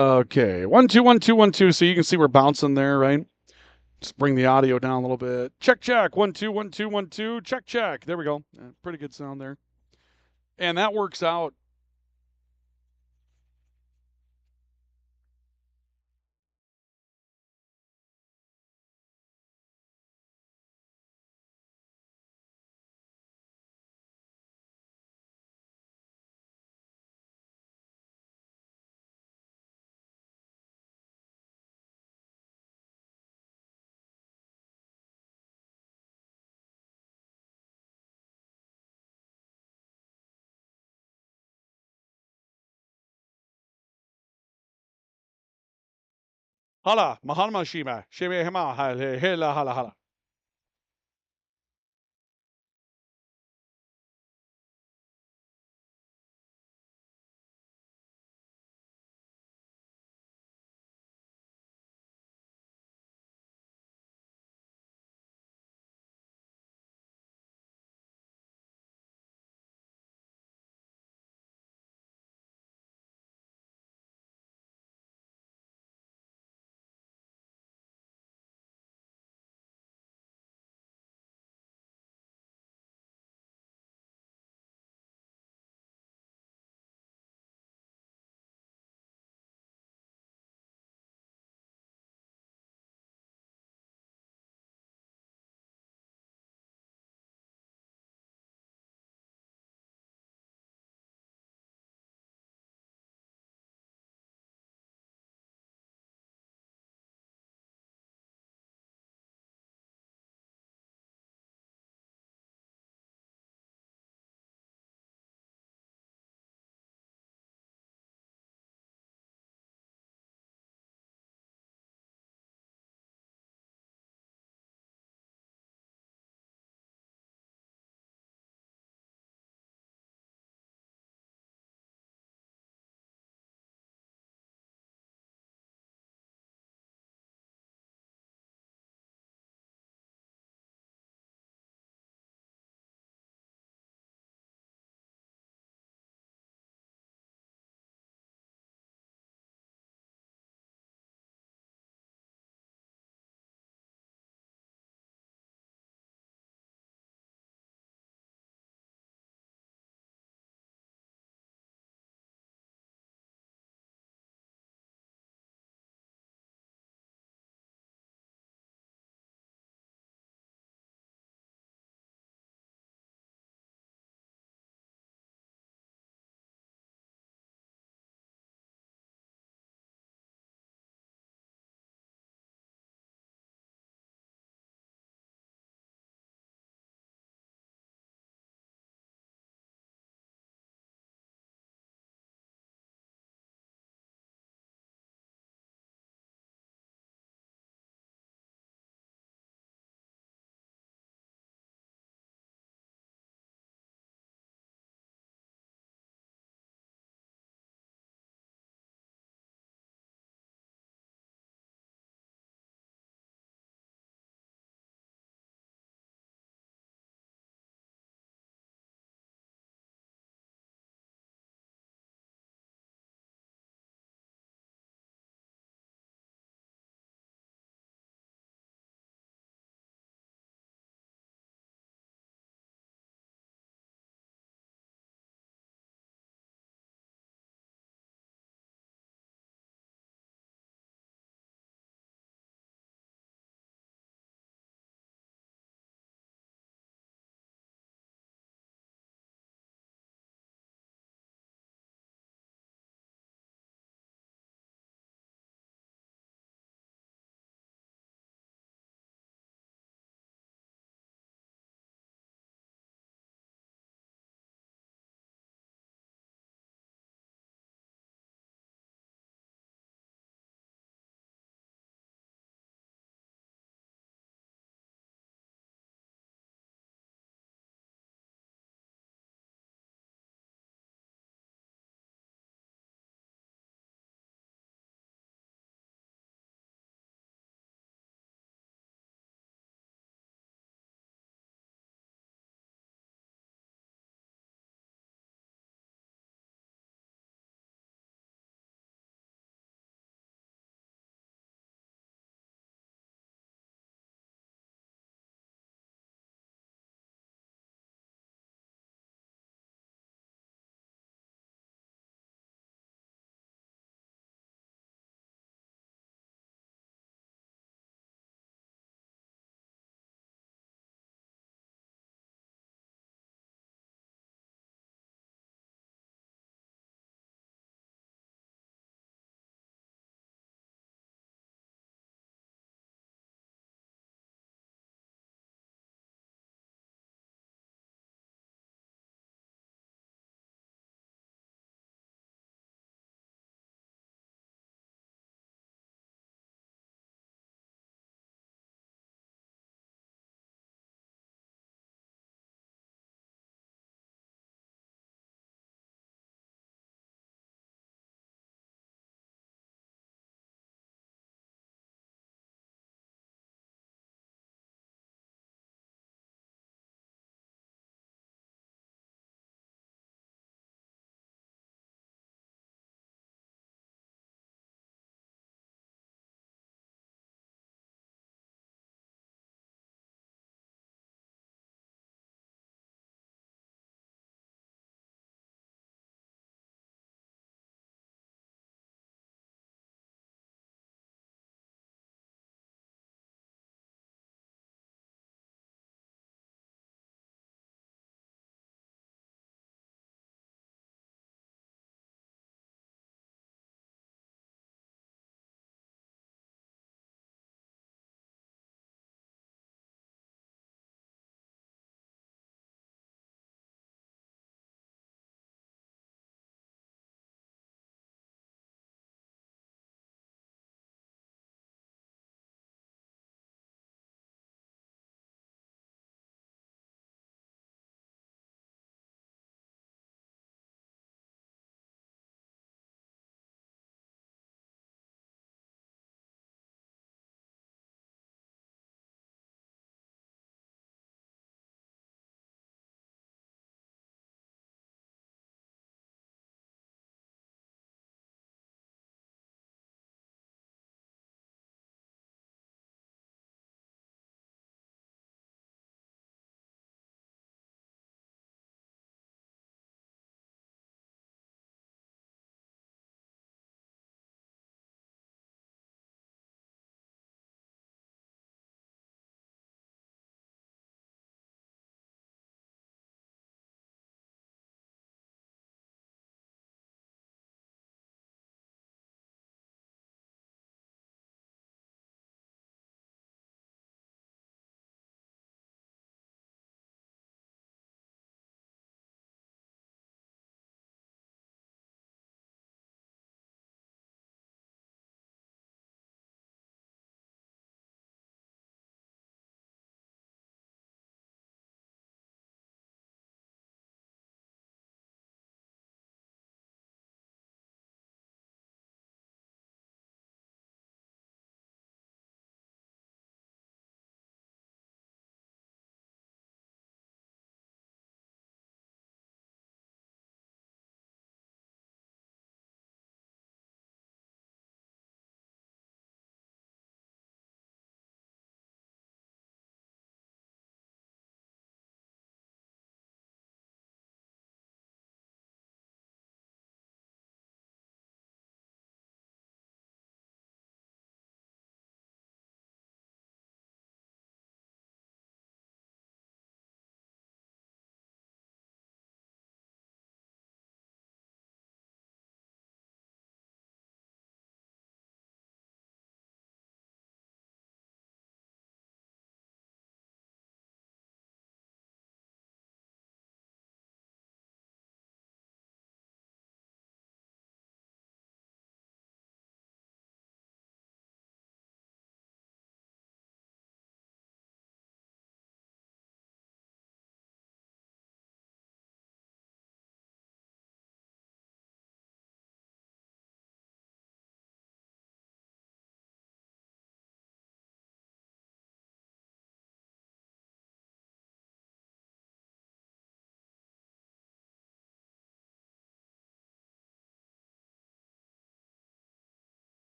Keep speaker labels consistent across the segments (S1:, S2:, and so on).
S1: Okay, 1 2 1 2 1 2. So you can see we're bouncing there, right? Just bring the audio down a little bit. Check check. 1 2 1 2 1 2. Check check. There we go. Pretty good sound there. And that works out. Hala, Mahanma Shima, Shime Hema, Hela Hala Hala.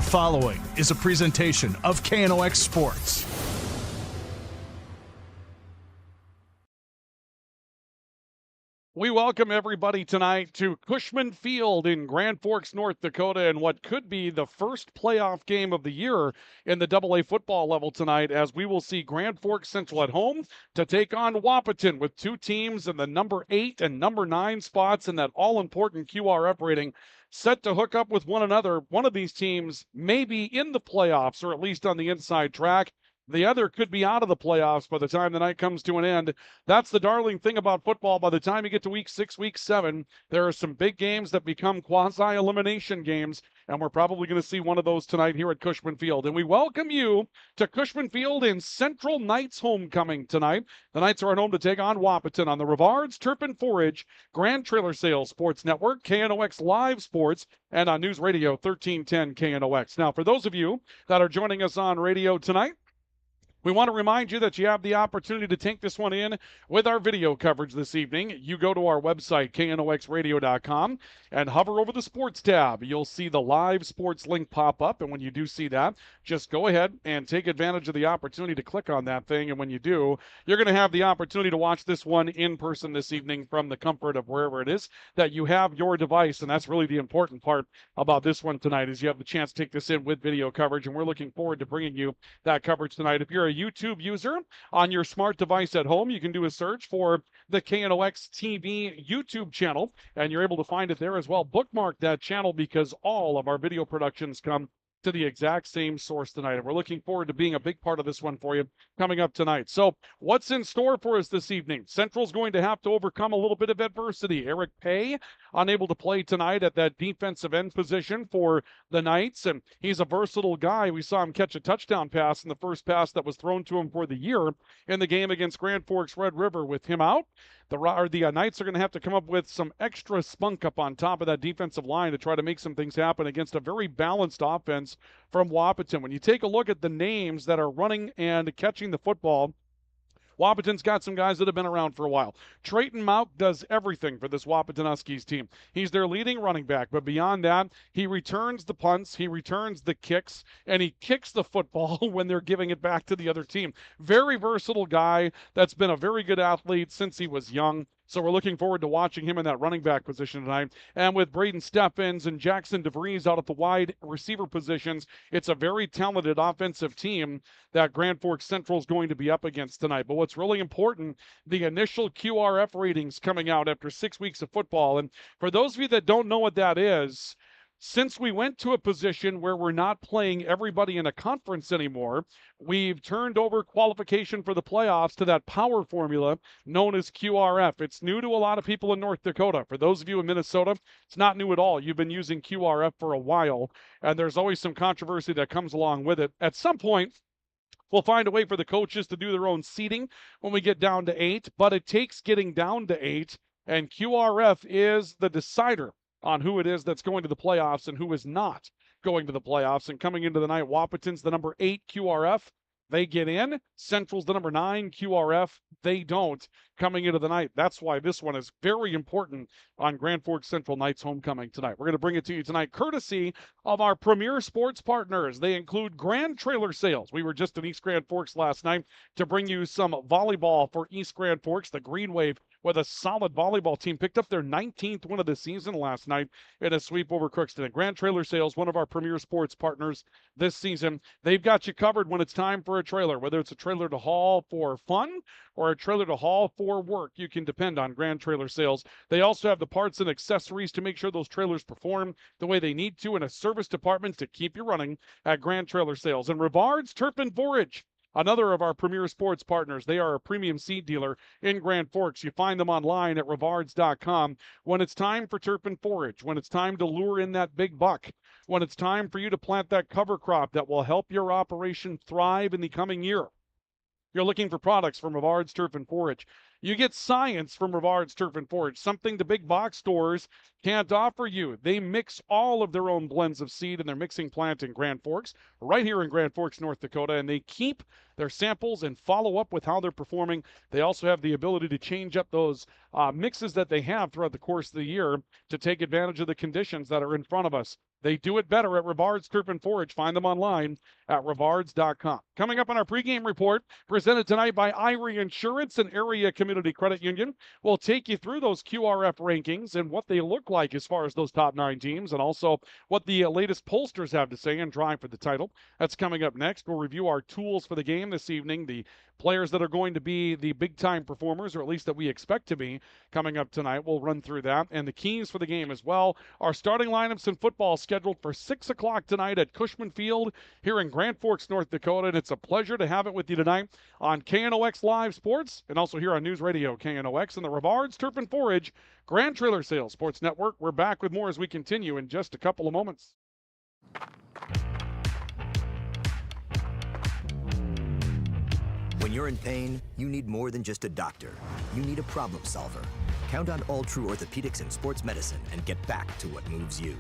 S2: following is a presentation of KNOX Sports.
S1: We welcome everybody tonight to Cushman Field in Grand Forks, North Dakota, and what could be the first playoff game of the year in the AA football level tonight, as we will see Grand Forks Central at home to take on Wahpeton, with two teams in the number 8 and number 9 spots in that all-important QRF rating, set to hook up with one another. One of these teams may be in the playoffs, or at least on the inside track. The other could be out of the playoffs by the time the night comes to an end. That's the darling thing about football. By the time you get to week 6, week 7, there are some big games that become quasi-elimination games, and we're probably going to see one of those tonight here at Cushman Field. And we welcome you to Cushman Field in Central Knights homecoming tonight. The Knights are at home to take on Wahpeton on the Rivards Turf and Forage Grand Trailer Sales Sports Network, KNOX Live Sports, and on News Radio 1310 KNOX. Now, for those of you that are joining us on radio tonight, we want to remind you that you have the opportunity to take this one in with our video coverage this evening. You go to our website, knoxradio.com, and hover over the sports tab. You'll see the live sports link pop up, and when you do see that, just go ahead and take advantage of the opportunity to click on that thing, and when you do, you're going to have the opportunity to watch this one in person this evening from the comfort of wherever it is that you have your device, and that's really the important part about this one tonight, is you have the chance to take this in with video coverage, and we're looking forward to bringing you that coverage tonight. If you're a YouTube user on your smart device at home, you can do a search for the KNOX TV YouTube channel, and you're able to find it there as well. Bookmark that channel, because all of our video productions come to the exact same source tonight, and we're looking forward to being a big part of this one for you coming up tonight. So what's in store for us this evening? Central's going to have to overcome a little bit of adversity. Eric Pay unable to play tonight at that defensive end position for the Knights, and he's a versatile guy. We saw him catch a touchdown pass in the first pass that was thrown to him for the year in the game against Grand Forks Red River. With him out, the Knights are going to have to come up with some extra spunk up on top of that defensive line to try to make some things happen against a very balanced offense from Wahpeton. When you take a look at the names that are running and catching the football, Wahpeton's got some guys that have been around for a while. Trayton Mauk does everything for this Wahpeton Huskies team. He's their leading running back, but beyond that, he returns the punts, he returns the kicks, and he kicks the football when they're giving it back to the other team. Very versatile guy that's been a very good athlete since he was young. So we're looking forward to watching him in that running back position tonight. And with Braden Steffens and Jackson DeVries out at the wide receiver positions, it's a very talented offensive team that Grand Forks Central is going to be up against tonight. But what's really important, the initial QRF ratings coming out after 6 weeks of football. And for those of you that don't know what that is, since we went to a position where we're not playing everybody in a conference anymore, we've turned over qualification for the playoffs to that power formula known as QRF. It's new to a lot of people in North Dakota. For those of you in Minnesota, it's not new at all. You've been using QRF for a while, and there's always some controversy that comes along with it. At some point, we'll find a way for the coaches to do their own seating when we get down to 8, but it takes getting down to 8, and QRF is the decider on who it is that's going to the playoffs and who is not going to the playoffs. And coming into the night, Wahpeton's the number 8 QRF. They get in. Central's the number 9 QRF. They don't coming into the night. That's why this one is very important on Grand Forks Central Knights homecoming tonight. We're going to bring it to you tonight courtesy of our premier sports partners. They include Grand Trailer Sales. We were just in East Grand Forks last night to bring you some volleyball for East Grand Forks. The Green Wave, with a solid volleyball team, picked up their 19th win of the season last night in a sweep over Crookston. Grand Trailer Sales, one of our premier sports partners this season. They've got you covered when it's time for a trailer, whether it's a trailer to haul for fun or a trailer to haul for work. You can depend on Grand Trailer Sales. They also have the parts and accessories to make sure those trailers perform the way they need to, and a service department to keep you running at Grand Trailer Sales. And Rivards Turf and Forage, another of our premier sports partners. They are a premium seed dealer in Grand Forks. You find them online at rivards.com. When it's time for turf and forage, when it's time to lure in that big buck, when it's time for you to plant that cover crop that will help your operation thrive in the coming year, you're looking for products from Rivards Turf and Forage. You get science from Rivards Turf and Forage, something the big box stores can't offer you. They mix all of their own blends of seed in their mixing plant in Grand Forks, right here in Grand Forks, North Dakota, and they keep their samples and follow up with how they're performing. They also have the ability to change up those mixes that they have throughout the course of the year to take advantage of the conditions that are in front of us. They do it better at Rivard's Turf and Forage. Find them online at rivards.com. Coming up on our pregame report, presented tonight by Irie Insurance and Area Community Credit Union. We'll take you through those QRF rankings and what they look like as far as those top 9 teams, and also what the latest pollsters have to say and drive for the title. That's coming up next. We'll review our tools for the game this evening, the players that are going to be the big-time performers, or at least that we expect to be, coming up tonight. We'll run through that, and the keys for the game as well. Our starting lineups in football scheduled for 6 o'clock tonight at Cushman Field here in Grand Forks, North Dakota, and it's a pleasure to have it with you tonight on KNOX Live Sports, and also here on News Radio KNOX and the Rivard's Turf and Forage Grand Trailer Sales Sports Network. We're back with more as we continue in just a couple of moments.
S3: When you're in pain, you need more than just a doctor. You need a problem solver. Count on All True Orthopedics and Sports Medicine and get back to what moves you.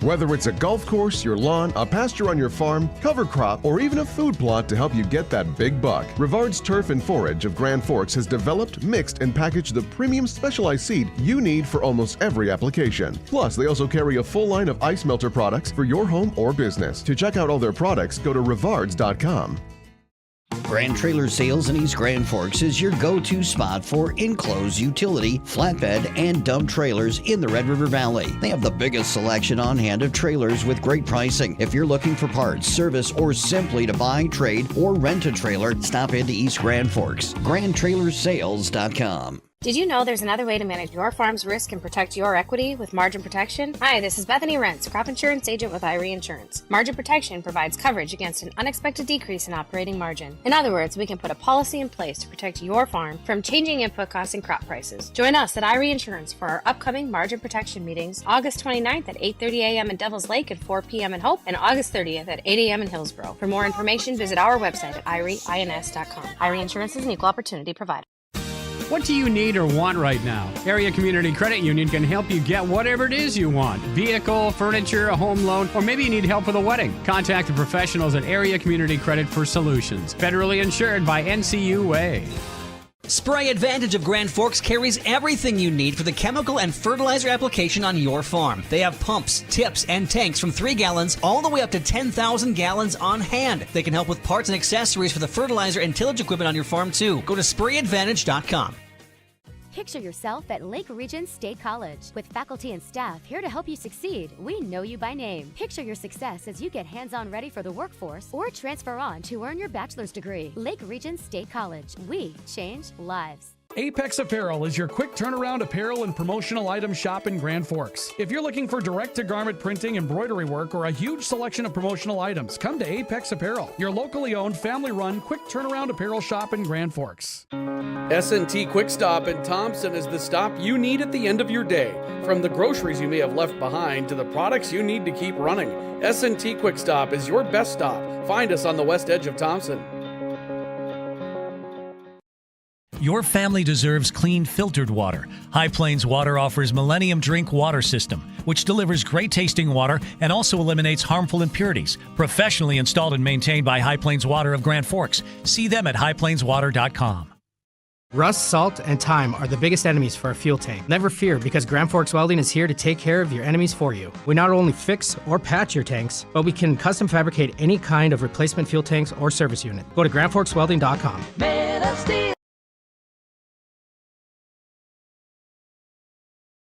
S4: Whether it's a golf course, your lawn, a pasture on your farm, cover crop, or even a food plot to help you get that big buck, Rivard's Turf and Forage of Grand Forks has developed, mixed, and packaged the premium specialized seed you need for almost every application. Plus, they also carry a full line of ice melter products for your home or business. To check out all their products, go to rivards.com.
S5: Grand Trailer Sales in East Grand Forks is your go-to spot for enclosed utility, flatbed, and dump trailers in the Red River Valley. They have the biggest selection on hand of trailers with great pricing. If you're looking for parts, service, or simply to buy, trade, or rent a trailer, stop into East Grand Forks. GrandTrailersSales.com.
S6: Did you know there's another way to manage your farm's risk and protect your equity with margin protection? Hi, this is Bethany Rentz, crop insurance agent with Irie Insurance. Margin protection provides coverage against an unexpected decrease in operating margin. In other words, we can put a policy in place to protect your farm from changing input costs and crop prices. Join us at Irie Insurance for our upcoming margin protection meetings, August 29th at 8:30 a.m. in Devils Lake and 4 p.m. in Hope, and August 30th at 8 a.m. in Hillsborough. For more information, visit our website at irieins.com. Irie Insurance is an equal opportunity provider.
S7: What do you need or want right now? Area Community Credit Union can help you get whatever it is you want. Vehicle, furniture, a home loan, or maybe you need help with a wedding. Contact the professionals at Area Community Credit for solutions. Federally insured by NCUA.
S8: Spray Advantage of Grand Forks carries everything you need for the chemical and fertilizer application on your farm. They have pumps, tips, and tanks from 3 gallons all the way up to 10,000 gallons on hand. They can help with parts and accessories for the fertilizer and tillage equipment on your farm too. Go to sprayadvantage.com.
S9: Picture yourself at Lake Region State College. With faculty and staff here to help you succeed, we know you by name. Picture your success as you get hands-on ready for the workforce or transfer on to earn your bachelor's degree. Lake Region State College. We change lives.
S2: Apex Apparel is your quick turnaround apparel and promotional item shop in Grand Forks. If you're looking for direct-to-garment printing, embroidery work, or a huge selection of promotional items, come to Apex Apparel, your locally owned, family-run, quick turnaround apparel shop in Grand Forks.
S10: S&T Quick Stop in Thompson is the stop you need at the end of your day. From the groceries you may have left behind to the products you need to keep running, S&T Quick Stop is your best stop. Find us on the west edge of Thompson.
S11: Your family deserves clean, filtered water. High Plains Water offers Millennium Drink Water System, which delivers great-tasting water and also eliminates harmful impurities. Professionally installed and maintained by High Plains Water of Grand Forks. See them at highplainswater.com.
S12: Rust, salt, and time are the biggest enemies for a fuel tank. Never fear, because Grand Forks Welding is here to take care of your enemies for you. We not only fix or patch your tanks, but we can custom fabricate any kind of replacement fuel tanks or service unit. Go to grandforkswelding.com.
S13: Man of Steel.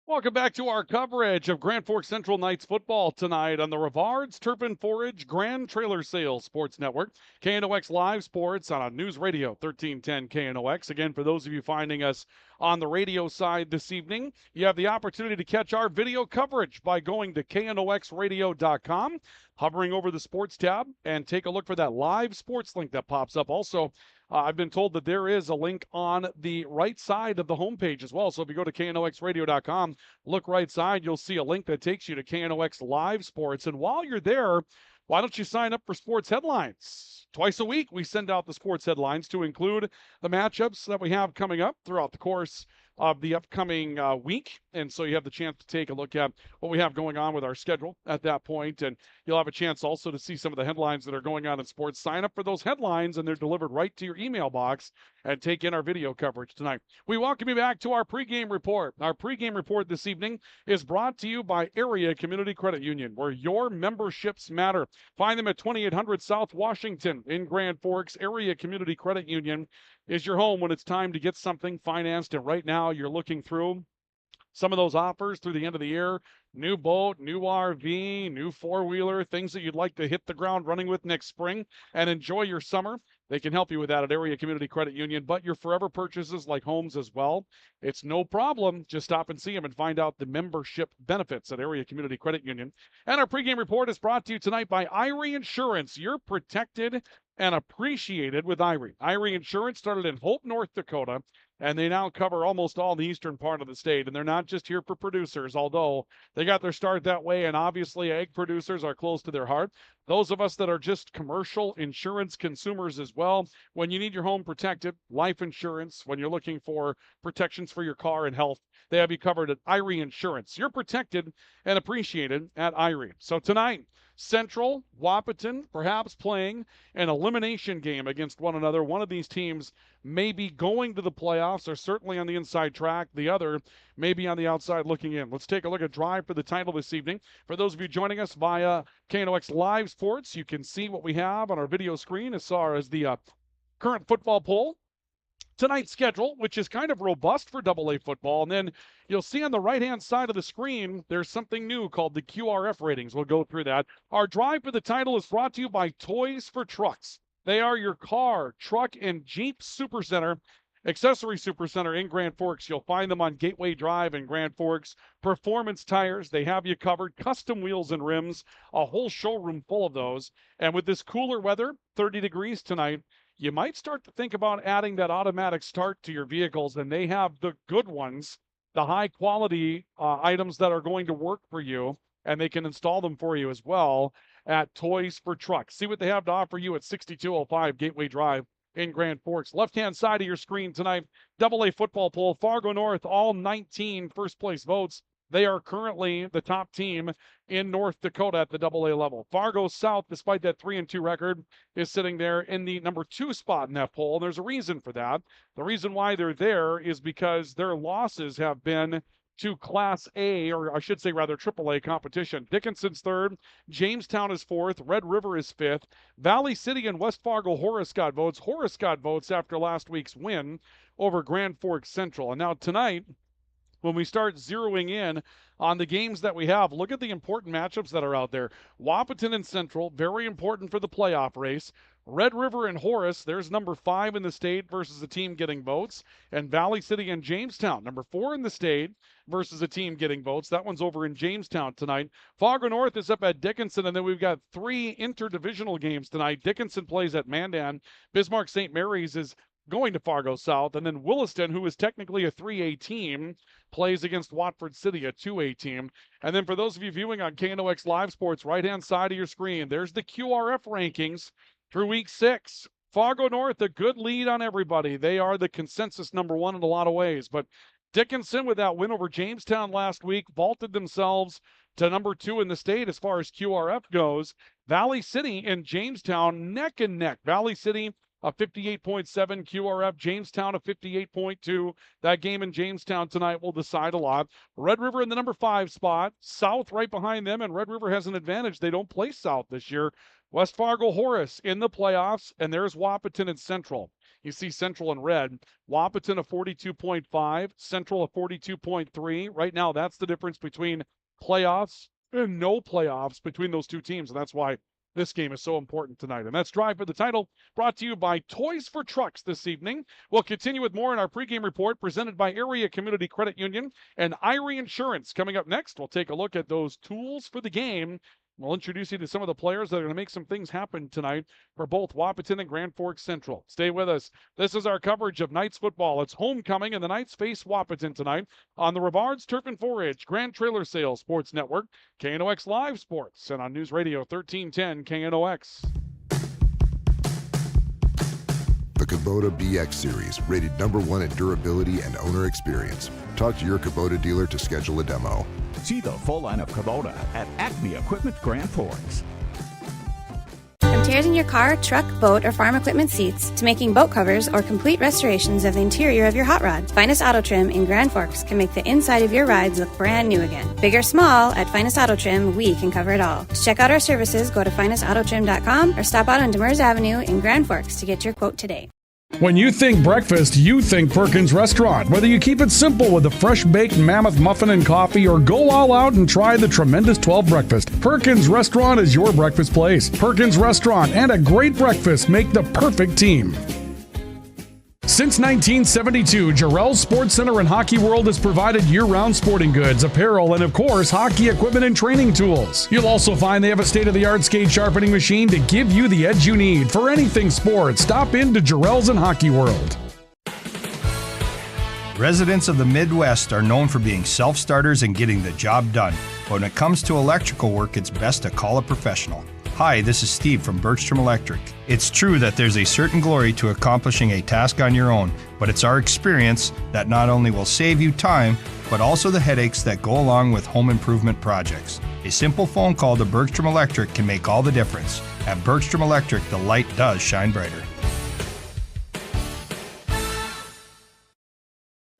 S1: Welcome back to our coverage of Grand Forks Central Knights football tonight on the Rivard's Turf and Forage Grand Trailer Sales Sports Network. KNOX Live Sports on News Radio 1310 KNOX. Again, for those of you finding us on the radio side this evening, you have the opportunity to catch our video coverage by going to knoxradio.com, hovering over the sports tab, and take a look for that live sports link that pops up. Also, I've been told that there is a link on the right side of the homepage as well. So if you go to knoxradio.com, look right side, you'll see a link that takes you to KNOX Live Sports. And while you're there, why don't you sign up for sports headlines? Twice a week, we send out the sports headlines to include the matchups that we have coming up throughout the course of the upcoming week. And so you have the chance to take a look at what we have going on with our schedule at that point. And you'll have a chance also to see some of the headlines that are going on in sports. Sign up for those headlines, and they're delivered right to your email box, and take in our video coverage tonight. We welcome you back to our pregame report. Our pregame report this evening is brought to you by Area Community Credit Union, where your memberships matter. Find them at 2800 South Washington in Grand Forks. Area Community Credit Union is your home when it's time to get something financed. And right now you're looking through some of those offers through the end of the year. New boat, new RV, new four-wheeler, things that you'd like to hit the ground running with next spring and enjoy your summer. They can help you with that at Area Community Credit Union. But your forever purchases like homes as well, it's no problem. Just stop and see them and find out the membership benefits at Area Community Credit Union. And our pregame report is brought to you tonight by Irie Insurance. You're protected and appreciated with Irie. Irie Insurance started in Hope, North Dakota, and they now cover almost all the eastern part of the state. And they're not just here for producers, although they got their start that way, and obviously egg producers are close to their heart. Those of us that are just commercial insurance consumers as well, when you need your home protected, life insurance, when you're looking for protections for your car and health, they have you covered at Irie Insurance. You're protected and appreciated at Irie. So tonight, Central, Wahpeton, perhaps playing an elimination game against one another. One of these teams may be going to the playoffs, or certainly on the inside track. The other may be on the outside looking in. Let's take a look at Drive for the title this evening. For those of you joining us via KNOX Live Sports, you can see what we have on our video screen as far as the current football poll. Tonight's schedule, which is kind of robust for AA football. And then you'll see on the right-hand side of the screen, there's something new called the QRF ratings. We'll go through that. Our Drive for the title is brought to you by Toys for Trucks. They are your car, truck, and Jeep Supercenter, accessory supercenter in Grand Forks. You'll find them on Gateway Drive in Grand Forks. Performance tires, they have you covered. Custom wheels and rims, a whole showroom full of those. And with this cooler weather, 30 degrees tonight, you might start to think about adding that automatic start to your vehicles, and they have the good ones, the high-quality items that are going to work for you, and they can install them for you as well at Toys for Trucks. See what they have to offer you at 6205 Gateway Drive in Grand Forks. Left-hand side of your screen tonight, AA football poll, Fargo North, all 19 first-place votes. They are currently the top team in North Dakota at the AA level. Fargo South, despite that 3-2 record, is sitting there in the number 2 spot in that poll. And there's a reason for that. The reason why they're there is because their losses have been to Class A, or I should say rather AAA competition. Dickinson's 3rd, Jamestown is 4th, Red River is 5th. Valley City and West Fargo, Horace got votes. Horace got votes after last week's win over Grand Forks Central. And now tonight, when we start zeroing in on the games that we have, look at the important matchups that are out there. Wahpeton and Central, very important for the playoff race. Red River and Horace, there's number 5 in the state versus a team getting votes. And Valley City and Jamestown, number 4 in the state versus a team getting votes. That one's over in Jamestown tonight. Fargo North is up at Dickinson, and then we've got 3 interdivisional games tonight. Dickinson plays at Mandan. Bismarck St. Mary's is going to Fargo South, and then Williston, who is technically a 3A team, plays against Watford City, a 2A team. And then for those of you viewing on KNOX Live Sports, right-hand side of your screen, there's the QRF rankings through week 6. Fargo North, a good lead on everybody. They are the consensus number 1 in a lot of ways. But Dickinson, with that win over Jamestown last week, vaulted themselves to number 2 in the state as far as QRF goes. Valley City and Jamestown neck and neck. Valley City a 58.7 QRF, Jamestown a 58.2. That game in Jamestown tonight will decide a lot. Red River in the number 5 spot. South right behind them, and Red River has an advantage. They don't play South this year. West Fargo Horace in the playoffs, and there's Wahpeton and Central. You see Central in red. Wahpeton a 42.5, Central a 42.3. Right now, that's the difference between playoffs and no playoffs between those two teams, and that's why this game is so important tonight. And that's Drive for the Title, brought to you by Toys for Trucks this evening. We'll continue with more in our pregame report presented by Area Community Credit Union and Irie Insurance. Coming up next, we'll take a look at those tools for the game. We'll introduce you to some of the players that are going to make some things happen tonight for both Wahpeton and Grand Forks Central. Stay with us. This is our coverage of Knights football. It's homecoming, and the Knights face Wahpeton tonight on the Rivards Turf and Forage Grand Trailer Sales Sports Network, KNOX Live Sports, and on News Radio 1310 KNOX.
S13: The Kubota BX Series, rated #1 in durability and owner experience. Talk to your Kubota dealer to schedule a demo.
S14: See the full line of Kubota at Acme Equipment Grand Forks.
S15: From tears in your car, truck, boat, or farm equipment seats to making boat covers or complete restorations of the interior of your hot rod, Finest Auto Trim in Grand Forks can make the inside of your rides look brand new again. Big or small, at Finest Auto Trim, we can cover it all. To check out our services, go to finestautotrim.com or stop out on Demers Avenue in Grand Forks to get your quote today.
S2: When you think breakfast, you think Perkins Restaurant. Whether you keep it simple with a fresh-baked mammoth muffin and coffee or go all out and try the tremendous 12 breakfast, Perkins Restaurant is your breakfast place. Perkins Restaurant and a great breakfast make the perfect team. Since 1972, Jarrell's Sports Center and Hockey World has provided year-round sporting goods, apparel, and of course, hockey equipment and training tools. You'll also find they have a state-of-the-art skate sharpening machine to give you the edge you need for anything sports. Stop into Jarrell's and Hockey World.
S16: Residents of the Midwest are known for being self-starters and getting the job done. But when it comes to electrical work, it's best to call a professional. Hi, this is Steve from Bergstrom Electric. It's true that there's a certain glory to accomplishing a task on your own, but it's our experience that not only will save you time, but also the headaches that go along with home improvement projects. A simple phone call to Bergstrom Electric can make all the difference. At Bergstrom Electric, the light does shine brighter.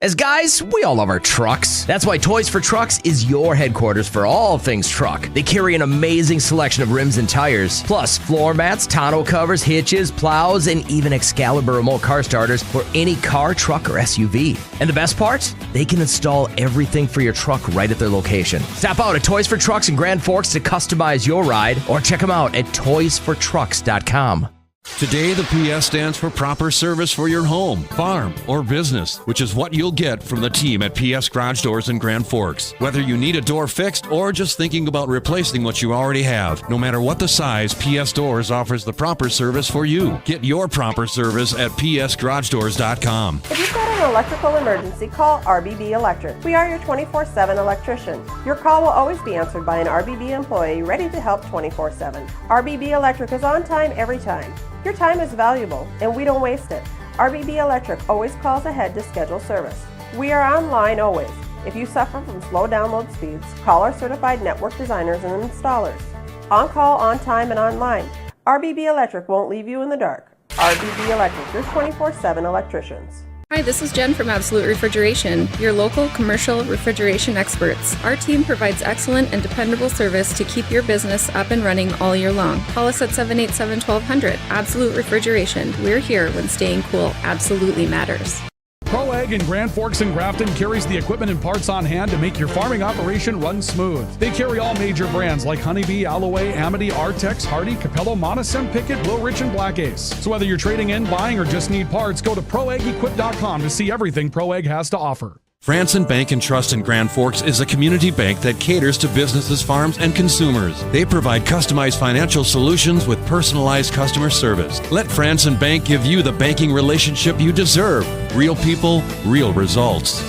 S17: As guys, we all love our trucks. That's why Toys for Trucks is your headquarters for all things truck. They carry an amazing selection of rims and tires, plus floor mats, tonneau covers, hitches, plows, and even Excalibur remote car starters for any car, truck, or SUV. And the best part? They can install everything for your truck right at their location. Stop out at Toys for Trucks in Grand Forks to customize your ride, or check them out at toysfortrucks.com.
S18: Today, the PS stands for proper service for your home, farm, or business, which is what you'll get from the team at PS Garage Doors in Grand Forks. Whether you need a door fixed or just thinking about replacing what you already have, no matter what the size, PS Doors offers the proper service for you. Get your proper service at psgaragedoors.com.
S19: If you've got an electrical emergency, call RBB Electric. We are your 24/7 electrician. Your call will always be answered by an RBB employee ready to help 24/7. RBB Electric is on time every time. Your time is valuable, and we don't waste it. RBB Electric always calls ahead to schedule service. We are online always. If you suffer from slow download speeds, call our certified network designers and installers. On call, on time, and online. RBB Electric won't leave you in the dark. RBB Electric, your 24/7 electricians.
S20: Hi, this is Jen from Absolute Refrigeration, your local commercial refrigeration experts. Our team provides excellent and dependable service to keep your business up and running all year long. Call us at 787-1200. Absolute Refrigeration. We're here when staying cool absolutely matters.
S2: ProAg in Grand Forks and Grafton carries the equipment and parts on hand to make your farming operation run smooth. They carry all major brands like Honeybee, Alloway, Amity, Artex, Hardy, Capello, Monosem, Pickett, Wilrich, and Black Ace. So whether you're trading in, buying, or just need parts, go to ProAgEquip.com to see everything ProAg has to offer.
S18: Franson Bank and Trust in Grand Forks is a community bank that caters to businesses, farms, and consumers. They provide customized financial solutions with personalized customer service. Let Franson Bank give you the banking relationship you deserve. Real people, real results.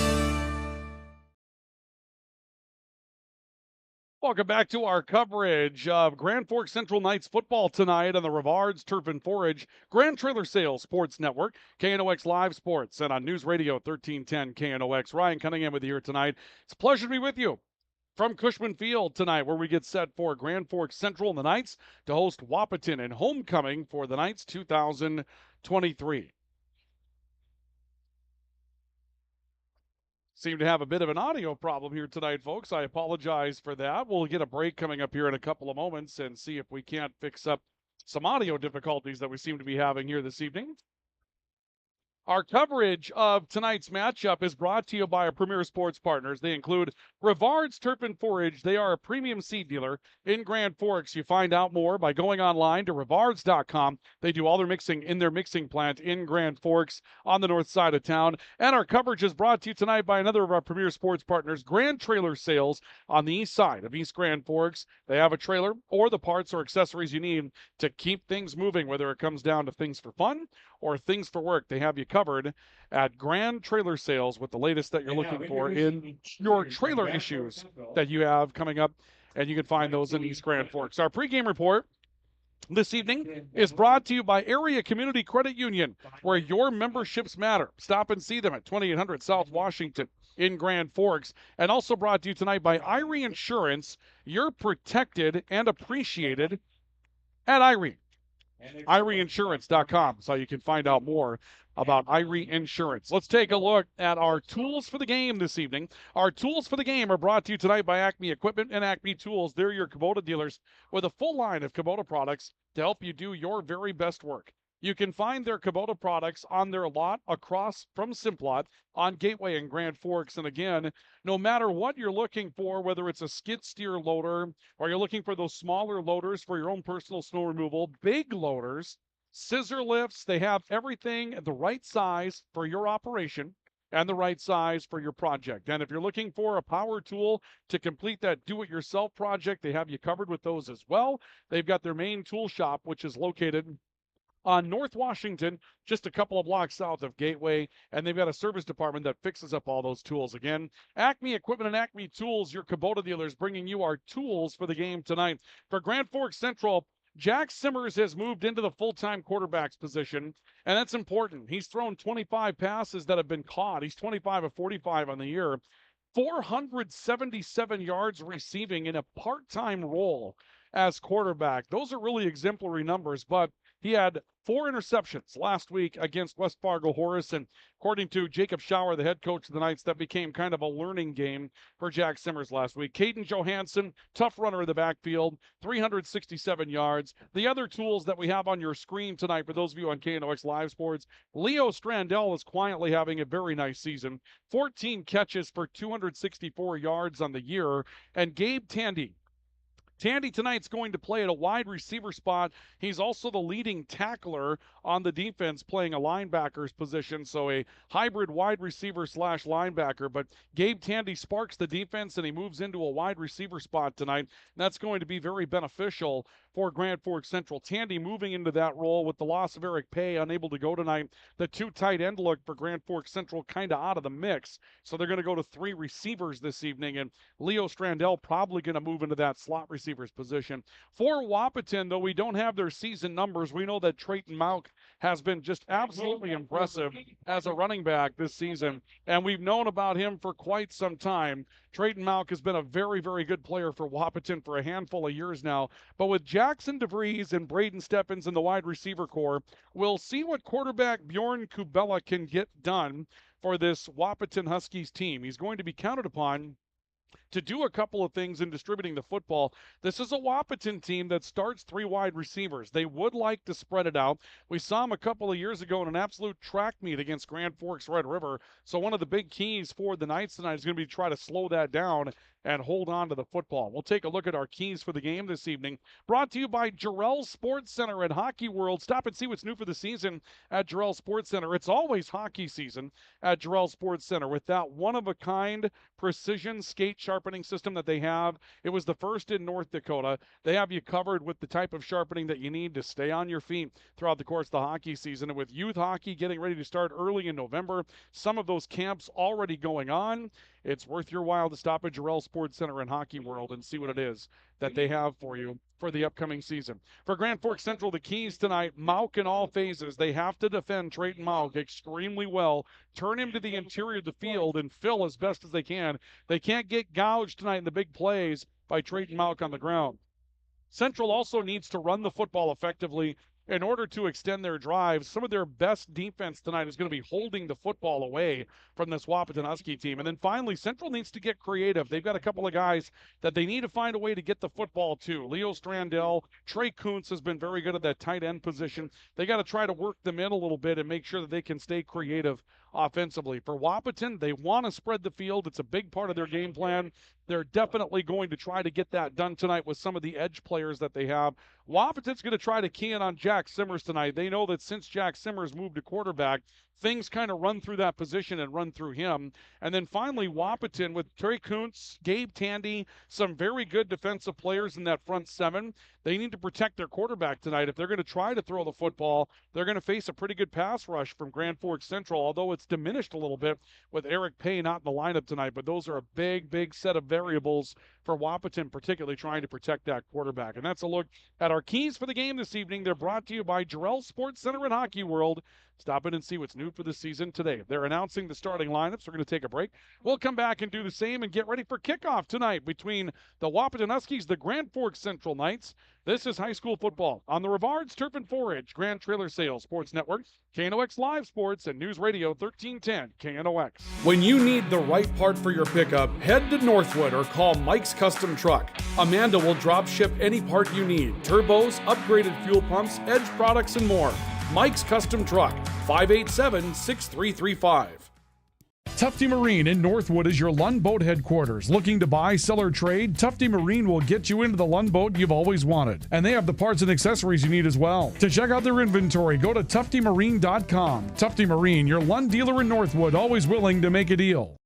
S1: Welcome back to our coverage of Grand Forks Central Knights football tonight on the Rivards Turf and Forage Grand Trailer Sales Sports Network, KNOX Live Sports, and on News Radio 1310 KNOX. Ryan Cunningham with you here tonight. It's a pleasure to be with you from Cushman Field tonight, where we get set for Grand Forks Central and the Knights to host Wahpeton in homecoming for the Knights 2023. Seem to have a bit of an audio problem here tonight, folks. I apologize for that. We'll get a break coming up here in a couple of moments and see if we can't fix up some audio difficulties that we seem to be having here this evening. Our coverage of tonight's matchup is brought to you by our premier sports partners. They include Rivards Turf and Forage. They are a premium seed dealer in Grand Forks. You find out more by going online to rivards.com. They do all their mixing in their mixing plant in Grand Forks on the north side of town. And our coverage is brought to you tonight by another of our premier sports partners, Grand Trailer Sales on the east side of East Grand Forks. They have a trailer or the parts or accessories you need to keep things moving, whether it comes down to things for fun or things for work. They have you covered at Grand Trailer Sales with the latest that you're looking for in your trailer issues that you have coming up, and you can find those in East Grand Forks. Our pregame report this evening is brought to you by Area Community Credit Union, where your memberships matter. Stop and see them at 2800 South Washington in Grand Forks. And also brought to you tonight by Irie Insurance. You're protected and appreciated at Irie. IrieInsurance.com is how you can find out more about Irie Insurance. Let's take a look at our tools for the game this evening. Our tools for the game are brought to you tonight by Acme Equipment and Acme Tools. They're your Kubota dealers with a full line of Kubota products to help you do your very best work. You can find their Kubota products on their lot across from Simplot on Gateway in Grand Forks. And again, no matter what you're looking for, whether it's a skid steer loader or you're looking for those smaller loaders for your own personal snow removal, big loaders, scissor lifts, they have everything the right size for your operation and the right size for your project. And if you're looking for a power tool to complete that do-it-yourself project, they have you covered with those as well. They've got their main tool shop, which is located on North Washington, just a couple of blocks south of Gateway, and they've got a service department that fixes up all those tools. Again, Acme Equipment and Acme Tools, your Kubota dealers, bringing you our tools for the game tonight. For Grand Forks Central, Jack Simmers has moved into the full-time quarterback's position, and that's important. He's thrown 25 passes that have been caught. He's 25 of 45 on the year. 477 yards receiving in a part-time role as quarterback. Those are really exemplary numbers, but he had 4 interceptions last week against West Fargo Horace, and according to Jacob Schauer, the head coach of the Knights, that became kind of a learning game for Jack Simmers last week. Caden Johansson, tough runner in the backfield, 367 yards. The other tools that we have on your screen tonight, for those of you on KNOX Live Sports, Leo Strandell is quietly having a very nice season. 14 catches for 264 yards on the year, and Gabe Tandy tonight's going to play at a wide receiver spot. He's also the leading tackler on the defense, playing a linebacker's position, so a hybrid wide receiver / linebacker. But Gabe Tandy sparks the defense, and he moves into a wide receiver spot tonight. That's going to be very beneficial for Grand Forks Central. Tandy moving into that role with the loss of Eric Pay, unable to go tonight. The 2 tight end look for Grand Forks Central kind of out of the mix, so they're going to go to 3 receivers this evening, and Leo Strandell probably going to move into that slot receiver's position. For Wahpeton, though we don't have their season numbers, we know that Trayton Mauk has been just absolutely impressive as a running back this season, and we've known about him for quite some time. Trayton Mauk has been a very, very good player for Wahpeton for a handful of years now, but with Jackson DeVries and Braden Steppens in the wide receiver core, we'll see what quarterback Bjorn Kubella can get done for this Wahpeton Huskies team. He's going to be counted upon to do a couple of things in distributing the football. This is a Wahpeton team that starts 3 wide receivers. They would like to spread it out. We saw them a couple of years ago in an absolute track meet against Grand Forks Red River. So one of the big keys for the Knights tonight is going to be to try to slow that down and hold on to the football. We'll take a look at our keys for the game this evening. Brought to you by Jarrell Sports Center at Hockey World. Stop and see what's new for the season at Jarrell Sports Center. It's always hockey season at Jarrell Sports Center with that one-of-a-kind precision skate sharpening system that they have. It was the first in North Dakota. They have you covered with the type of sharpening that you need to stay on your feet throughout the course of the hockey season. And with youth hockey getting ready to start early in November, some of those camps already going on, it's worth your while to stop at Jarrell Sports Center and Hockey World and see what it is that they have for you for the upcoming season. For Grand Forks Central, the keys tonight, Mauk in all phases. They have to defend Trayton Mauk extremely well, turn him to the interior of the field, and fill as best as they can. They can't get gouged tonight in the big plays by Trayton Mauk on the ground. Central also needs to run the football effectively in order to extend their drives. Some of their best defense tonight is going to be holding the football away from this Wahpeton Husky team. And then finally, Central needs to get creative. They've got a couple of guys that they need to find a way to get the football to. Leo Strandell, Trey Kuntz has been very good at that tight end position. They got to try to work them in a little bit and make sure that they can stay creative offensively. For Wahpeton, they want to spread the field. It's a big part of their game plan. They're definitely going to try to get that done tonight with some of the edge players that they have. Wahpeton's going to try to key in on Jack Simmers tonight. They know that since Jack Simmers moved to quarterback, things kind of run through that position and run through him. And then finally, Wahpeton with Trey Kuntz, Gabe Tandy, some very good defensive players in that front 7. They need to protect their quarterback tonight. If they're going to try to throw the football, they're going to face a pretty good pass rush from Grand Forks Central, although it's diminished a little bit with Eric Pay not in the lineup tonight. But those are a big, big set of variables for Wahpeton, particularly trying to protect that quarterback. And that's a look at our keys for the game this evening. They're brought to you by Jarrell Sports Center and Hockey World. Stop in and see what's new for the season today. They're announcing the starting lineups. We're going to take a break. We'll come back and do the same and get ready for kickoff tonight between the Wahpeton Huskies, the Grand Forks Central Knights. This is high school football on the Rivards Turf and Forage Grand Trailer Sales Sports Network, KNOX Live Sports, and News Radio 1310 KNOX.
S10: When you need the right part for your pickup, head to Northwood or call Mike's Custom Truck. Amanda will drop ship any part you need. Turbos, upgraded fuel pumps, Edge products, and more. Mike's Custom Truck, 587-6335.
S2: Tufty Marine in Northwood is your Lund Boat headquarters. Looking to buy, sell, or trade? Tufty Marine will get you into the Lund boat you've always wanted. And they have the parts and accessories you need as well. To check out their inventory, go to tuftymarine.com. Tufty Marine, your Lund dealer in Northwood, always willing to make a deal.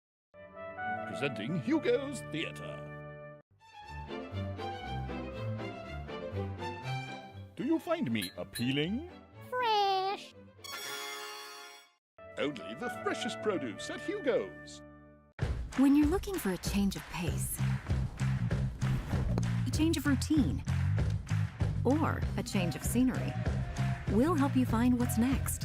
S14: Presenting Hugo's Theater. Do you find me appealing?
S9: Fresh.
S14: Only the freshest produce at Hugo's.
S21: When you're looking for a change of pace, a change of routine, or a change of scenery, we'll help you find what's next.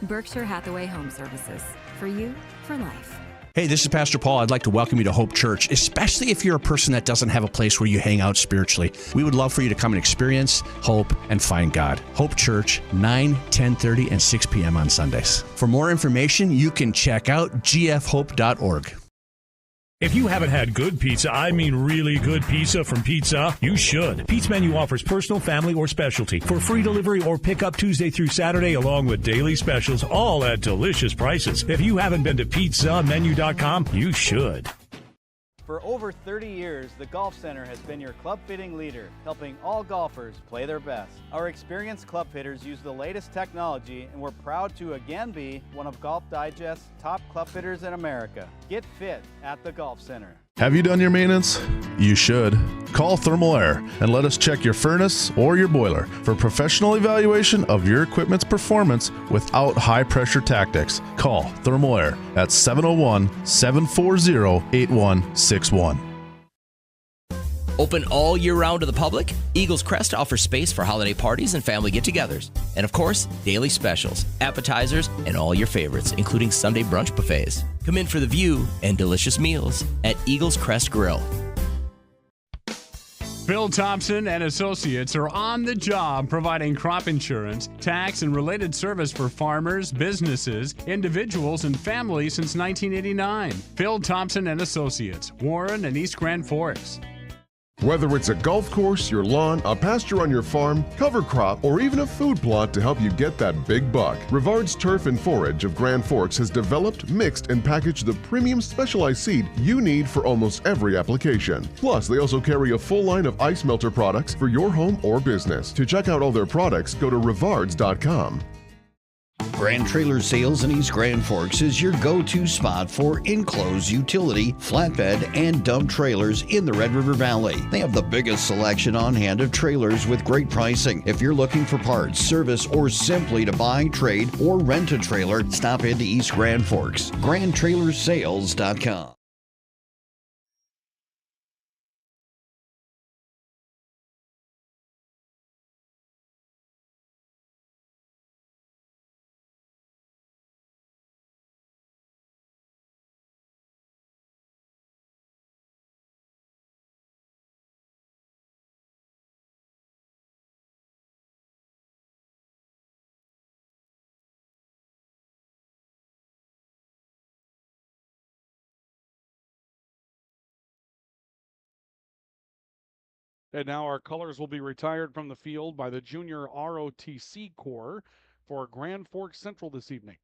S21: Berkshire Hathaway Home Services. For you, for life.
S22: Hey, this is Pastor Paul. I'd like to welcome you to Hope Church, especially if you're a person that doesn't have a place where you hang out spiritually. We would love for you to come and experience hope and find God. Hope Church, 9, 10:30, and 6 p.m. on Sundays. For more information, you can check out gfhope.org.
S11: If you haven't had good pizza, I mean really good pizza from Pizza, you should. Pete's Menu offers personal, family, or specialty for free delivery or pickup Tuesday through Saturday, along with daily specials, all at delicious prices. If you haven't been to pizzamenu.com, you should.
S23: For over 30 years, the Golf Center has been your club fitting leader, helping all golfers play their best. Our experienced club fitters use the latest technology, and we're proud to again be one of Golf Digest's top club fitters in America. Get fit at the Golf Center.
S24: Have you done your maintenance? You should. Call Thermal Air and let us check your furnace or your boiler for professional evaluation of your equipment's performance without high-pressure tactics. Call Thermal Air at 701-740-8161.
S17: Open all year round to the public, Eagles Crest offers space for holiday parties and family get-togethers. And of course, daily specials, appetizers, and all your favorites, including Sunday brunch buffets. Come in for the view and delicious meals at Eagles Crest Grill.
S7: Phil Thompson and Associates are on the job providing crop insurance, tax, and related service for farmers, businesses, individuals, and families since 1989. Phil Thompson and Associates, Warren and East Grand Forks.
S4: Whether it's a golf course, your lawn, a pasture on your farm, cover crop, or even a food plot to help you get that big buck, Rivards Turf and Forage of Grand Forks has developed, mixed, and packaged the premium specialized seed you need for almost every application. Plus, they also carry a full line of ice melter products for your home or business. To check out all their products, go to rivards.com.
S5: Grand Trailer Sales in East Grand Forks is your go-to spot for enclosed utility, flatbed, and dump trailers in the Red River Valley. They have the biggest selection on hand of trailers with great pricing. If you're looking for parts, service, or simply to buy, trade, or rent a trailer, stop into East Grand Forks. GrandTrailersales.com.
S1: And now our colors will be retired from the field by the Junior ROTC Corps for Grand Forks Central this evening.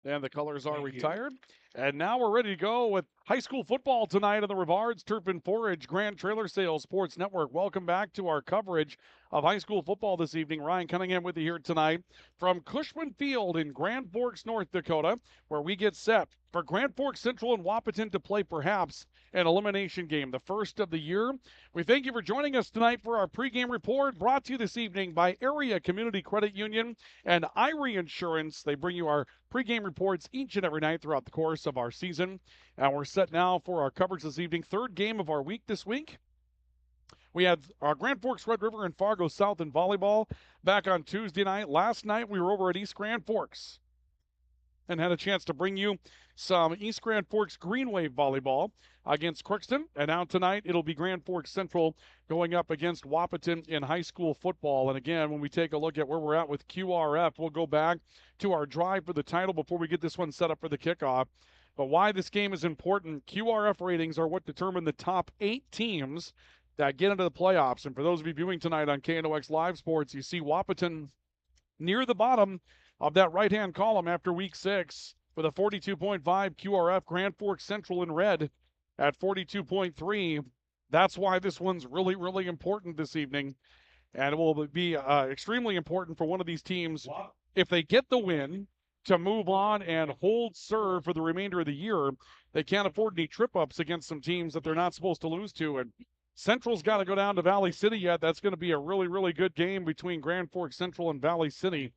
S1: And the colors are retired. And now we're ready to go with high school football tonight on the Rivards Turf and Forage Grand Trailer Sales Sports Network. Welcome back to our coverage of high school football this evening. Ryan Cunningham with you here tonight from Cushman Field in Grand Forks, North Dakota, where we get set for Grand Forks Central and Wahpeton to play perhaps an elimination game, the first of the year. We thank you for joining us tonight for our pregame report, brought to you this evening by Area Community Credit Union and Irie Insurance. They bring you our pregame reports each and every night throughout the course of our season. And we're set now for our coverage this evening. Third game of our week this week. We had our Grand Forks Red River and Fargo South in volleyball back on Tuesday night. Last night we were over at East Grand Forks and had a chance to bring you some East Grand Forks Green Wave volleyball against Crookston. And now tonight it'll be Grand Forks Central going up against Wahpeton in high school football. And again, when we take a look at where we're at with QRF, we'll go back to our drive for the title before we get this one set up for the kickoff. But why this game is important, QRF ratings are what determine the top 8 teams that get into the playoffs. And for those of you viewing tonight on KNOX Live Sports, you see Wahpeton near the bottom of that right-hand column after week 6 with a 42.5 QRF. Grand Forks Central in red at 42.3. That's why this one's really, really important this evening. And it will be extremely important for one of these teams, if they get the win, to move on and hold serve for the remainder of the year. They can't afford any trip-ups against some teams that they're not supposed to lose to. And Central's got to go down to Valley City yet. That's going to be a really, really good game between Grand Forks Central and Valley City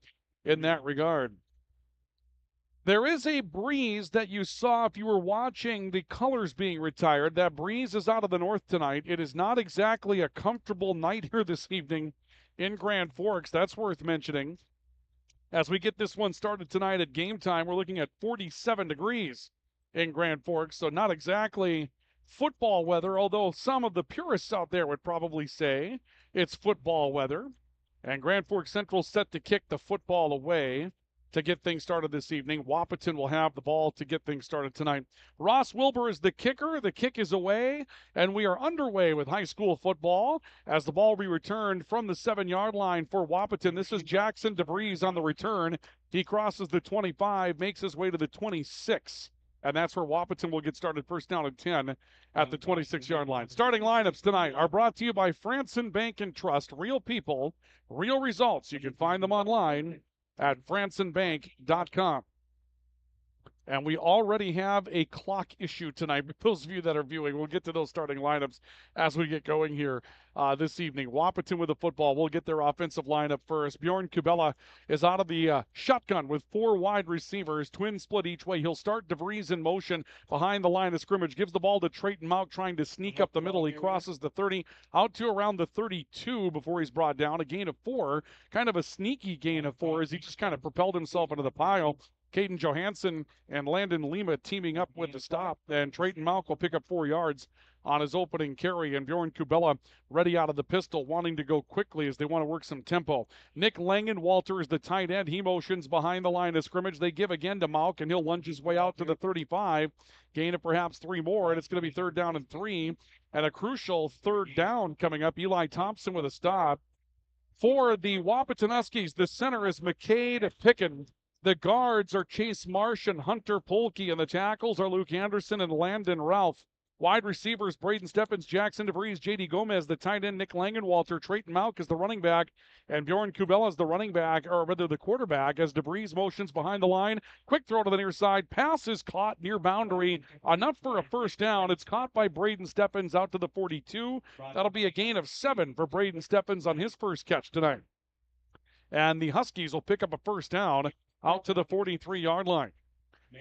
S1: in that regard. There is a breeze that you saw if you were watching the colors being retired. That breeze is out of the north tonight. It is not exactly a comfortable night here this evening in Grand Forks. That's worth mentioning. As we get this one started tonight at game time, we're looking at 47 degrees in Grand Forks, so not exactly football weather, although some of the purists out there would probably say it's football weather. And Grand Forks Central set to kick the football away to get things started this evening. Wahpeton will have the ball to get things started tonight. Ross Wilbur is the kicker. The kick is away, and we are underway with high school football as the ball will be returned from the 7-yard line for Wahpeton. This is Jackson DeVries on the return. He crosses the 25, makes his way to the 26. And that's where Wahpeton will get started, first down and 10 at the 26-yard line. Starting lineups tonight are brought to you by Franson Bank and Trust. Real people, real results. You can find them online at fransonbank.com. And we already have a clock issue tonight. For those of you that are viewing, we'll get to those starting lineups as we get going here this evening. Wahpeton with the football. We'll get their offensive lineup first. Bjorn Kubella is out of the shotgun with 4 wide receivers, twin split each way. He'll start DeVries in motion behind the line of scrimmage. Gives the ball to Trayton Mount trying to sneak up the middle. He crosses the 30 out to around the 32 before he's brought down. A gain of 4, kind of a sneaky gain of 4 as he just kind of propelled himself into the pile. Caden Johansson and Landon Lima teaming up with the stop, and Trayton Malk will pick up 4 yards on his opening carry, and Bjorn Kubella ready out of the pistol, wanting to go quickly as they want to work some tempo. Nick Langenwalter is the tight end. He motions behind the line of scrimmage. They give again to Malk, and he'll lunge his way out to the 35, gain of perhaps 3 more, and it's going to be 3rd down and 3, and a crucial 3rd down coming up. Eli Thompson with a stop. For the Wahpeton Huskies, the center is McCade Picken. The guards are Chase Marsh and Hunter Polke, and the tackles are Luke Anderson and Landon Ralph. Wide receivers, Braden Stephens, Jackson DeVries, J.D. Gomez, the tight end, Nick Langenwalter, Trayton Malk is the running back, and Bjorn Kubella is the running back, or rather the quarterback, as DeVries motions behind the line. Quick throw to the near side. Pass is caught near boundary. Enough for a first down. It's caught by Braden Stephens out to the 42. That'll be a gain of 7 for Braden Stephens on his first catch tonight. And the Huskies will pick up a first down out to the 43-yard line.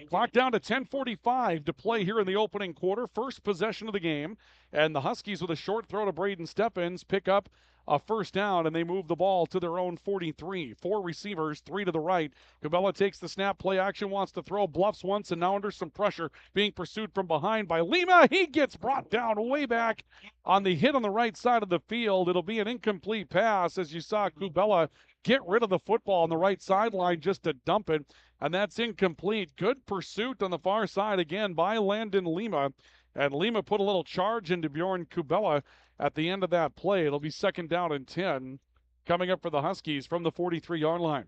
S1: Clock down to 10:45 to play here in the opening quarter. First possession of the game. And the Huskies with a short throw to Braden Stephens pick up a first down, and they move the ball to their own 43. 4 receivers, 3 to the right. Kubella takes the snap, play action, wants to throw, bluffs once, and now under some pressure, being pursued from behind by Lima. He gets brought down way back on the hit on the right side of the field. It'll be an incomplete pass, as you saw Kubella get rid of the football on the right sideline just to dump it, and that's incomplete. Good pursuit on the far side again by Landon Lima, and Lima put a little charge into Bjorn Kubella at the end of that play. It'll be 2nd down and 10 coming up for the Huskies from the 43-yard line.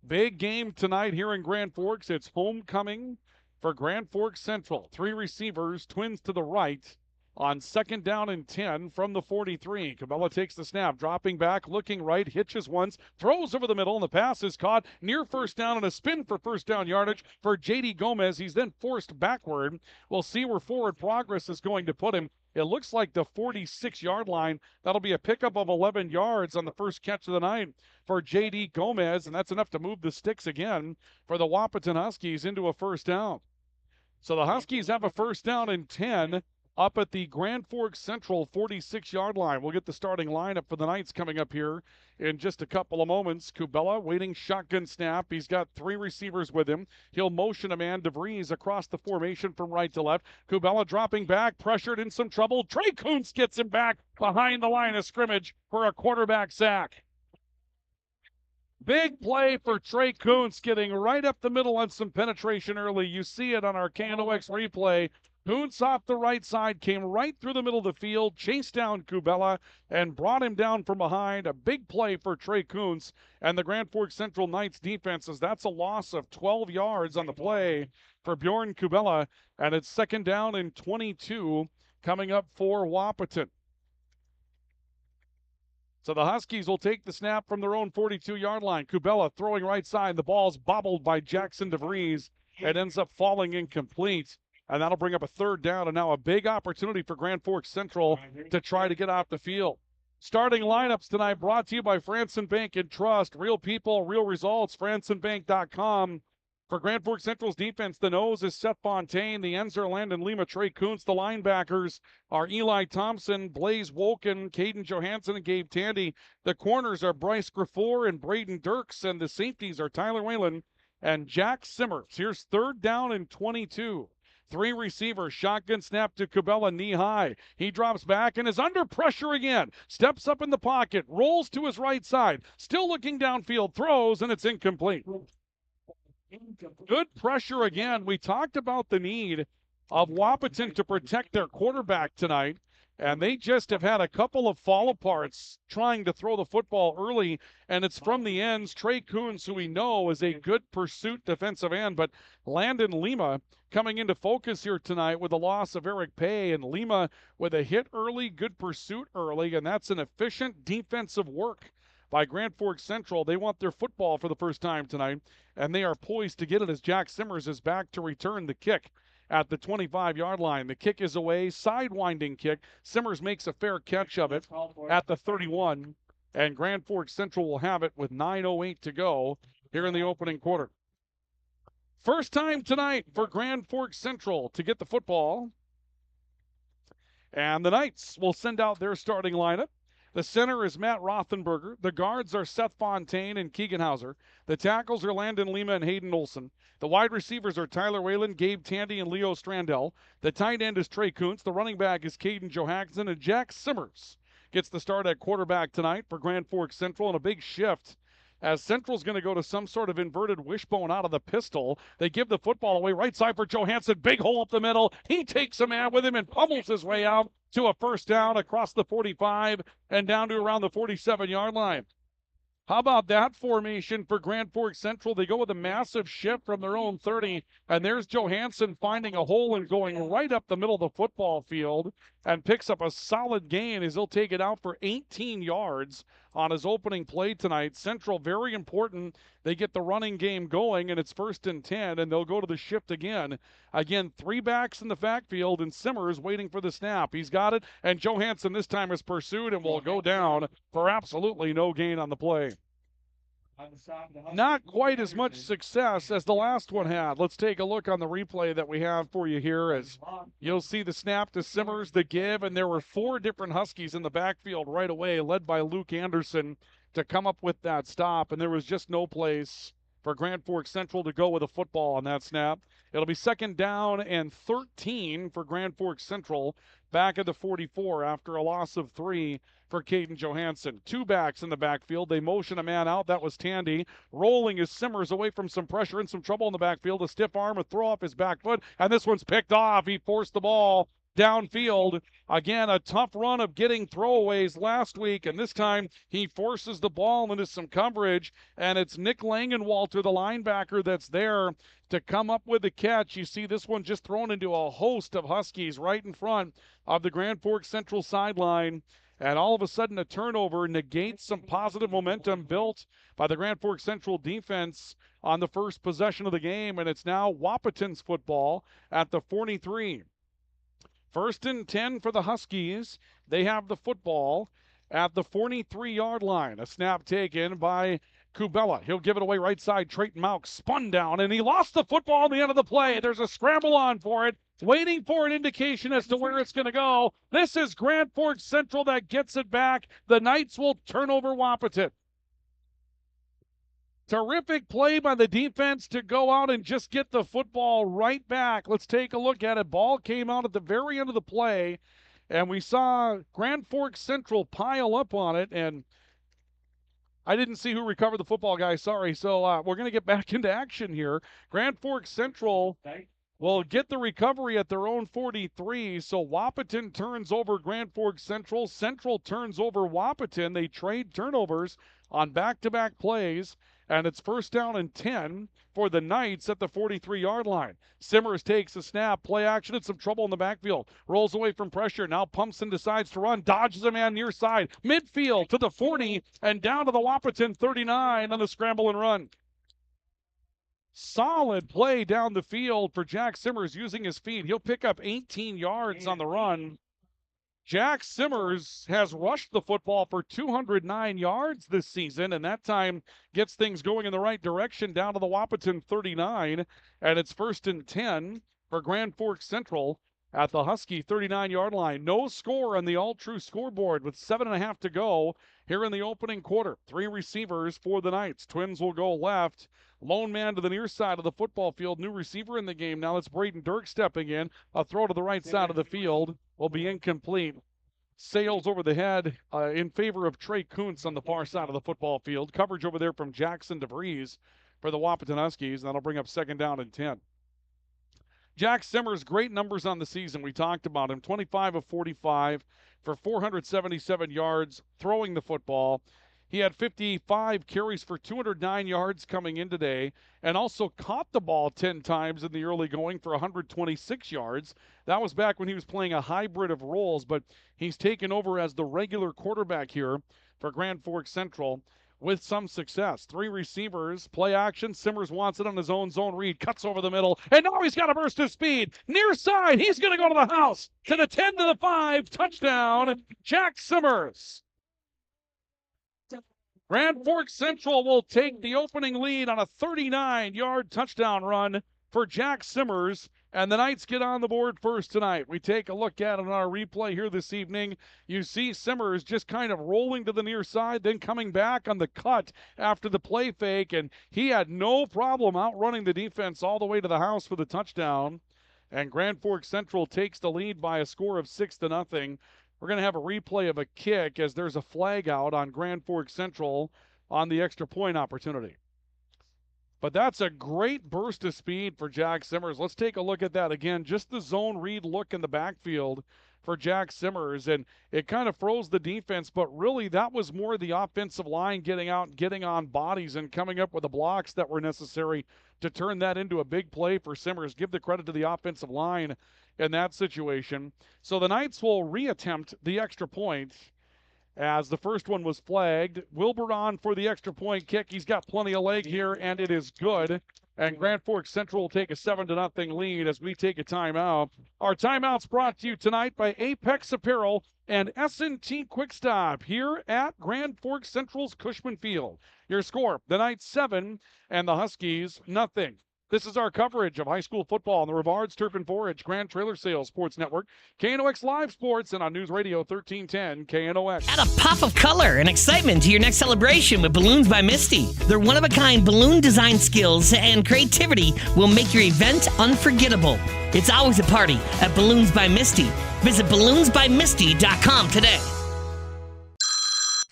S1: Big game tonight here in Grand Forks. It's homecoming for Grand Forks Central. 3 receivers, twins to the right on 2nd down and 10 from the 43. Cabela takes the snap, dropping back, looking right, hitches once, throws over the middle, and the pass is caught near first down and a spin for first down yardage for J.D. Gomez. He's then forced backward. We'll see where forward progress is going to put him. It looks like the 46-yard line. That'll be a pickup of 11 yards on the first catch of the night for J.D. Gomez, and that's enough to move the sticks again for the Wahpeton Huskies into a first down. So the Huskies have a first down and 10 up at the Grand Forks Central 46-yard line. We'll get the starting lineup for the Knights coming up here in just a couple of moments. Kubela waiting shotgun snap. He's got 3 receivers with him. He'll motion a man, DeVries, across the formation from right to left. Kubela dropping back, pressured, in some trouble. Trey Kuntz gets him back behind the line of scrimmage for a quarterback sack. Big play for Trey Kuntz, getting right up the middle on some penetration early. You see it on our KNOX replay. Kuntz off the right side, came right through the middle of the field, chased down Kubela, and brought him down from behind. A big play for Trey Kuntz and the Grand Forks Central Knights defenses. That's a loss of 12 yards on the play for Bjorn Kubela, and it's 2nd down and 22 coming up for Wahpeton. So the Huskies will take the snap from their own 42-yard line. Kubela throwing right side. The ball's bobbled by Jackson DeVries. It ends up falling incomplete. And that'll bring up a 3rd down, and now a big opportunity for Grand Forks Central to try to get off the field. Starting lineups tonight brought to you by Franson Bank and Trust. Real people, real results, fransonbank.com. For Grand Forks Central's defense, the nose is Seth Fontaine. The ends are Landon Lima, Trey Kuntz. The linebackers are Eli Thompson, Blaze Wolken, Caden Johansson, and Gabe Tandy. The corners are Bryce Graffour and Braden Dirks, and the safeties are Tyler Whalen and Jack Simmers. Here's 3rd down and 22. 3 receivers, shotgun snap to Kubela, knee high. He drops back and is under pressure again. Steps up in the pocket, rolls to his right side, still looking downfield, throws, and it's incomplete. Good pressure again. We talked about the need of Wahpeton to protect their quarterback tonight, and they just have had a couple of fall aparts trying to throw the football early, and it's from the ends. Trey Kuntz, who we know is a good pursuit defensive end, but Landon Lima coming into focus here tonight with the loss of Eric Pay, and Lima with a hit early, good pursuit early, and that's an efficient defensive work by Grand Forks Central. They want their football for the first time tonight, and they are poised to get it as Jack Simmers is back to return the kick at the 25-yard line. The kick is away, sidewinding kick. Simmers makes a fair catch of it at the 31, and Grand Forks Central will have it with 9:08 to go here in the opening quarter. First time tonight for Grand Forks Central to get the football, and the Knights will send out their starting lineup. The center is Matt Rothenberger. The guards are Seth Fontaine and Keegan Hauser. The tackles are Landon Lima and Hayden Olson. The wide receivers are Tyler Whalen, Gabe Tandy, and Leo Strandell. The tight end is Trey Kuntz. The running back is Caden Johansson, and Jack Simmers gets the start at quarterback tonight for Grand Forks Central, and a big shift as Central's going to go to some sort of inverted wishbone out of the pistol. They give the football away right side for Johansson. Big hole up the middle. He takes a man with him and pummels his way out to a first down across the 45 and down to around the 47-yard line. How about that formation for Grand Forks Central? They go with a massive shift from their own 30, and there's Johansson finding a hole and going right up the middle of the football field and picks up a solid gain as he'll take it out for 18 yards on his opening play tonight. Central, very important. They get the running game going, and it's 1st and 10, and they'll go to the shift again. Again, 3 backs in the backfield, and Simmers waiting for the snap. He's got it, and Johansson this time is pursued and will go down for absolutely no gain on the play. Not quite as much success as the last one had. Let's take a look on the replay that we have for you here as you'll see the snap to Simmers, the give, and there were 4 different Huskies in the backfield right away, led by Luke Anderson, to come up with that stop, and there was just no place for Grand Forks Central to go with a football on that snap. It'll be 2nd down and 13 for Grand Forks Central, back at the 44 after a loss of 3 for Caden Johansson. 2 backs in the backfield. They motion a man out. That was Tandy. Rolling is Simmers away from some pressure and some trouble in the backfield. A stiff arm, a throw off his back foot, and this one's picked off. He forced the ball downfield. Again, a tough run of getting throwaways last week, and this time he forces the ball into some coverage, and it's Nick Langenwalter, the linebacker, that's there to come up with the catch. You see this one just thrown into a host of Huskies right in front of the Grand Forks Central sideline, and all of a sudden a turnover negates some positive momentum built by the Grand Forks Central defense on the first possession of the game, and it's now Wahpeton's football at the 43. 1st and 10 for the Huskies. They have the football at the 43-yard line. A snap taken by Kubella. He'll give it away right side. Trayton Mauck spun down, and he lost the football at the end of the play. There's a scramble on for it, waiting for an indication as to where it's going to go. This is Grand Forks Central that gets it back. The Knights will turn over Wahpeton. Terrific play by the defense to go out and just get the football right back. Let's take a look at it. Ball came out at the very end of the play, and we saw Grand Forks Central pile up on it, and I didn't see who recovered the football, guys. Sorry. So we're going to get back into action here. Grand Forks Central will get the recovery at their own 43. So Wahpeton turns over Grand Forks Central. Central turns over Wahpeton. They trade turnovers on back-to-back plays, and it's 1st down and 10 for the Knights at the 43-yard line. Simmers takes a snap, play action, and some trouble in the backfield. Rolls away from pressure, now pumps and decides to run, dodges a man near side, midfield to the 40, and down to the Wahpeton 39 on the scramble and run. Solid play down the field for Jack Simmers using his feet. He'll pick up 18 yards on the run. Jack Simmers has rushed the football for 209 yards this season, and that time gets things going in the right direction down to the Wahpeton 39, and it's 1st and 10 for Grand Forks Central at the Husky 39-yard line. No score on the all-true scoreboard with 7.5 to go here in the opening quarter. 3 receivers for the Knights. Twins will go left. Lone man to the near side of the football field. New receiver in the game. Now it's Braden Dirk stepping in. A throw to the right side of the field will be incomplete. Sails over the head in favor of Trey Kuntz on the far side of the football field. Coverage over there from Jackson DeVries for the Wahpeton Huskies. That'll bring up 2nd down and 10. Jack Simmers, great numbers on the season. We talked about him. 25 of 45 for 477 yards throwing the football. He had 55 carries for 209 yards coming in today, and also caught the ball 10 times in the early going for 126 yards. That was back when he was playing a hybrid of roles, but he's taken over as the regular quarterback here for Grand Forks Central with some success. 3 receivers, play action. Simmers wants it on his own zone read, cuts over the middle, and now he's got a burst of speed. Near side, he's going to go to the house. To the 10 to the 5, touchdown, Jack Simmers. Grand Forks Central will take the opening lead on a 39-yard touchdown run for Jack Simmers, and the Knights get on the board first tonight. We take a look at it on our replay here this evening. You see Simmers just kind of rolling to the near side, then coming back on the cut after the play fake, and he had no problem outrunning the defense all the way to the house for the touchdown. And Grand Forks Central takes the lead by a score of 6-0. We're going to have a replay of a kick as there's a flag out on Grand Forks Central on the extra point opportunity. But that's a great burst of speed for Jack Simmers. Let's take a look at that again. Just the zone read look in the backfield for Jack Simmers, and it kind of froze the defense, but really that was more the offensive line getting out, getting on bodies, and coming up with the blocks that were necessary to turn that into a big play for Simmers. Give the credit to the offensive line in that situation. So the Knights will reattempt the extra point as the first one was flagged. Wilbur on for the extra point kick. He's got plenty of leg here, and it is good. And Grand Forks Central will take a 7-0 lead as we take a timeout. Our timeout's brought to you tonight by Apex Apparel and S&T Quick Stop here at Grand Forks Central's Cushman Field. Your score, the Knights 7 and the Huskies 0. This is our coverage of high school football on the Rivards Turf and Forage Grand Trailer Sales Sports Network, KNOX Live Sports, and on News Radio 1310 KNOX.
S3: Add a pop of color and excitement to your next celebration with Balloons by Misty. Their one-of-a-kind balloon design skills and creativity will make your event unforgettable. It's always a party at Balloons by Misty. Visit balloonsbymisty.com today.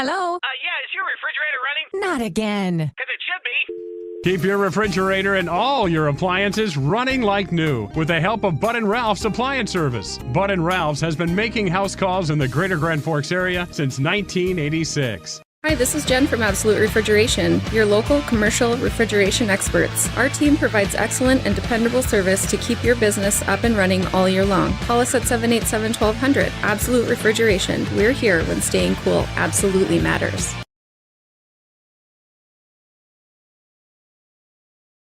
S6: Hello?
S8: Yeah, is your refrigerator running?
S6: Not again.
S8: Because it should be.
S7: Keep your refrigerator and all your appliances running like new with the help of Bud & Ralph's Appliance Service. Bud & Ralph's has been making house calls in the greater Grand Forks area since 1986.
S20: Hi, this is Jen from Absolute Refrigeration, your local commercial refrigeration experts. Our team provides excellent and dependable service to keep your business up and running all year long. Call us at 787-1200. Absolute Refrigeration. We're here when staying cool absolutely matters.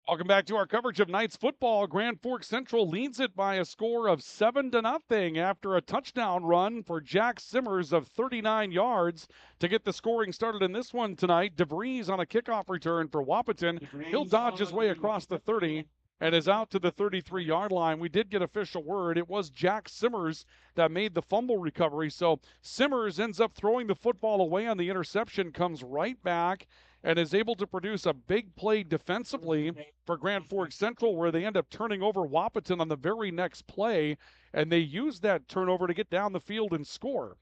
S1: Welcome back to our coverage of Knights football. Grand Forks Central leads it by a score of 7-0 after a touchdown run for Jack Simmers of 39 yards to get the scoring started in this one tonight. DeVries on a kickoff return for Wahpeton. He'll dodge his way across the 30 and is out to the 33-yard line. We did get official word. It was Jack Simmers that made the fumble recovery. So Simmers ends up throwing the football away on the interception, comes right back, and is able to produce a big play defensively for Grand Forks Central, where they end up turning over Wahpeton on the very next play, and they use that turnover to get down the field and score.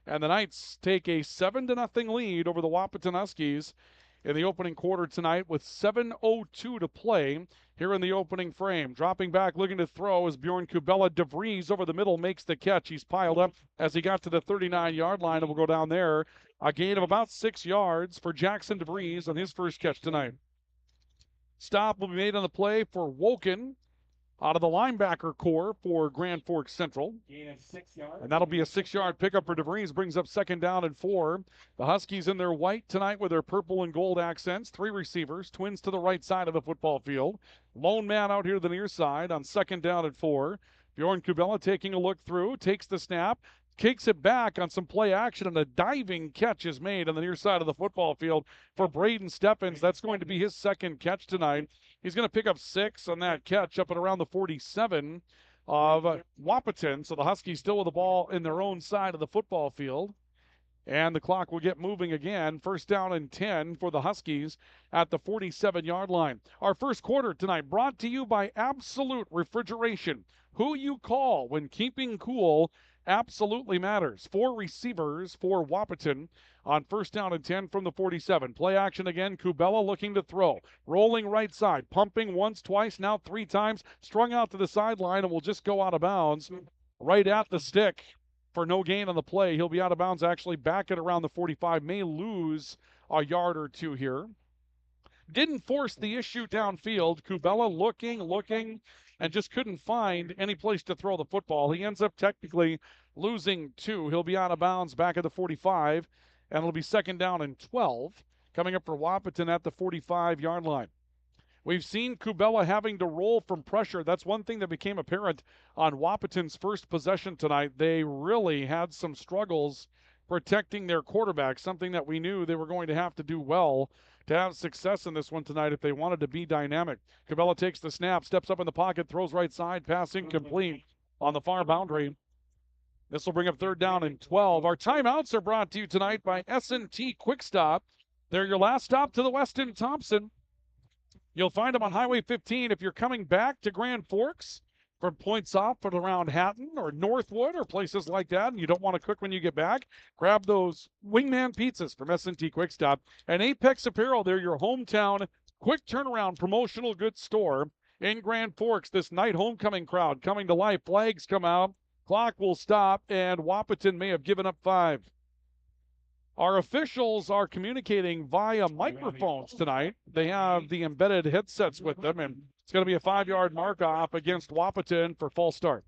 S1: And the Knights take a 7-0 lead over the Wahpeton Huskies in the opening quarter tonight with 7:02 to play here in the opening frame. Dropping back, looking to throw is Bjorn Kubella. DeVries over the middle makes the catch. He's piled up as he got to the 39-yard line and will go down there. A gain of about 6 yards for Jackson DeVries on his first catch tonight. Stop will be made on the play for Woken out of the linebacker core for Grand Forks Central. And that'll be a 6-yard pickup for DeVries, brings up 2nd down and 4. The Huskies in their white tonight with their purple and gold accents. 3 receivers, twins to the right side of the football field. Lone man out here to the near side on 2nd down and 4. Bjorn Kubella taking a look through, takes the snap, kicks it back on some play action, and a diving catch is made on the near side of the football field for Braden Stephens. That's going to be his 2nd catch tonight. He's going to pick up 6 on that catch up and around the 47 of Wahpeton. So the Huskies still with the ball in their own side of the football field. And the clock will get moving again. 1st down and 10 for the Huskies at the 47-yard line. Our first quarter tonight brought to you by Absolute Refrigeration. Who you call when keeping cool absolutely matters. 4 receivers for Wahpeton on 1st down and 10 from the 47. Play action again. Kubella looking to throw. Rolling right side. Pumping once, twice, now 3 times. Strung out to the sideline and will just go out of bounds right at the stick for no gain on the play. He'll be out of bounds actually back at around the 45. May lose a yard or 2 here. Didn't force the issue downfield. Kubella looking, and just couldn't find any place to throw the football. He ends up technically losing 2. He'll be out of bounds back at the 45, and it'll be 2nd down and 12 coming up for Wahpeton at the 45-yard line. We've seen Kubella having to roll from pressure. That's one thing that became apparent on Wahpeton's first possession tonight. They really had some struggles protecting their quarterback, something that we knew they were going to have to do well to have success in this one tonight if they wanted to be dynamic. Kubella takes the snap, steps up in the pocket, throws right side, pass incomplete on the far boundary. This will bring up 3rd down and 12. Our timeouts are brought to you tonight by S&T Quick Stop. They're your last stop to the west in Thompson. You'll find them on Highway 15 if you're coming back to Grand Forks from points off and around Hatton or Northwood or places like that, and you don't want to cook when you get back. Grab those Wingman pizzas from S&T Quick Stop. And Apex Apparel, they're your hometown quick turnaround promotional goods store in Grand Forks. This night homecoming crowd coming to life. Flags come out, clock will stop, and Wahpeton may have given up 5. Our officials are communicating via microphones tonight. They have the embedded headsets with them, and it's going to be a 5-yard mark-off against Wahpeton for false start.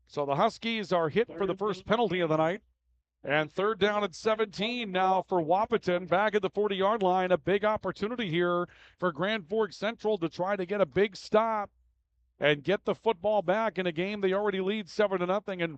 S1: So the Huskies are hit for the first penalty of the night. And 3rd down and 17 now for Wahpeton back at the 40-yard line. A big opportunity here for Grand Forks Central to try to get a big stop and get the football back in a game they already lead 7-0.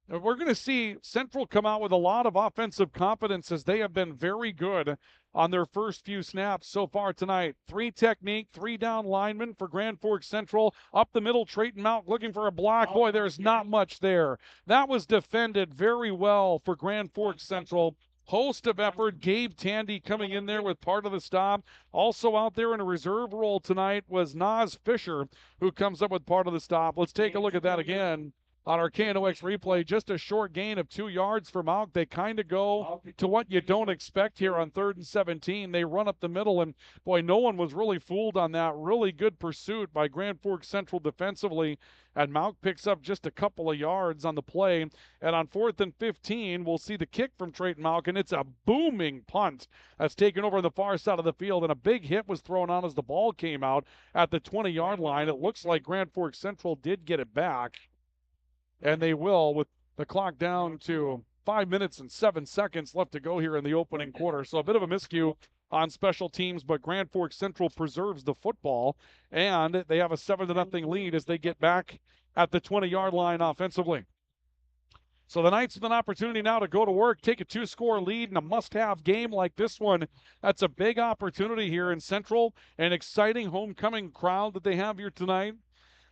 S1: And we're going to see Central come out with a lot of offensive confidence as they have been very good on their first few snaps so far tonight. 3 technique, 3 down linemen for Grand Forks Central. Up the middle, Trayton Mount looking for a block. Boy, there's not much there. That was defended very well for Grand Forks Central. Host of effort. Gabe Tandy coming in there with part of the stop. Also out there in a reserve role tonight was Nas Fisher, who comes up with part of the stop. Let's take a look at that again. on our KNOX replay. Just a short gain of 2 yards for Mount. They kind of go to what you don't expect here on 3rd and 17. They run up the middle, and boy, no one was really fooled on that. Really good pursuit by Grand Forks Central defensively, and Mount picks up just a couple of yards on the play. And on 4th and 15, we'll see the kick from Trayton Mount, and it's a booming punt that's taken over on the far side of the field, and a big hit was thrown on as the ball came out at the 20-yard line. It looks like Grand Forks Central did get it back, and they will, with the clock down to 5 minutes and 7 seconds left to go here in the opening quarter. So a bit of a miscue on special teams, but Grand Forks Central preserves the football, and they have a 7-0 lead as they get back at the 20-yard line offensively. So the Knights with an opportunity now to go to work, take a 2-score lead in a must-have game like this one. That's a big opportunity here in Central, an exciting homecoming crowd that they have here tonight.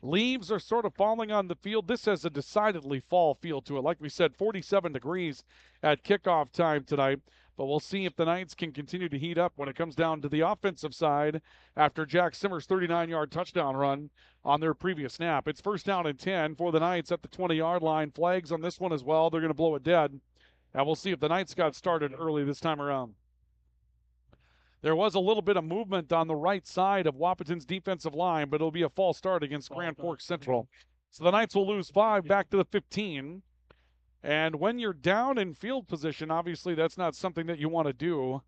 S1: Leaves are sort of falling on the field. This has a decidedly fall feel to it. Like we said, 47 degrees at kickoff time tonight. But we'll see if the Knights can continue to heat up when it comes down to the offensive side after Jack Simmers' 39-yard touchdown run on their previous snap. It's 1st down and 10 for the Knights at the 20-yard line. Flags on this one as well. They're going to blow it dead. And we'll see if the Knights got started early this time around. There was a little bit of movement on the right side of Wahpeton's defensive line, but it'll be a false start against Grand Forks Central. So the Knights will lose 5 back to the 15. And when you're down in field position, obviously that's not something that you want to do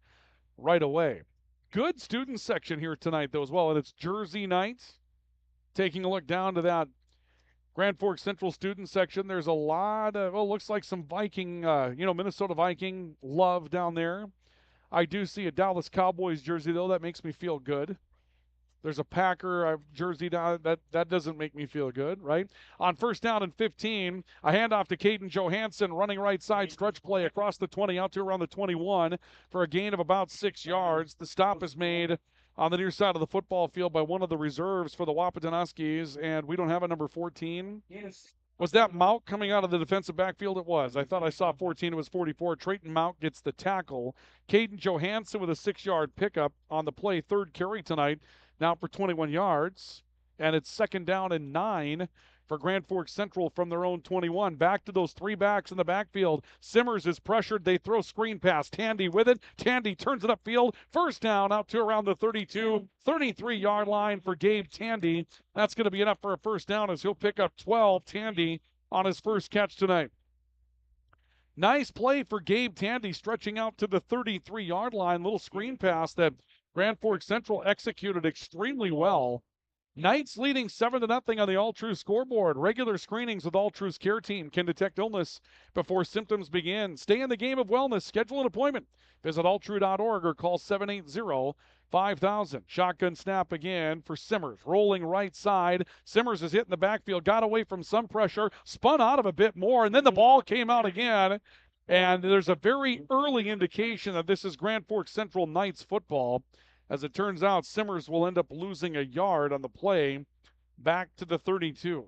S1: right away. Good student section here tonight, though, as well. And it's Jersey night. Taking a look down to that Grand Forks Central student section, there's a lot of, well, looks like some Viking, Minnesota Viking love down there. I do see a Dallas Cowboys jersey, though. That makes me feel good. There's a Packer jersey down. That doesn't make me feel good, right? On 1st down and 15, a handoff to Caden Johansson, running right side, stretch play across the 20 out to around the 21 for a gain of about 6 yards. The stop is made on the near side of the football field by one of the reserves for the Wahpeton Huskies, and we don't have a number 14. Yes. Was that Mount coming out of the defensive backfield? It was. I thought I saw 14. It was 44. Trayton Mount gets the tackle. Caden Johansson with a 6-yard pickup on the play. 3rd carry tonight, now for 21 yards. And it's 2nd down and 9 for Grand Forks Central from their own 21. Back to those 3 backs in the backfield. Simmers is pressured. They throw screen pass. Tandy with it. Tandy turns it upfield. 1st down out to around the 32, 33-yard line for Gabe Tandy. That's going to be enough for a 1st down as he'll pick up 12. Tandy on his first catch tonight. Nice play for Gabe Tandy, stretching out to the 33-yard line. Little screen pass that Grand Forks Central executed extremely well. Knights leading 7-0 on the All Truth scoreboard. Regular screenings with All Truth's care team can detect illness before symptoms begin. Stay in the game of wellness. Schedule an appointment. Visit alltrue.org or call 780-5000. Shotgun snap again for Simmers. Rolling right side. Simmers is hitting the backfield. Got away from some pressure. Spun out of a bit more. And then the ball came out again. And there's a very early indication that this is Grand Forks Central Knights football. As it turns out, Simmers will end up losing a yard on the play back to the 32.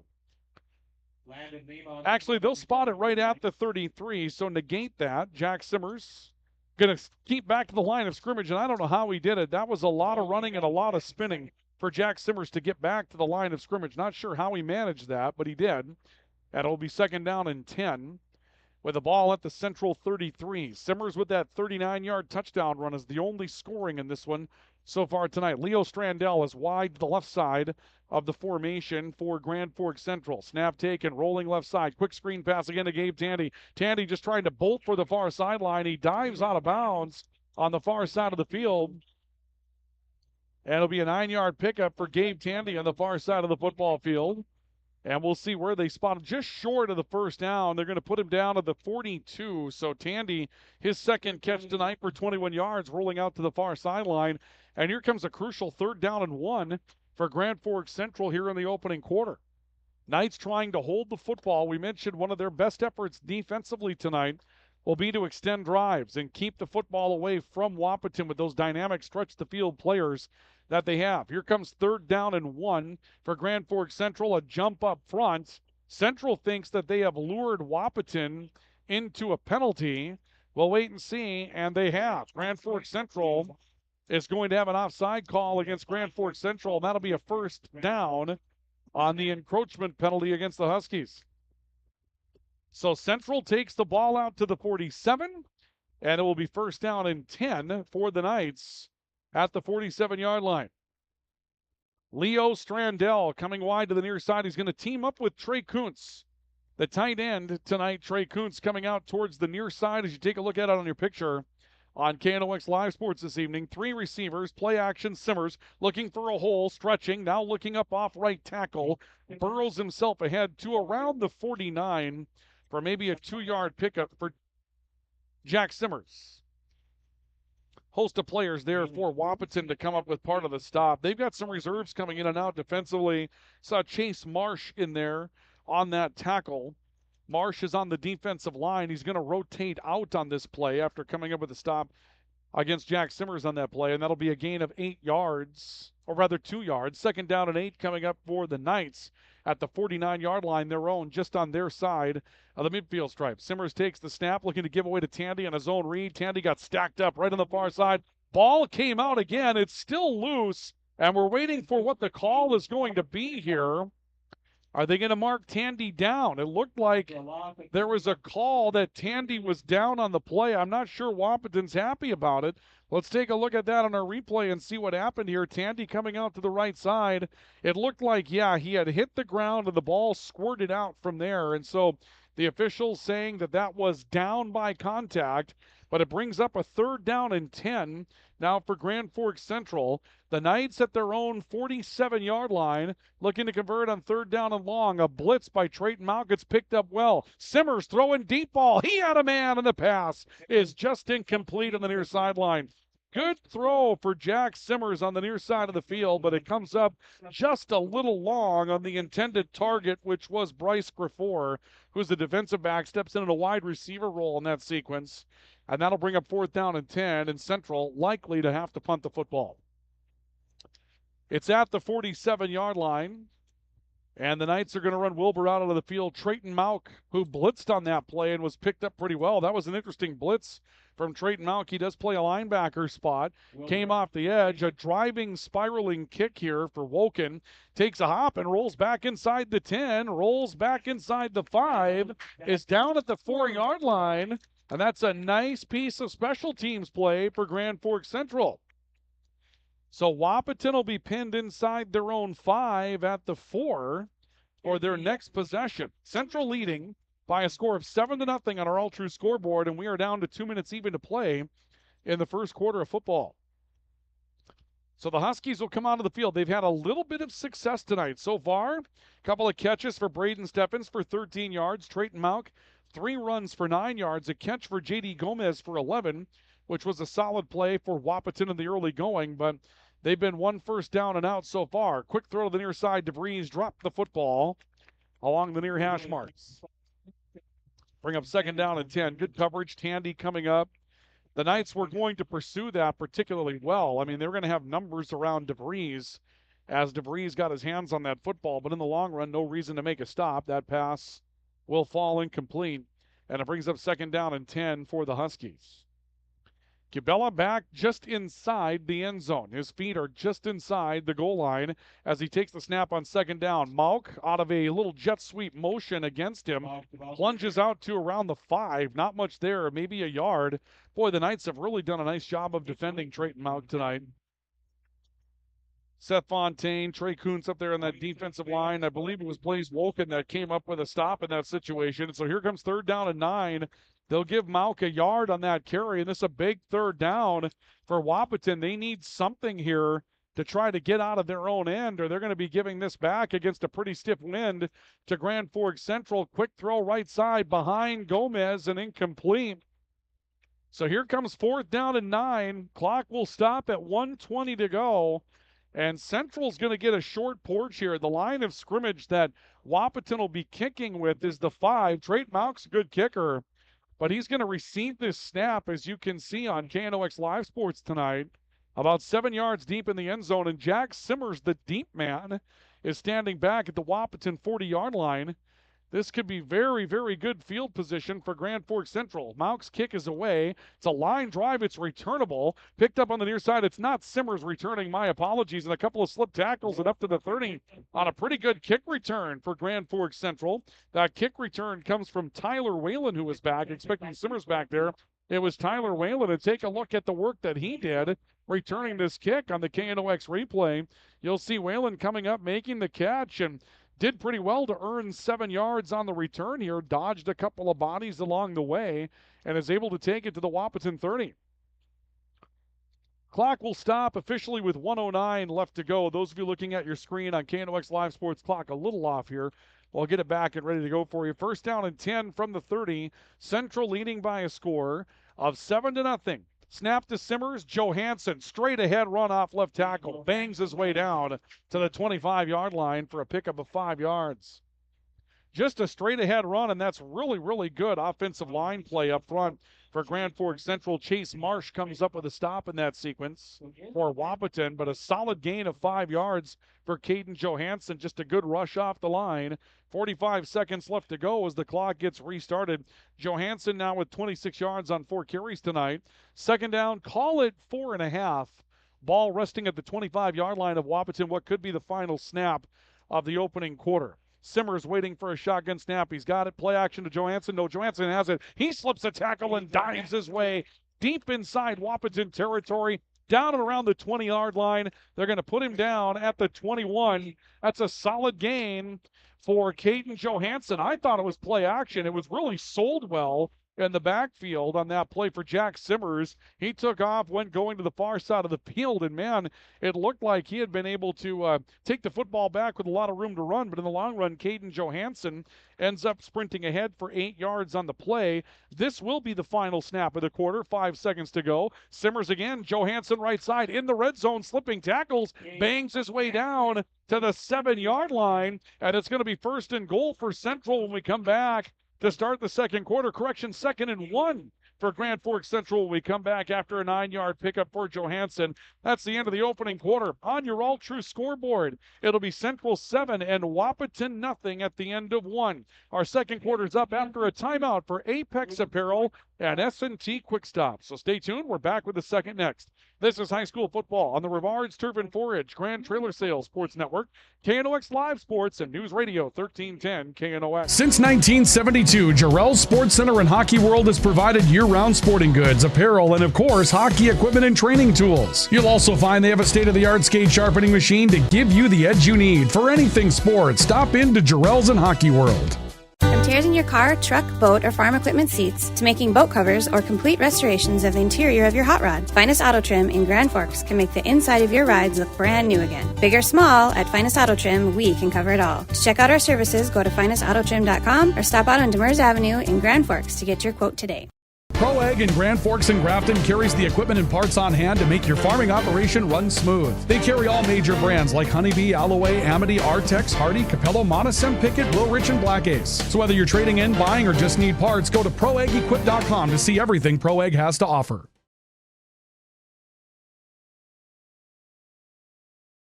S1: Actually, they'll spot it right at the 33, so negate that. Jack Simmers going to keep back to the line of scrimmage, and I don't know how he did it. That was a lot of running and a lot of spinning for Jack Simmers to get back to the line of scrimmage. Not sure how he managed that, but he did. And it'll be 2nd down and 10. With the ball at the Central 33. Simmers with that 39-yard touchdown run is the only scoring in this one so far tonight. Leo Strandell is wide to the left side of the formation for Grand Forks Central. Snap taken, rolling left side. Quick screen pass again to Gabe Tandy. Tandy just trying to bolt for the far sideline. He dives out of bounds on the far side of the field. And it'll be a 9-yard pickup for Gabe Tandy on the far side of the football field. And we'll see where they spot him. Just short of the 1st down. They're going to put him down at the 42. So Tandy, his 2nd catch tonight for 21 yards, rolling out to the far sideline. And here comes a crucial 3rd down and 1 for Grand Forks Central here in the opening quarter. Knights trying to hold the football. We mentioned one of their best efforts defensively tonight will be to extend drives and keep the football away from Wahpeton with those dynamic stretch the field players that they have. Here comes 3rd down and 1 for Grand Forks Central, a jump up front. Central thinks that they have lured Wahpeton into a penalty. We'll wait and see, and they have. Grand Forks Central is going to have an offside call against Grand Forks Central, and that'll be a 1st down on the encroachment penalty against the Huskies. So Central takes the ball out to the 47, and it will be first down and 10 for the Knights at the 47-yard line. Leo Strandell coming wide to the near side. He's going to team up with Trey Kuntz. The tight end tonight, Trey Kuntz, coming out towards the near side as you take a look at it on your picture on KNOX Live Sports this evening. 3 receivers, play action. Simmers looking for a hole, stretching, now looking up off right tackle. Burrows himself ahead to around the 49 for maybe a 2-yard pickup for Jack Simmers. Host of players there for Wahpeton to come up with part of the stop. They've got some reserves coming in and out defensively. Saw Chase Marsh in there on that tackle. Marsh is on the defensive line. He's going to rotate out on this play after coming up with a stop against Jack Simmers on that play, and that'll be a gain of 8 yards, or rather 2 yards. 2nd down and 8 coming up for the Knights at the 49-yard line, their own, just on their side of the midfield stripe. Simmers takes the snap, looking to give away to Tandy on his own read. Tandy got stacked up right on the far side. Ball came out again. It's still loose, and we're waiting for what the call is going to be here. Are they going to mark Tandy down? It looked like there was a call that Tandy was down on the play. I'm not sure Wahpeton's happy about it. Let's take a look at that on our replay and see what happened here. Tandy coming out to the right side. It looked like, yeah, he had hit the ground and the ball squirted out from there. And so the officials saying that that was down by contact, but it brings up a 3rd down and 10 now for Grand Forks Central. The Knights at their own 47-yard line, looking to convert on 3rd down and long. A blitz by Trayton Mount gets picked up well. Simmers throwing deep ball. He had a man, and the pass is just incomplete on the near sideline. Good throw for Jack Simmers on the near side of the field, but it comes up just a little long on the intended target, which was Bryce Griffor, who's the defensive back, steps in a wide receiver role in that sequence. And that'll bring up 4th down and 10, and Central likely to have to punt the football. It's at the 47-yard line, and the Knights are going to run Wilbur out of the field. Trayton Mauck, who blitzed on that play and was picked up pretty well. That was an interesting blitz from Trayton Mauck. He does play a linebacker spot. Came off the edge. A driving, spiraling kick here for Woken. Takes a hop and rolls back inside the 10, rolls back inside the 5, is down at the 4-yard line, and that's a nice piece of special teams play for Grand Forks Central. So Wahpeton will be pinned inside their own 5 at the 4 for their next possession. Central leading by a score of 7-0 on our All True scoreboard, and we are down to 2 minutes even to play in the first quarter of football. So the Huskies will come out of the field. They've had a little bit of success tonight so far. A couple of catches for Braden Steffens for 13 yards. Trayton Mauck, 3 runs for 9 yards. A catch for J.D. Gomez for 11, which was a solid play for Wahpeton in the early going, but they've been 1 first down and out so far. Quick throw to the near side. DeVries dropped the football along the near hash marks. Bring up 2nd down and 10. Good coverage. Tandy coming up. The Knights were going to pursue that particularly well. I mean, they were going to have numbers around DeVries as DeVries got his hands on that football, but in the long run, no reason to make a stop. That pass will fall incomplete, and it brings up 2nd down and 10 for the Huskies. Cabela back just inside the end zone. His feet are just inside the goal line as he takes the snap on 2nd down. Mauck, out of a little jet sweep motion against him, plunges out to around the 5. Not much there, maybe a yard. Boy, the Knights have really done a nice job of defending Trayton Mauck tonight. Seth Fontaine, Trey Kuntz up there on that defensive line. I believe it was Blaze Woken that came up with a stop in that situation. So here comes 3rd down and 9. They'll give Mauck a yard on that carry, and this is a big 3rd down for Wahpeton. They need something here to try to get out of their own end, or they're going to be giving this back against a pretty stiff wind to Grand Forks Central. Quick throw right side behind Gomez and incomplete. So here comes 4th down and 9. Clock will stop at 1:20 to go. And Central's going to get a short porch here. The line of scrimmage that Wahpeton will be kicking with is the 5. Trayton Mauck's a good kicker, but he's going to receive this snap, as you can see on KNOX Live Sports tonight, about 7 yards deep in the end zone. And Jack Simmers, the deep man, is standing back at the Wahpeton 40-yard line. This could be very, very good field position for Grand Forks Central. Mauck's kick is away. It's a line drive. It's returnable. Picked up on the near side. It's not Simmers returning. My apologies. And a couple of slip tackles and up to the 30 on a pretty good kick return for Grand Forks Central. That kick return comes from Tyler Whalen, who was back, expecting Simmers back there. It was Tyler Whalen. And take a look at the work that he did returning this kick on the KNOX replay. You'll see Whalen coming up, making the catch, and did pretty well to earn 7 yards on the return here, dodged a couple of bodies along the way, and is able to take it to the Wahpeton 30. Clock will stop officially with 1:09 left to go. Those of you looking at your screen on KNOX Live Sports clock, a little off here. We'll get it back and ready to go for you. First down and 10 from the 30. Central leading by a score of 7-0. Snap to Simmers. Johansson, straight ahead run off left tackle. Bangs his way down to the 25-yard line for a pickup of 5 yards. Just a straight ahead run, and that's really, really good offensive line play up front for Grand Forks Central. Chase Marsh comes up with a stop in that sequence for Wahpeton, but a solid gain of 5 yards for Caden Johansson. Just a good rush off the line. 45 seconds left to go as the clock gets restarted. Johansson now with 26 yards on 4 carries tonight. Second down, call it 4.5. Ball resting at the 25-yard line of Wahpeton, what could be the final snap of the opening quarter. Simmers waiting for a shotgun snap. He's got it. Play action to Johansson. No, Johansson has it. He slips a tackle and dives his way deep inside Wahpeton territory, down and around the 20-yard line. They're going to put him down at the 21. That's a solid gain for Caden Johansson. I thought it was play action. It was really sold well in the backfield on that play for Jack Simmers. He took off, went going to the far side of the field, and man, it looked like he had been able to take the football back with a lot of room to run, but in the long run, Caden Johansson ends up sprinting ahead for 8 yards on the play. This will be the final snap of the quarter. 5 seconds to go. Simmers again. Johansson right side in the red zone, slipping tackles, bangs his way down to the 7-yard line, and it's going to be first and goal for Central when we come back to start the second quarter. Correction, 2nd and 1 for Grand Forks Central when we come back after a 9-yard pickup for Johansson. That's the end of the opening quarter. On your all-true scoreboard, it'll be Central 7 and Wahpeton nothing at the end of 1. Our second quarter's up after a timeout for Apex Apparel and S&T Quick Stop. So stay tuned. We're back with the second next. This is high school football on the Rivards Turf and Forage Grand Trailer Sales Sports Network, KNOX Live Sports, and News Radio 1310 KNOX.
S2: Since 1972, Jarrell's Sports Center and Hockey World has provided year-round sporting goods, apparel, and of course, hockey equipment and training tools. You'll also find they have a state-of-the-art skate sharpening machine to give you the edge you need for anything sports. Stop into Jarrell's and Hockey World.
S15: From tears in your car, truck, boat, or farm equipment seats to making boat covers or complete restorations of the interior of your hot rod, Finest Auto Trim in Grand Forks can make the inside of your rides look brand new again. Big or small, at Finest Auto Trim, we can cover it all. To check out our services, go to finestautotrim.com or stop out on Demers Avenue in Grand Forks to get your quote today.
S2: ProAg in Grand Forks and Grafton carries the equipment and parts on hand to make your farming operation run smooth. They carry all major brands like Honeybee, Alloway, Amity, Artex, Hardy, Capello, Monosem, Pickett, Wilrich, and Black Ace. So whether you're trading in, buying, or just need parts, go to ProAgEquip.com to see everything ProAg has to offer.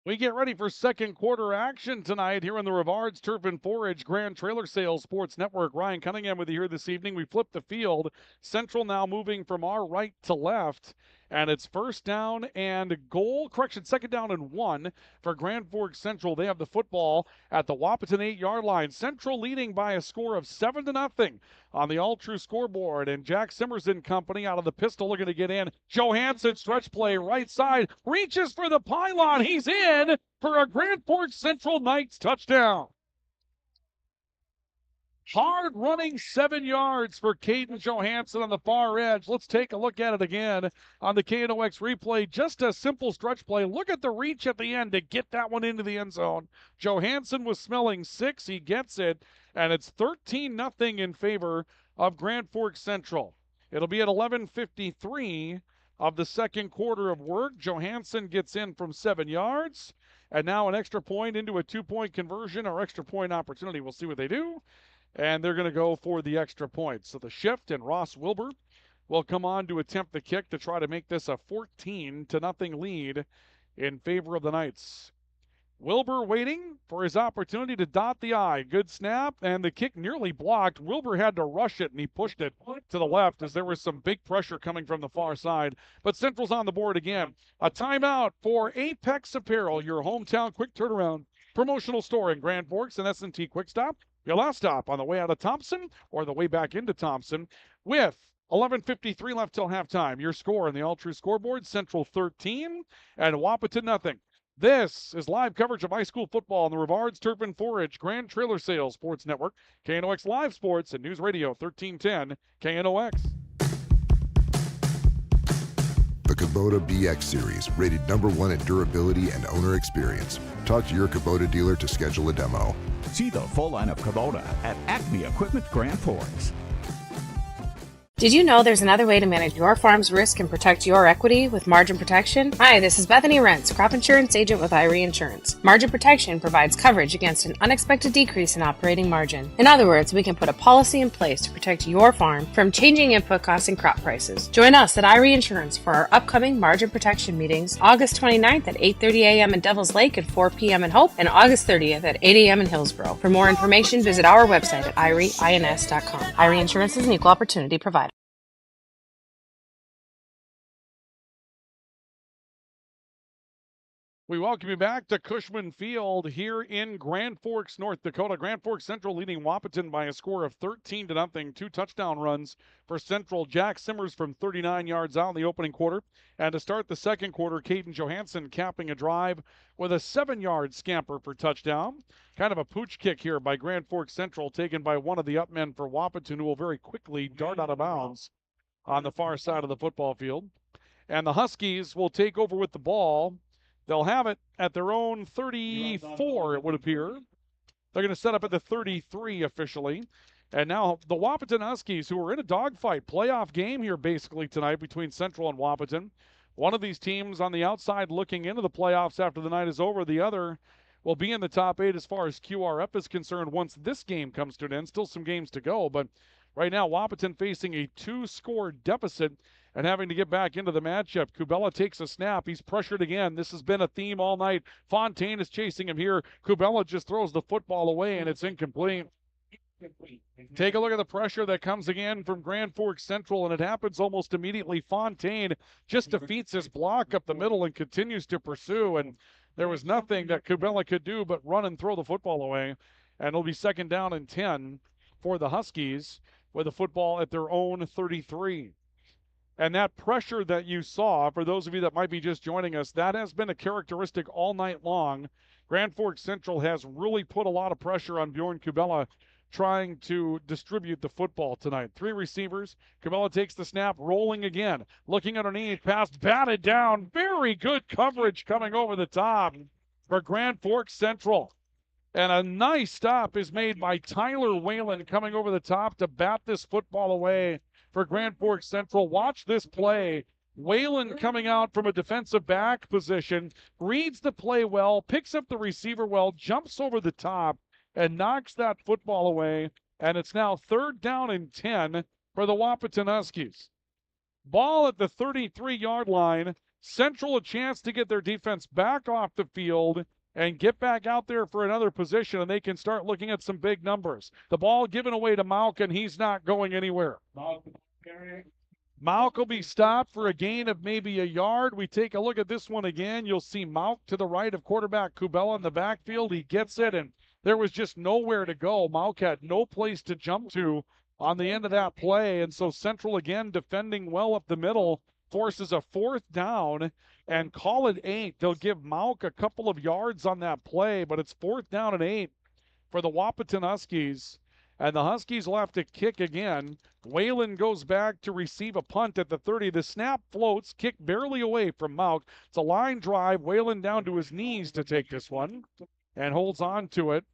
S1: We get ready for second quarter action tonight here on the Rivards Turf and Forage Grand Trailer Sales Sports Network. Ryan Cunningham with you here this evening. We flip the field. Central now moving from our right to left. And it's first down and goal. Correction, second down and 1 for Grand Forks Central. They have the football at the Wahpeton 8-yard line. Central leading by a score of 7-0 on the all-true scoreboard. And Jack Simmers and company out of the pistol looking to get in. Johansson, stretch play, right side, reaches for the pylon. He's in for a Grand Forks Central Knights touchdown. Hard running 7 yards for Caden Johansson on the far edge. Let's take a look at it again on the KNOX replay. Just a simple stretch play. Look at the reach at the end to get that one into the end zone. Johansson was smelling 6. He gets it, and it's 13-0 in favor of Grand Forks Central. It'll be at 11:53 of the second quarter of work. Johansson gets in from 7 yards, and now an extra point into a 2-point conversion or extra point opportunity. We'll see what they do. And they're going to go for the extra point. So the shift, and Ross Wilbur will come on to attempt the kick to try to make this a 14-0 lead in favor of the Knights. Wilbur waiting for his opportunity to dot the I. Good snap, and the kick nearly blocked. Wilbur had to rush it, and he pushed it to the left as there was some big pressure coming from the far side. But Central's on the board again. A timeout for Apex Apparel, your hometown quick turnaround promotional store in Grand Forks and S&T Quick Stop. Your last stop on the way out of Thompson or the way back into Thompson with 11:53 left till halftime. Your score on the All True scoreboard, Central 13 and Wahpeton nothing. This is live coverage of high school football on the Rivards Turf and Forage Grand Trailer Sales Sports Network, KNOX Live Sports and News Radio 1310 KNOX.
S6: The Kubota BX Series, rated #1 in durability and owner experience. Talk to your Kubota dealer to schedule a demo.
S14: See the full line of Kubota at Acme Equipment Grand Forks.
S8: Did you know there's another way to manage your farm's risk and protect your equity with margin protection? Hi, this is Bethany Rentz, crop insurance agent with Irie Insurance. Margin protection provides coverage against an unexpected decrease in operating margin. In other words, we can put a policy in place to protect your farm from changing input costs and crop prices. Join us at Irie Insurance for our upcoming margin protection meetings, August 29th at 8:30 a.m. in Devils Lake and 4 p.m. in Hope, and August 30th at 8 a.m. in Hillsborough. For more information, visit our website at irieins.com. Irie Insurance is an equal opportunity provider.
S1: We welcome you back to Cushman Field here in Grand Forks, North Dakota. Grand Forks Central leading Wahpeton by a score of 13-0. 2 touchdown runs for Central. Jack Simmers from 39 yards out in the opening quarter. And to start the second quarter, Caden Johansson capping a drive with a 7-yard scamper for touchdown. Kind of a pooch kick here by Grand Forks Central, taken by one of the up men for Wahpeton, who will very quickly dart out of bounds on the far side of the football field. And the Huskies will take over with the ball. They'll have it at their own 34, it would appear. They're going to set up at the 33 officially. And now the Wahpeton Huskies, who are in a dogfight playoff game here basically tonight between Central and Wahpeton. One of these teams on the outside looking into the playoffs after the night is over. The other will be in the top 8 as far as QRF is concerned once this game comes to an end. Still some games to go, but right now Wahpeton facing a 2-score deficit and having to get back into the matchup. Kubella takes a snap. He's pressured again. This has been a theme all night. Fontaine is chasing him here. Kubella just throws the football away, and it's incomplete. Take a look at the pressure that comes again from Grand Forks Central, and it happens almost immediately. Fontaine just defeats his block up the middle and continues to pursue, and there was nothing that Kubella could do but run and throw the football away. And it'll be 2nd down and 10 for the Huskies with the football at their own 33. And that pressure that you saw, for those of you that might be just joining us, that has been a characteristic all night long. Grand Forks Central has really put a lot of pressure on Bjorn Kubella trying to distribute the football tonight. 3 receivers. Kubella takes the snap, rolling again. Looking underneath, pass batted down. Very good coverage coming over the top for Grand Forks Central. And a nice stop is made by Tyler Whalen coming over the top to bat this football away for Grand Forks Central. Watch this play. Whalen coming out from a defensive back position, reads the play well, picks up the receiver well, jumps over the top, and knocks that football away. And it's now 3rd down and 10 for the Wahpeton Huskies. Ball at the 33-yard line. Central a chance to get their defense back off the field and get back out there for another position, and they can start looking at some big numbers. The ball given away to Malk, and he's not going anywhere. Malk will be stopped for a gain of maybe a yard. We take a look at this one again. You'll see Malk to the right of quarterback Kubella in the backfield. He gets it, and there was just nowhere to go. Malk had no place to jump to on the end of that play, and so Central again defending well up the middle forces a 4th down and call it 8. They'll give Malk a couple of yards on that play, but it's 4th down and 8 for the Wahpeton Huskies. And the Huskies will have to kick again. Whalen goes back to receive a punt at the 30. The snap floats, kick barely away from Malk. It's a line drive. Whalen down to his knees to take this one and holds on to it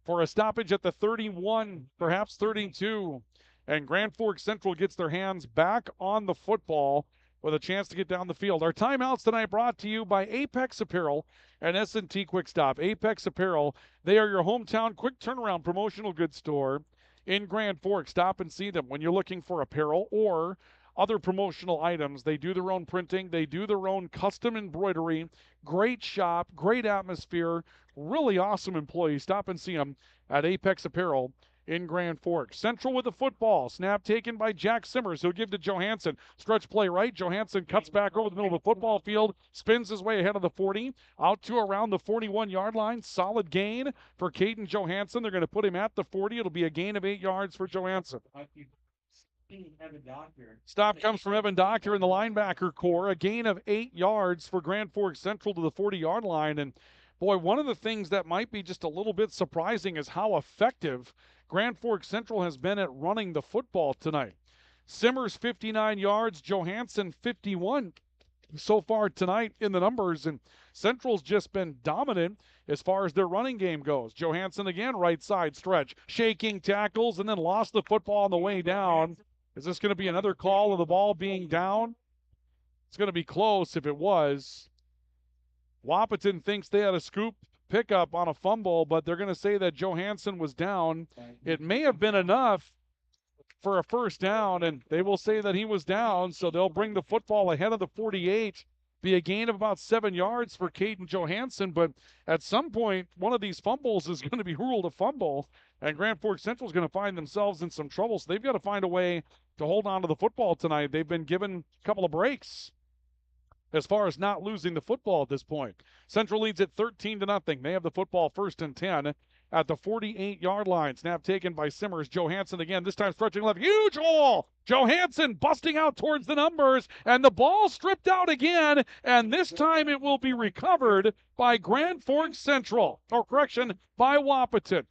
S1: for a stoppage at the 31, perhaps 32. And Grand Forks Central gets their hands back on the football with a chance to get down the field. Our timeouts tonight brought to you by Apex Apparel and S&T Quick Stop. Apex Apparel, they are your hometown quick turnaround promotional goods store in Grand Forks. Stop and see them when you're looking for apparel or other promotional items. They do their own printing. They do their own custom embroidery. Great shop, great atmosphere, really awesome employees. Stop and see them at Apex Apparel in Grand Forks. Central with the football. Snap taken by Jack Simmers. He'll give to Johansson. Stretch play right. Johansson cuts back over the middle of the football field. Spins his way ahead of the 40. Out to around the 41-yard line. Solid gain for Caden Johansson. They're going to put him at the 40. It'll be a gain of 8 yards for Johansson. Stop comes from Evan Doctor in the linebacker core. A gain of 8 yards for Grand Forks Central to the 40-yard line. And boy, one of the things that might be just a little bit surprising is how effective Grand Forks Central has been at running the football tonight. Simmers 59 yards, Johansson 51 so far tonight in the numbers, and Central's just been dominant as far as their running game goes. Johansson again, right side stretch, shaking tackles, and then lost the football on the way down. Is this going to be another call of the ball being down? It's going to be close if it was. Wahpeton thinks they had a scoop pickup on a fumble, but they're going to say that Johansson was down. It may have been enough for a first down, and they will say that he was down, so they'll bring the football ahead of the 48. Be a gain of about 7 yards for Caden Johansson, but at some point, one of these fumbles is going to be ruled a fumble, and Grand Forks Central is going to find themselves in some trouble, so they've got to find a way to hold on to the football tonight. They've been given a couple of breaks as far as not losing the football at this point. Central leads at 13-0. They have the football 1st and 10 at the 48-yard line. Snap taken by Simmers. Johansson again, this time stretching left. Huge hole! Johansson busting out towards the numbers, and the ball stripped out again, and this time it will be recovered by Grand Forks Central. Or correction, by Wahpeton.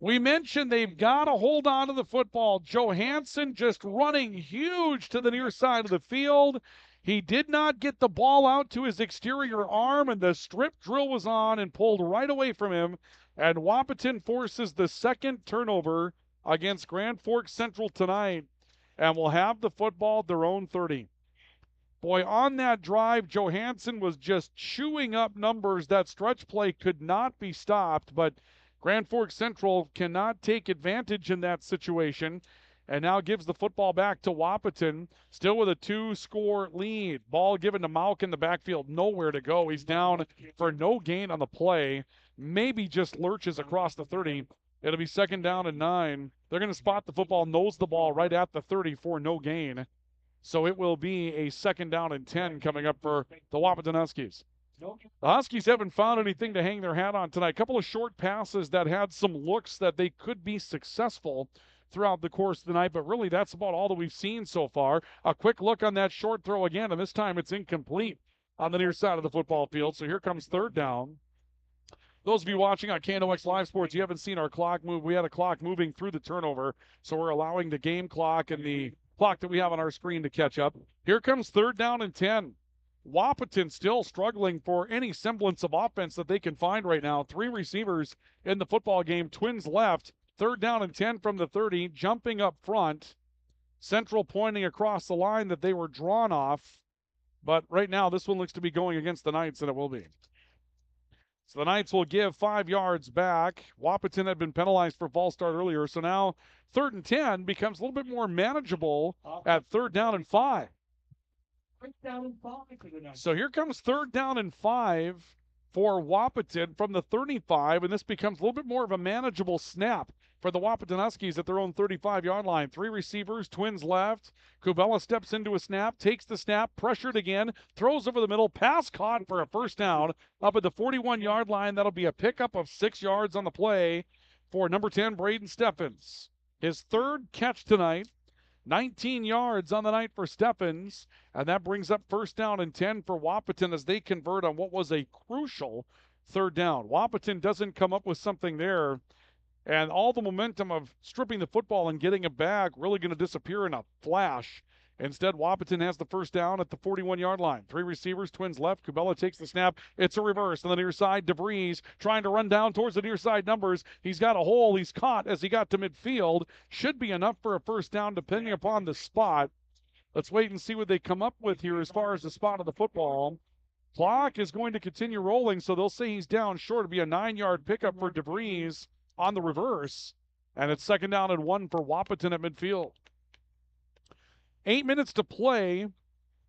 S1: We mentioned they've got to hold on to the football. Johansson just running huge to the near side of the field. He did not get the ball out to his exterior arm, and the strip drill was on and pulled right away from him. And Wahpeton forces the second turnover against Grand Forks Central tonight and will have the football at their own 30. Boy, on that drive, Johansson was just chewing up numbers. That stretch play could not be stopped, but Grand Forks Central cannot take advantage in that situation, and now gives the football back to Wahpeton, still with a 2-score lead. Ball given to Mauk in the backfield, nowhere to go. He's down for no gain on the play, maybe just lurches across the 30. It'll be 2nd down and 9. They're going to spot the football, nose the ball right at the 30 for no gain. So it will be a 2nd down and 10 coming up for the Wahpeton Huskies. The Huskies haven't found anything to hang their hat on tonight. A couple of short passes that had some looks that they could be successful throughout the course of the night, but really that's about all that we've seen so far. A quick look on that short throw again, and this time it's incomplete on the near side of the football field. So here comes 3rd down. Those of you watching on KNOX Live Sports, you haven't seen our clock move. We had a clock moving through the turnover, so we're allowing the game clock and the clock that we have on our screen to catch up. Here comes 3rd down and 10. Wahpeton still struggling for any semblance of offense that they can find right now. 3 receivers in the football game, twins left. 3rd down and 10 from the 30, jumping up front. Central pointing across the line that they were drawn off. But right now, this one looks to be going against the Knights, and it will be. So the Knights will give 5 yards back. Wahpeton had been penalized for false start earlier, so now 3rd and 10 becomes a little bit more manageable at 3rd down and 5. So here comes 3rd down and 5 for Wahpeton from the 35, and this becomes a little bit more of a manageable snap for the Wahpeton Huskies at their own 35-yard line. 3 receivers, twins left. Kubella steps into a snap, takes the snap, pressured again, throws over the middle, pass caught for a 1st down up at the 41-yard line. That'll be a pickup of 6 yards on the play for number 10, Braden Steffens. His 3rd catch tonight. 19 yards on the night for Steffens, and that brings up 1st down and 10 for Wahpeton as they convert on what was a crucial 3rd down. Wahpeton doesn't come up with something there, and all the momentum of stripping the football and getting it back really going to disappear in a flash. Instead, Wahpeton has the 1st down at the 41-yard line. 3 receivers, twins left. Kubella takes the snap. It's a reverse on the near side. DeVries trying to run down towards the near side numbers. He's got a hole. He's caught as he got to midfield. Should be enough for a 1st down depending upon the spot. Let's wait and see what they come up with here as far as the spot of the football. Clock is going to continue rolling, so they'll say he's down short. It'll be a 9-yard pickup for DeVries on the reverse. And it's 2nd down and 1 for Wahpeton at midfield. 8 minutes to play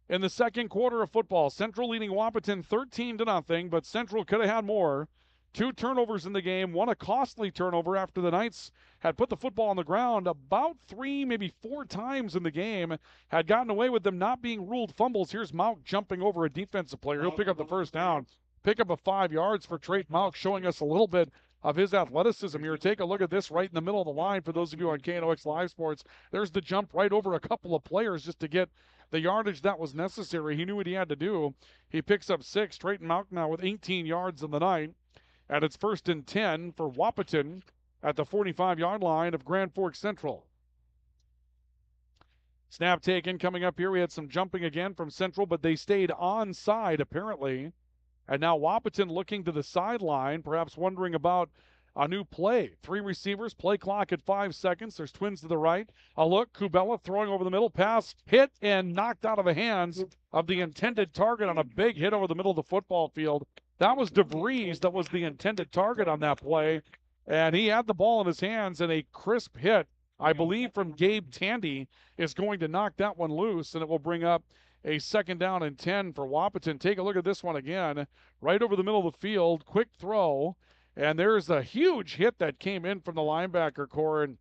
S1: in the second quarter of football. Central leading Wahpeton 13-0, but Central could have had more. 2 turnovers in the game, one a costly turnover after the Knights had put the football on the ground about 3, maybe 4 times in the game, had gotten away with them not being ruled fumbles. Here's Mauck jumping over a defensive player. He'll pick up the first down. Pick up a 5 yards for Trey Mauck, showing us a little bit of his athleticism here. Take a look at this right in the middle of the line for those of you on KNOX Live Sports. There's the jump right over a couple of players just to get the yardage that was necessary. He knew what he had to do. He picks up 6. Trey Mauck now with 18 yards in the night. And it's 1st and 10 for Wahpeton at the 45-yard line of Grand Forks Central. Snap taken coming up here. We had some jumping again from Central, but they stayed onside apparently. And now Wahpeton looking to the sideline, perhaps wondering about a new play. 3 receivers, play clock at 5 seconds. There's twins to the right. A look, Kubella throwing over the middle, pass hit and knocked out of the hands of the intended target on a big hit over the middle of the football field. That was DeVries that was the intended target on that play. And he had the ball in his hands, and a crisp hit, I believe, from Gabe Tandy is going to knock that one loose, and it will bring up a 2nd down and 10 for Wahpeton. Take a look at this one again. Right over the middle of the field, quick throw. And there's a huge hit that came in from the linebacker core, and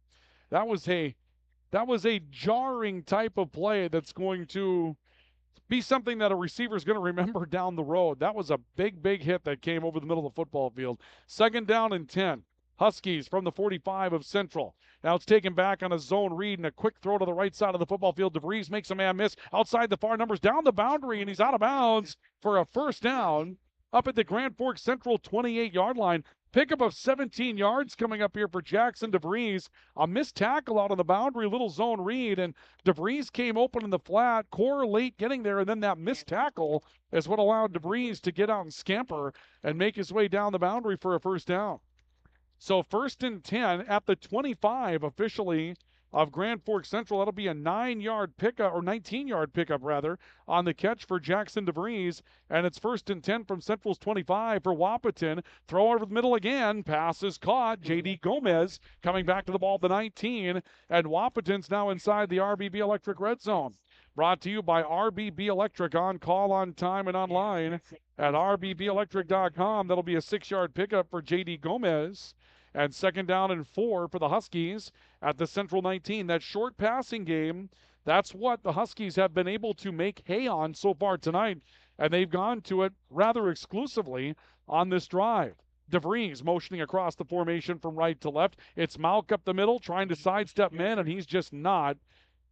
S1: that was a jarring type of play that's going to be something that a receiver is going to remember down the road. That was a big, big hit that came over the middle of the football field. 2nd down and 10. Huskies from the 45 of Central. Now it's taken back on a zone read and a quick throw to the right side of the football field. DeVries makes a man miss outside the far numbers, down the boundary, and he's out of bounds for a 1st down up at the Grand Forks Central 28-yard line. Pickup of 17 yards coming up here for Jackson DeVries. A missed tackle out on the boundary, little zone read, and DeVries came open in the flat. Core late getting there, and then that missed tackle is what allowed DeVries to get out and scamper and make his way down the boundary for a 1st down. So 1st and 10 at the 25 officially of Grand Forks Central. That'll be a 9-yard pickup, or 19-yard pickup rather, on the catch for Jackson DeVries. And it's 1st and 10 from Central's 25 for Wahpeton. Throw over the middle again. Pass is caught. J.D. Gomez coming back to the ball at the 19. And Wahpeton's now inside the RBB Electric red zone. Brought to you by RBB Electric, on call, on time, and online at rbbelectric.com. That'll be a 6-yard pickup for J.D. Gomez. And 2nd down and 4 for the Huskies at the Central 19. That short passing game, that's what the Huskies have been able to make hay on so far tonight. And they've gone to it rather exclusively on this drive. DeVries motioning across the formation from right to left. It's Mauck up the middle trying to sidestep men, and he's just not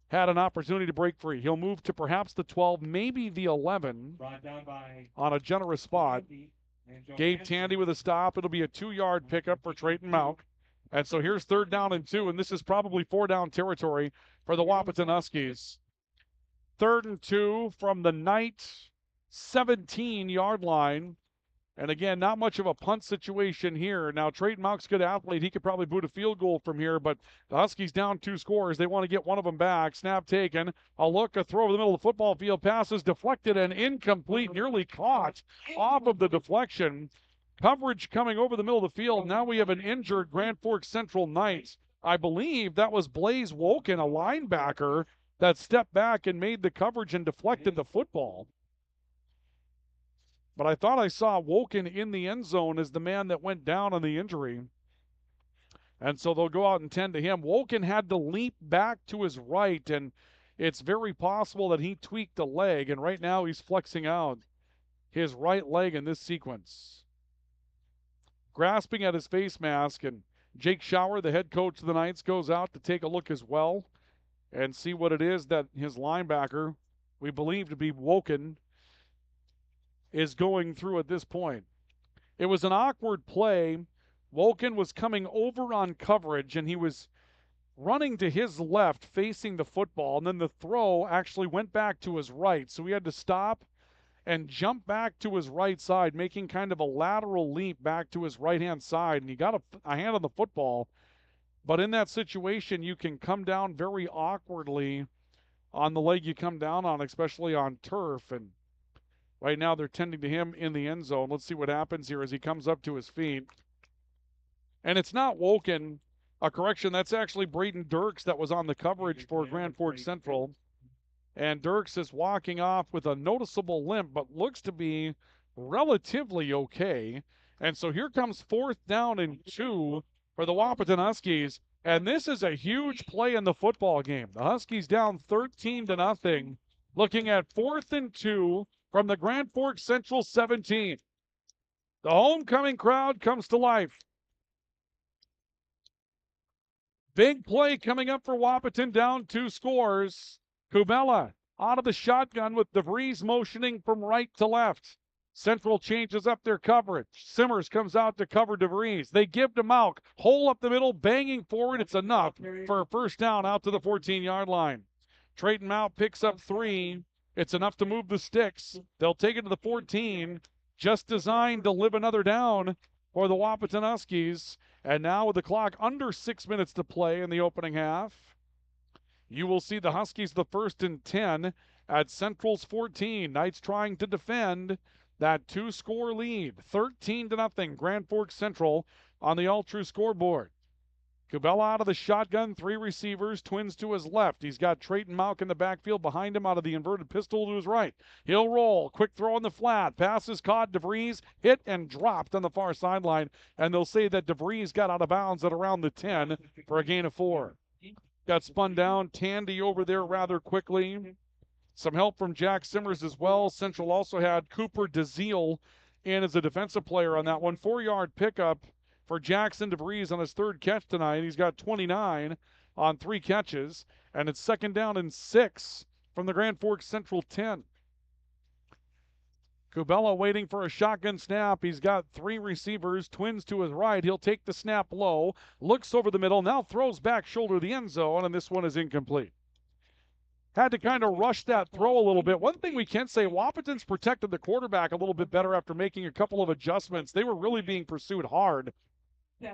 S1: had an opportunity to break free. He'll move to perhaps the 12, maybe the 11 on a generous spot. Gabe Tandy with a stop. It'll be a 2-yard pickup for Trayton Mauck. And so here's 3rd down and 2, and this is probably 4-down territory for the Wahpeton Huskies. 3rd and 2 from the Knight 17-yard line. And again, not much of a punt situation here. Now, Trayton Mauck's a good athlete. He could probably boot a field goal from here, but the Huskies down 2 scores. They want to get one of them back. Snap taken. A look, a throw over the middle of the football field. Passes deflected and incomplete, nearly caught off of the deflection. Coverage coming over the middle of the field. Now we have an injured Grand Forks Central Knights. I believe that was Blaze Woken, a linebacker, that stepped back and made the coverage and deflected the football. But I thought I saw Woken in the end zone as the man that went down on the injury. And so they'll go out and tend to him. Woken had to leap back to his right, and it's very possible that he tweaked a leg, and right now he's flexing out his right leg in this sequence. Grasping at his face mask, and Jake Schauer, the head coach of the Knights, goes out to take a look as well and see what it is that his linebacker, we believe to be Woken, is going through at this point. It was an awkward play. Woken was coming over on coverage, and he was running to his left facing the football, and then the throw actually went back to his right. So he had to stop and jump back to his right side, making kind of a lateral leap back to his right-hand side, and he got a hand on the football. But in that situation, you can come down very awkwardly on the leg you come down on, especially on turf, and right now they're tending to him in the end zone. Let's see what happens here as he comes up to his feet. And it's not Woken. A correction, that's actually Braden Dirks that was on the coverage for Grand Forks Central. And Dirks is walking off with a noticeable limp, but looks to be relatively okay. And so here comes 4th down and 2 for the Wahpeton Huskies. And this is a huge play in the football game. The Huskies down 13-0, looking at 4th and 2 from the Grand Forks Central 17. The homecoming crowd comes to life. Big play coming up for Wahpeton, down 2 scores. Kubella out of the shotgun with DeVries motioning from right to left. Central changes up their coverage. Simmers comes out to cover DeVries. They give to Malk. Hole up the middle, banging forward. It's enough for a first down out to the 14-yard line. Trayton Malk picks up 3. It's enough to move the sticks. They'll take it to the 14. Just designed to live another down for the Wahpeton Huskies. And now with the clock under 6 minutes to play in the opening half, you will see the Huskies the 1st and 10 at Central's 14. Knights trying to defend that 2-score lead. 13-0, Grand Forks Central on the all-true scoreboard. Kubella out of the shotgun, 3 receivers, twins to his left. He's got Trayton Malk in the backfield behind him out of the inverted pistol to his right. He'll roll, quick throw in the flat, passes caught, DeVries hit and dropped on the far sideline, and they'll say that DeVries got out of bounds at around the 10 for a gain of 4. Got spun down, Tandy over there rather quickly. Some help from Jack Simmers as well. Central also had Cooper DeZiel in as a defensive player on that one. 4-yard pickup for Jackson DeVries on his 3rd catch tonight. He's got 29 on 3 catches, and it's 2nd down and 6 from the Grand Forks Central 10. Kubella waiting for a shotgun snap. He's got 3 receivers, twins to his right. He'll take the snap low, looks over the middle, now throws back shoulder to the end zone, and this one is incomplete. Had to kind of rush that throw a little bit. One thing we can say, Wahpeton's protected the quarterback a little bit better after making a couple of adjustments. They were really being pursued hard.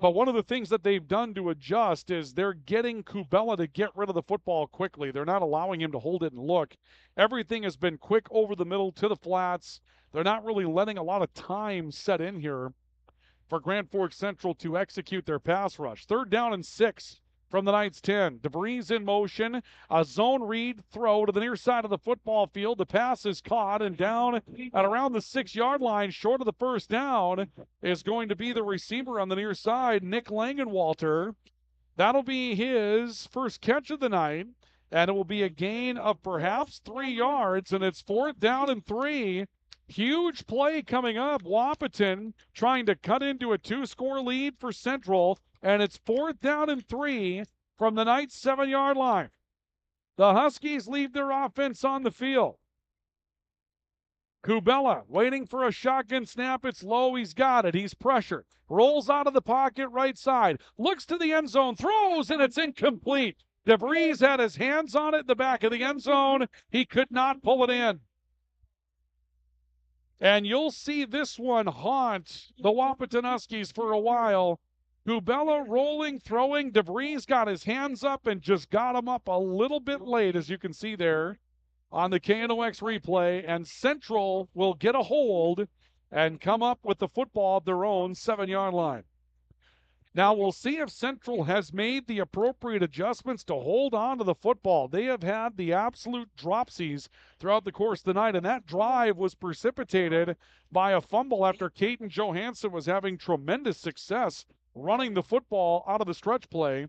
S1: But one of the things that they've done to adjust is they're getting Kubella to get rid of the football quickly. They're not allowing him to hold it and look. Everything has been quick over the middle to the flats. They're not really letting a lot of time set in here for Grand Forks Central to execute their pass rush. 3rd down and 6 from the Knights 10. DeVries in motion. A zone read throw to the near side of the football field. The pass is caught, and down at around the 6-yard line, short of the first down, is going to be the receiver on the near side, Nick Langenwalter. That'll be his first catch of the night, and it will be a gain of perhaps 3 yards, and it's 4th down and 3. Huge play coming up. Wahpeton trying to cut into a 2-score lead for Central, and it's 4th down and 3 from the Knights' 7-yard line. The Huskies leave their offense on the field. Kubella waiting for a shotgun snap. It's low. He's got it. He's pressured. Rolls out of the pocket right side. Looks to the end zone. Throws, and it's incomplete. DeVries had his hands on it in the back of the end zone. He could not pull it in. And you'll see this one haunt the Wahpeton Huskies for a while. Kubella rolling, throwing. DeVries got his hands up and just got him up a little bit late, as you can see there on the KNOX replay. And Central will get a hold and come up with the football of their own 7-yard line. Now we'll see if Central has made the appropriate adjustments to hold on to the football. They have had the absolute dropsies throughout the course of the night, and that drive was precipitated by a fumble after Caden Johansson was having tremendous success running the football out of the stretch play.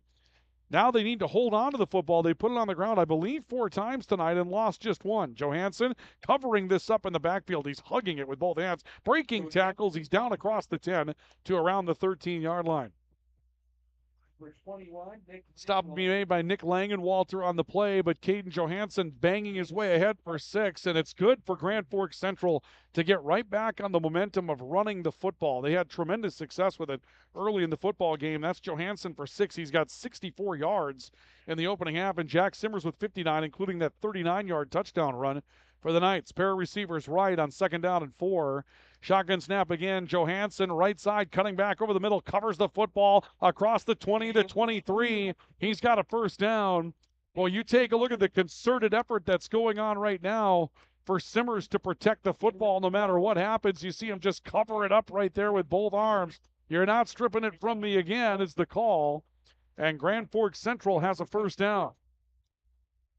S1: Now they need to hold on to the football. They put it on the ground, I believe, 4 times tonight and lost just 1. Johansson covering this up in the backfield. He's hugging it with both hands, breaking tackles. He's down across the 10 to around the 13-yard line. Stop being made by Nick Langenwalter on the play, but Caden Johansson banging his way ahead for 6, and it's good for Grand Forks Central to get right back on the momentum of running the football. They had tremendous success with it early in the football game. That's Johansson for 6. He's got 64 yards in the opening half, and Jack Simmers with 59, including that 39-yard touchdown run for the Knights. Pair of receivers right on 2nd down and 4. Shotgun snap again. Johansson, right side, cutting back over the middle, covers the football across the 20 to 23. He's got a first down. Well, you take a look at the concerted effort that's going on right now for Simmers to protect the football no matter what happens. You see him just cover it up right there with both arms. You're not stripping it from me again is the call. And Grand Forks Central has a first down.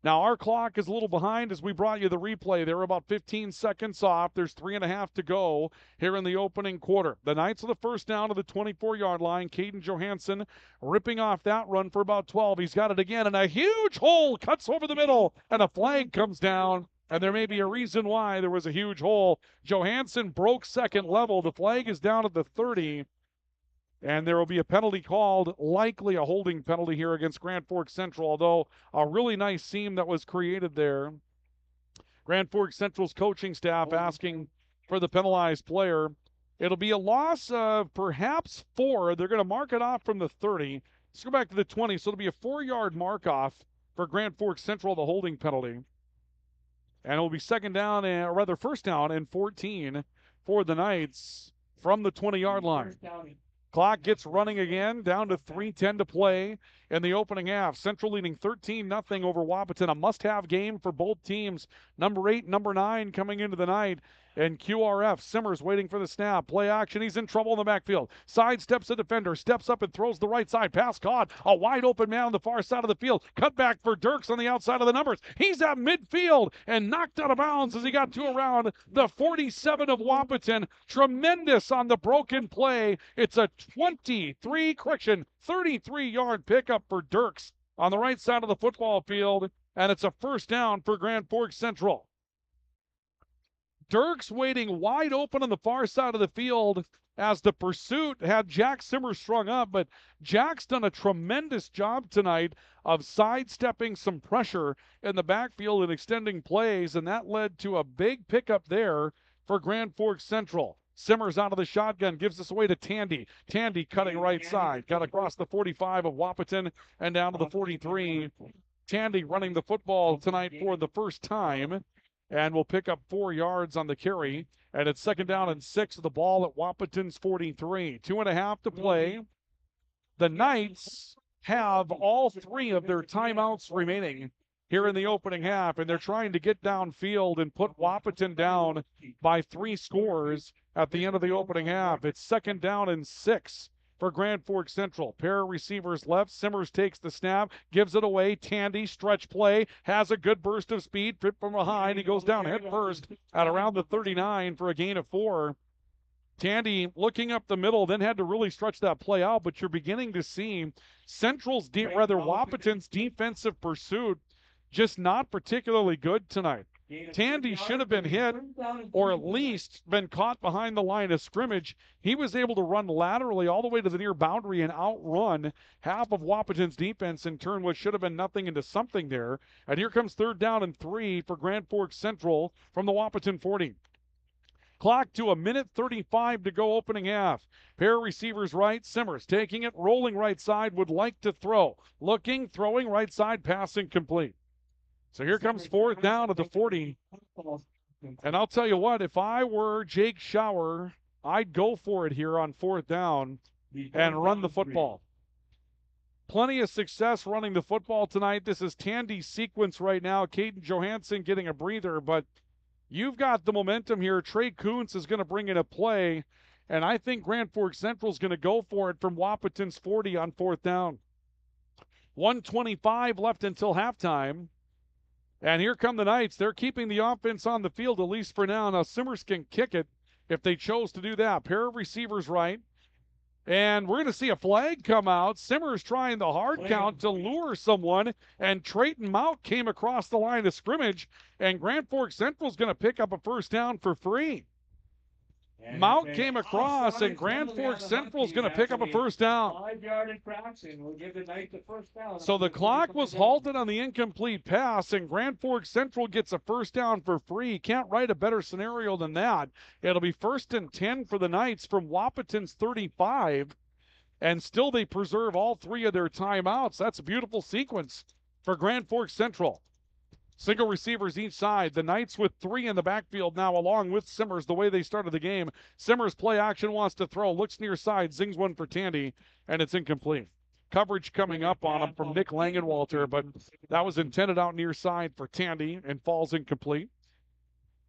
S1: Now, our clock is a little behind as we brought you the replay. They were about 15 seconds off. There's 3.5 to go here in the opening quarter. The Knights with the first down to the 24-yard line. Caden Johansson ripping off that run for about 12. He's got it again, and a huge hole cuts over the middle, and a flag comes down. And there may be a reason why there was a huge hole. Johansson broke second level. The flag is down at the 30. And there will be a penalty called, likely a holding penalty here against Grand Forks Central, although a really nice seam that was created there. Grand Forks Central's coaching staff asking for the penalized player. It'll be a loss of perhaps 4. They're going to mark it off from the 30. Let's go back to the 20. So it'll be a 4-yard mark off for Grand Forks Central, the holding penalty. And it'll be first down and 14 for the Knights from the 20-yard line. Clock gets running again, down to 3:10 to play in the opening half. Central leading 13-0 over Wahpeton. A must-have game for both teams. Number 8, number 9 coming into the night. And QRF, Simmers waiting for the snap. Play action, he's in trouble in the backfield. Sidesteps a defender, steps up and throws the right side. Pass caught, a wide open man on the far side of the field. Cut back for Dirks on the outside of the numbers. He's at midfield and knocked out of bounds as he got to around the 47 of Wahpeton. Tremendous on the broken play. It's a 33-yard pickup for Dirks on the right side of the football field, and it's a first down for Grand Forks Central. Dirks waiting wide open on the far side of the field as the pursuit had Jack Simmers strung up, but Jack's done a tremendous job tonight of sidestepping some pressure in the backfield and extending plays, and that led to a big pickup there for Grand Forks Central. Simmers out of the shotgun, gives this away to Tandy. Tandy cutting right side, got across the 45 of Wahpeton and down to the 43. Tandy running the football tonight for the first time, and will pick up 4 yards on the carry. And it's second down and 6 of the ball at Wahpeton's 43. 2.5 to play. The Knights have all 3 of their timeouts remaining here in the opening half, and they're trying to get downfield and put Wahpeton down by 3 scores at the end of the opening half. It's second down and 6 for Grand Forks Central. Pair of receivers left. Simmers takes the snap, gives it away. Tandy, stretch play, has a good burst of speed. Fit from behind. He goes down head first at around the 39 for a gain of 4. Tandy looking up the middle, then had to really stretch that play out, but you're beginning to see Wahpeton's defensive pursuit just not particularly good tonight. Tandy should have been hit or at least been caught behind the line of scrimmage. He was able to run laterally all the way to the near boundary and outrun half of Wahpeton's defense and turn what should have been nothing into something there. And here comes third down and 3 for Grand Forks Central from the Wahpeton 40. Clock to 1:35 to go opening half. Pair of receivers right. Simmers taking it, rolling right side, would like to throw. Looking, throwing right side, passing complete. So here comes fourth down at the 40. And I'll tell you what, if I were Jake Schauer, I'd go for it here on fourth down and run the football. Plenty of success running the football tonight. This is Tandy's sequence right now. Caden Johansson getting a breather, but you've got the momentum here. Trey Kuntz is going to bring in a play, and I think Grand Forks Central is going to go for it from Wahpeton's 40 on fourth down. 1:25 left until halftime. And here come the Knights. They're keeping the offense on the field, at least for now. Now, Simmers can kick it if they chose to do that. Pair of receivers right. And we're going to see a flag come out. Simmers trying the hard count to lure someone. And Trayton Mount came across the line of scrimmage. And Grand Forks Central is going to pick up a first down for free. Mount came across, and Grand Forks Central is going to pick up a first down.
S12: 5-yard infraction will give the Knights the first down.
S1: So the clock was halted on the incomplete pass, and Grand Forks Central gets a first down for free. Can't write a better scenario than that. It'll be 1st and 10 for the Knights from Wahpeton's 35, and still they preserve all 3 of their timeouts. That's a beautiful sequence for Grand Forks Central. Single receivers each side. The Knights with 3 in the backfield now, along with Simmers, the way they started the game. Simmers play action, wants to throw, looks near side, zings one for Tandy, and it's incomplete. Coverage coming up on him from Nick Langenwalter, but that was intended out near side for Tandy and falls incomplete.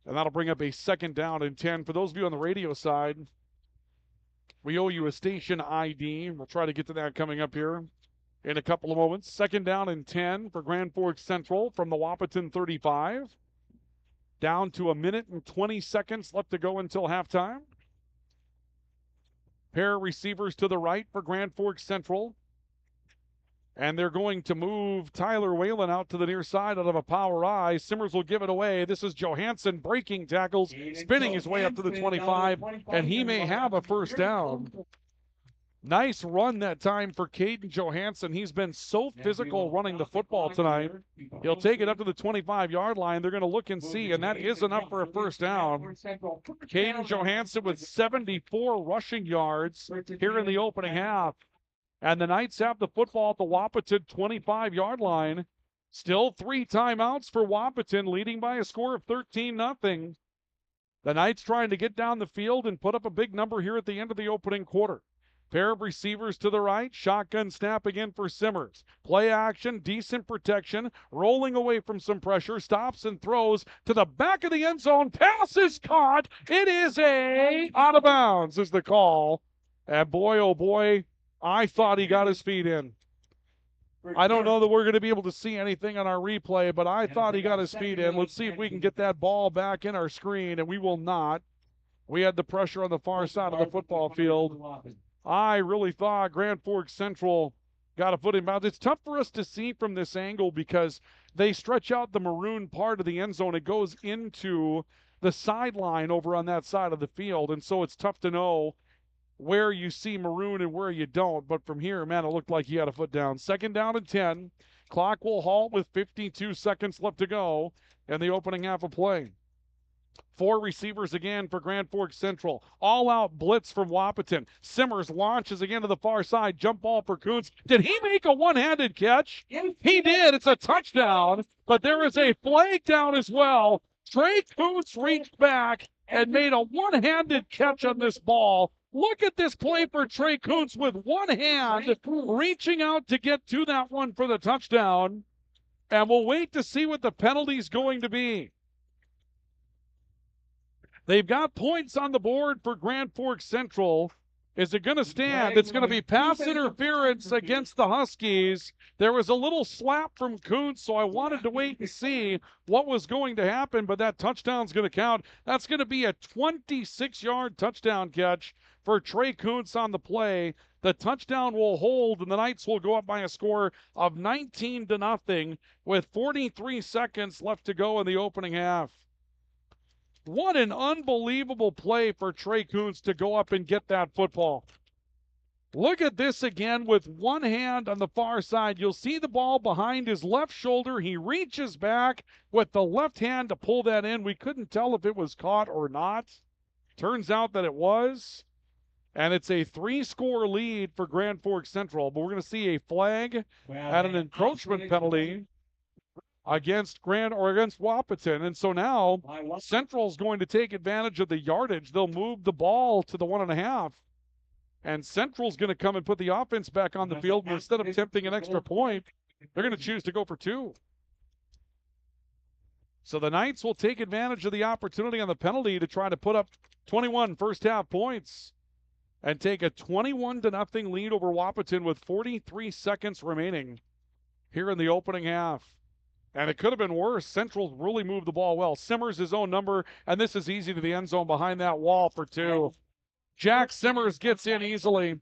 S1: And that'll bring up a second down and 10. For those of you on the radio side, we owe you a station ID. We'll try to get to that coming up here. in a couple of moments. 2nd down and 10 for Grand Forks Central from the Wahpeton 35. Down to 1 minute and 20 seconds left to go until halftime. Pair of receivers to the right for Grand Forks Central. And they're going to move Tyler Whalen out to the near side out of a power I. Simmers will give it away. This is Johansson breaking tackles, spinning his way up to the 25, and he may have a first down. Nice run that time for Caden Johansson. He's been so physical running the football tonight. He'll take it up to the 25-yard line. They're going to look and see, and that is enough for a first down. Caden Johansson with 74 rushing yards here in the opening half. And the Knights have the football at the Wahpeton 25-yard line. Still 3 timeouts for Wahpeton, leading by a score of 13-0. The Knights trying to get down the field and put up a big number here at the end of the opening quarter. Pair of receivers to the right. Shotgun snap again for Simmers. Play action, decent protection. Rolling away from some pressure. Stops and throws to the back of the end zone. Pass is caught. It is out of bounds is the call. And boy, oh boy, I thought he got his feet in. I don't know that we're going to be able to see anything on our replay, but I thought he got his feet in. Let's see if we can get that ball back in our screen, and we will not. We had the pressure on the far side of the football field. I really thought Grand Forks Central got a foot in bounds. It's tough for us to see from this angle because they stretch out the maroon part of the end zone. It goes into the sideline over on that side of the field, and so it's tough to know where you see maroon and where you don't. But from here, man, it looked like he had a foot down. 2nd down and 10. Clock will halt with 52 seconds left to go in the opening half of play. 4 receivers again for Grand Forks Central. All-out blitz from Wahpeton. Simmers launches again to the far side. Jump ball for Kuntz. Did he make a one-handed catch? He did. It's a touchdown. But there is a flag down as well. Trey Kuntz reached back and made a one-handed catch on this ball. Look at this play for Trey Kuntz with one hand, reaching out to get to that one for the touchdown. And we'll wait to see what the penalty's going to be. They've got points on the board for Grand Forks Central. Is it going to stand? It's going to be pass interference against the Huskies. There was a little slap from Kuntz, so I wanted to wait and see what was going to happen, but that touchdown's going to count. That's going to be a 26-yard touchdown catch for Trey Kuntz on the play. The touchdown will hold, and the Knights will go up by a score of 19-0 with 43 seconds left to go in the opening half. What an unbelievable play for Trey Kuntz to go up and get that football. Look at this again with one hand on the far side. You'll see the ball behind his left shoulder. He reaches back with the left hand to pull that in. We couldn't tell if it was caught or not. Turns out that it was. And it's a 3-score lead for Grand Forks Central. But we're going to see a flag and an encroachment penalty against Wahpeton. And so now Central's going to take advantage of the yardage. They'll move the ball to the 1.5. And Central's going to come and put the offense back on the field. And instead of attempting an extra point, they're going to choose to go for 2. So the Knights will take advantage of the opportunity on the penalty to try to put up 21 first half points and take a 21-0 lead over Wahpeton with 43 seconds remaining here in the opening half. And it could have been worse. Central really moved the ball well. Simmers his own number, and this is easy to the end zone behind that wall for 2. Jack Simmers gets in easily.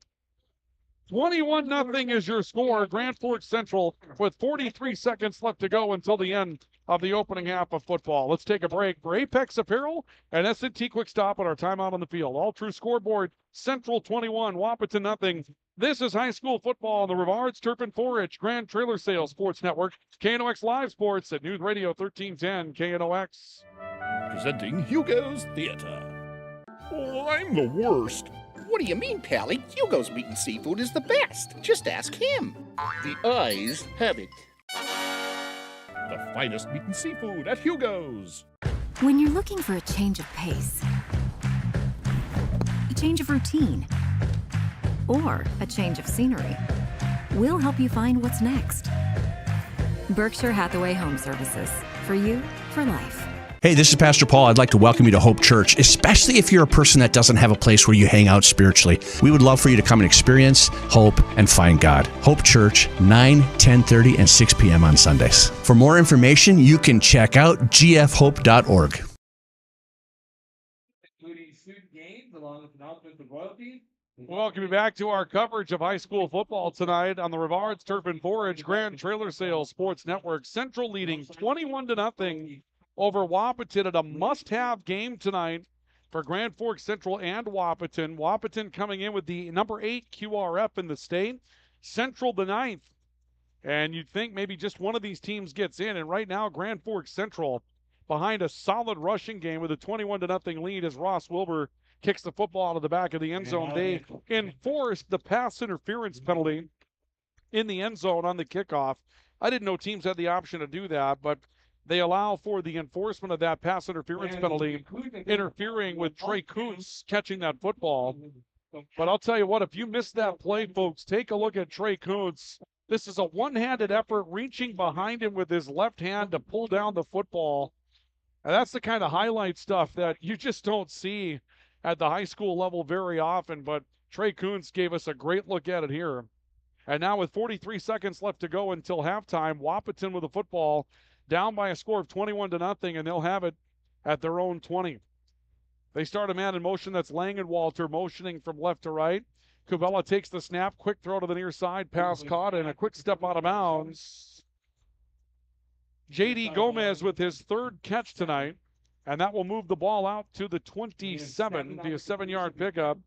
S1: 21-0 is your score. Grand Forks Central with 43 seconds left to go until the end of the opening half of football. Let's take a break for Apex Apparel and S&T Quick Stop on our timeout on the field. All true scoreboard, Central 21, Wahpeton 0. This is high school football on the Rivards Turf and Forage Grand Trailer Sales Sports Network. KNOX Live Sports at News Radio 1310 KNOX.
S14: Presenting Hugo's Theater.
S13: Oh, I'm the worst.
S16: What do you mean, Pally? Hugo's meat and seafood is the best. Just ask him.
S13: The eyes have it. The finest meat and seafood at Hugo's.
S21: When you're looking for a change of pace, a change of routine, or a change of scenery, we'll help you find what's next. Berkshire Hathaway Home Services. For you, for life.
S22: Hey, this is Pastor Paul. I'd like to welcome you to Hope Church, especially if you're a person that doesn't have a place where you hang out spiritually. We would love for you to come and experience, hope, and find God. Hope Church, 9, 10:30, and 6 p.m. on Sundays. For more information, you can check out gfhope.org.
S12: Including student games along with announcements of royalty.
S1: Welcome back to our coverage of high school football tonight on the Rivards Turf and Forage Grand Trailer Sales Sports Network. Central leading 21-0 over Wahpeton at a must-have game tonight for Grand Forks Central and Wahpeton. Wahpeton coming in with the number 8 QRF in the state, Central the 9th. And you'd think maybe just one of these teams gets in. And right now, Grand Forks Central behind a solid rushing game with a 21-0 lead as Ross Wilbur kicks the football out of the back of the end zone. They enforced the pass interference penalty in the end zone on the kickoff. I didn't know teams had the option to do that, but they allow for the enforcement of that pass interference penalty, interfering with Trey Kuntz catching that football. But I'll tell you what, if you missed that play, folks, take a look at Trey Kuntz. This is a one-handed effort, reaching behind him with his left hand to pull down the football. And that's the kind of highlight stuff that you just don't see at the high school level very often. But Trey Kuntz gave us a great look at it here. And now with 43 seconds left to go until halftime, Wahpeton with the football, down by a score of 21-0, and they'll have it at their own 20. They start a man in motion. That's Langenwalter motioning from left to right. Kubella takes the snap, quick throw to the near side, pass caught, and a quick step out of bounds. J.D. Gomez with his third catch tonight, and that will move the ball out to the 27, be a 7-yard pickup.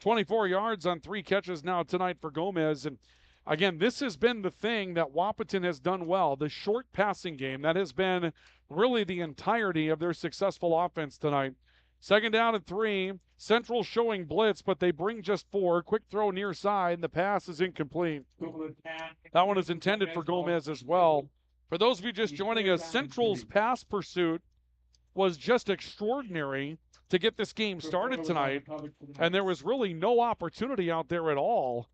S1: 24 yards on 3 catches now tonight for Gomez. And again, this has been the thing that Wahpeton has done well, the short passing game. That has been really the entirety of their successful offense tonight. 2nd down and 3. Central showing blitz, but they bring just 4. Quick throw near side, and the pass is incomplete. That one is intended for Gomez as well. For those of you just joining us, Central's pass pursuit was just extraordinary to get this game started tonight, and there was really no opportunity out there at all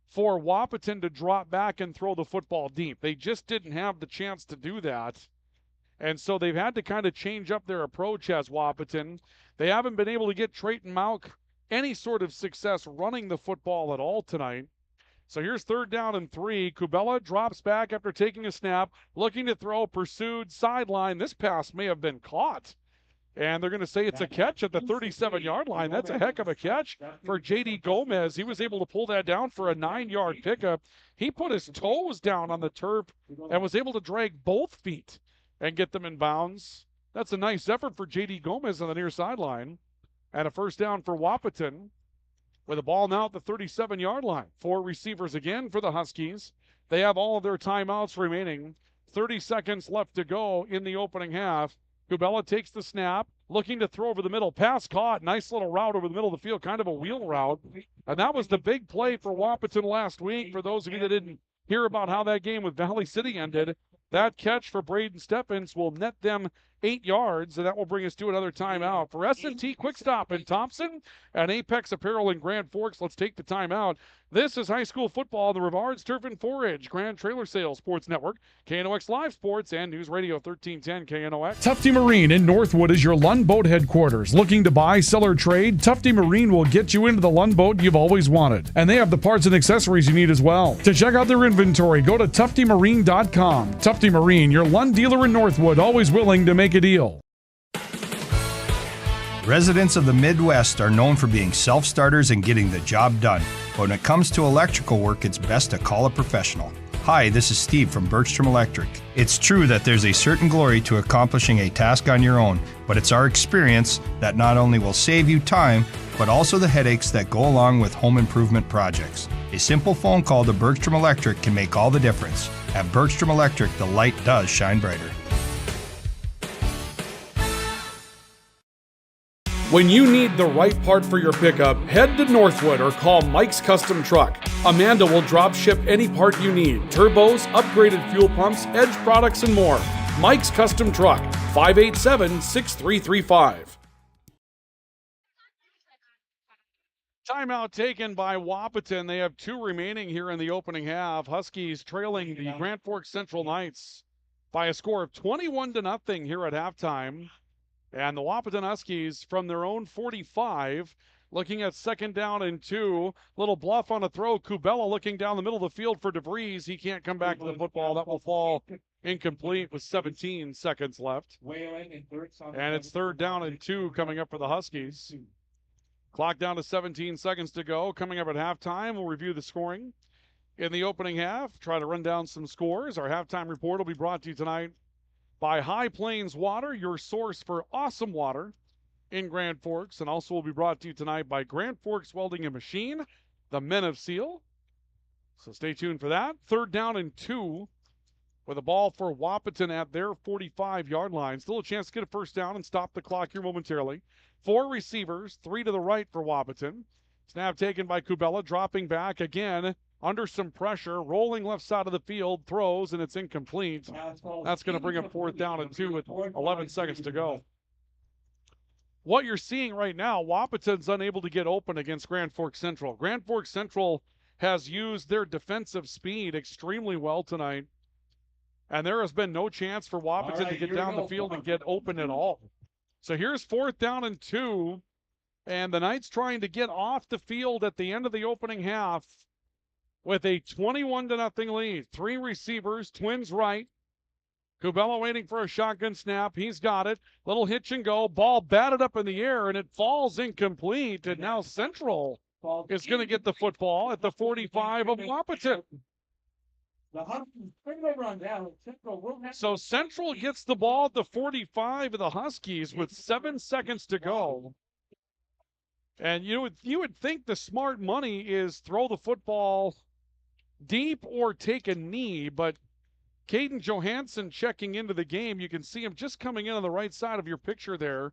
S1: for Wahpeton to drop back and throw the football deep. They just didn't have the chance to do that, and so they've had to kind of change up their approach as Wahpeton. They haven't been able to get Trayton Mauk any sort of success running the football at all tonight. So here's 3rd down and 3. Kubella drops back after taking a snap, looking to throw, pursued, sideline. This pass may have been caught, and they're going to say it's a catch at the 37-yard line. That's a heck of a catch for J.D. Gomez. He was able to pull that down for a 9-yard pickup. He put his toes down on the turf and was able to drag both feet and get them in bounds. That's a nice effort for J.D. Gomez on the near sideline. And a 1st down for Wahpeton, with the ball now at the 37-yard line. 4 receivers again for the Huskies. They have all of their timeouts remaining. 30 seconds left to go in the opening half. Kubella takes the snap, looking to throw over the middle. Pass caught. Nice little route over the middle of the field, kind of a wheel route. And that was the big play for Wahpeton last week. For those of you that didn't hear about how that game with Valley City ended, that catch for Braden Stephens will net them 8 yards, and that will bring us to another timeout. For S&T Quick Stop in Thompson and Apex Apparel in Grand Forks, let's take the timeout. This is high school football, the Rivards Turf and Forage Grand Trailer Sales Sports Network, KNOX Live Sports, and News Radio 1310 KNOX.
S2: Tufty Marine in Northwood is your Lund Boat headquarters. Looking to buy, sell, or trade? Tufty Marine will get you into the Lund boat you've always wanted. And they have the parts and accessories you need as well. To check out their inventory, go to tuftymarine.com. Tufty Marine, your Lund dealer in Northwood, always willing to make a deal.
S9: Residents of the Midwest are known for being self-starters and getting the job done. But when it comes to electrical work, it's best to call a professional. Hi, this is Steve from Bergstrom Electric. It's true that there's a certain glory to accomplishing a task on your own, but it's our experience that not only will save you time, but also the headaches that go along with home improvement projects. A simple phone call to Bergstrom Electric can make all the difference. At Bergstrom Electric, the light does shine brighter.
S2: When you need the right part for your pickup, head to Northwood or call Mike's Custom Truck. Amanda will drop ship any part you need. Turbos, upgraded fuel pumps, Edge products, and more. Mike's Custom Truck, 587-6335.
S1: Timeout taken by Wahpeton. They have 2 remaining here in the opening half. Huskies trailing the Grand Forks Central Knights by a score of 21-0 here at halftime. And the Wahpeton Huskies from their own 45, looking at 2nd down and 2. Little bluff on a throw. Kubella looking down the middle of the field for DeVries. He can't come back to the football. That will fall incomplete with 17 seconds left. And it's 3rd down and 2 coming up for the Huskies. Clock down to 17 seconds to go. Coming up at halftime, we'll review the scoring in the opening half. Try to run down some scores. Our halftime report will be brought to you tonight by High Plains Water, your source for awesome water in Grand Forks, and also will be brought to you tonight by Grand Forks Welding and Machine, the Men of Steel. So stay tuned for that. 3rd down and 2 with a ball for Wahpeton at their 45-yard line. Still a chance to get a first down and stop the clock here momentarily. 4 receivers, 3 to the right for Wahpeton. Snap taken by Kubella, dropping back again under some pressure, rolling left side of the field, throws, and it's incomplete. That's going to bring up 4th down and 2 with 11 seconds to go. What you're seeing right now, Wahpeton's unable to get open against Grand Forks Central. Grand Forks Central has used their defensive speed extremely well tonight, and there has been no chance for Wahpeton to get down the field and get open at all. So here's 4th down and 2, and the Knights trying to get off the field at the end of the opening half with a 21-0 lead. 3 receivers, twins right. Kubella waiting for a shotgun snap. He's got it. Little hitch and go. Ball batted up in the air, and it falls incomplete. And now Central is going to get the football at the 45 of Wahpeton. So Central gets the ball at the 45 of the Huskies with 7 seconds to go. And you would think the smart money is throw the football deep or take a knee, but Caden Johansson checking into the game. You can see him just coming in on the right side of your picture there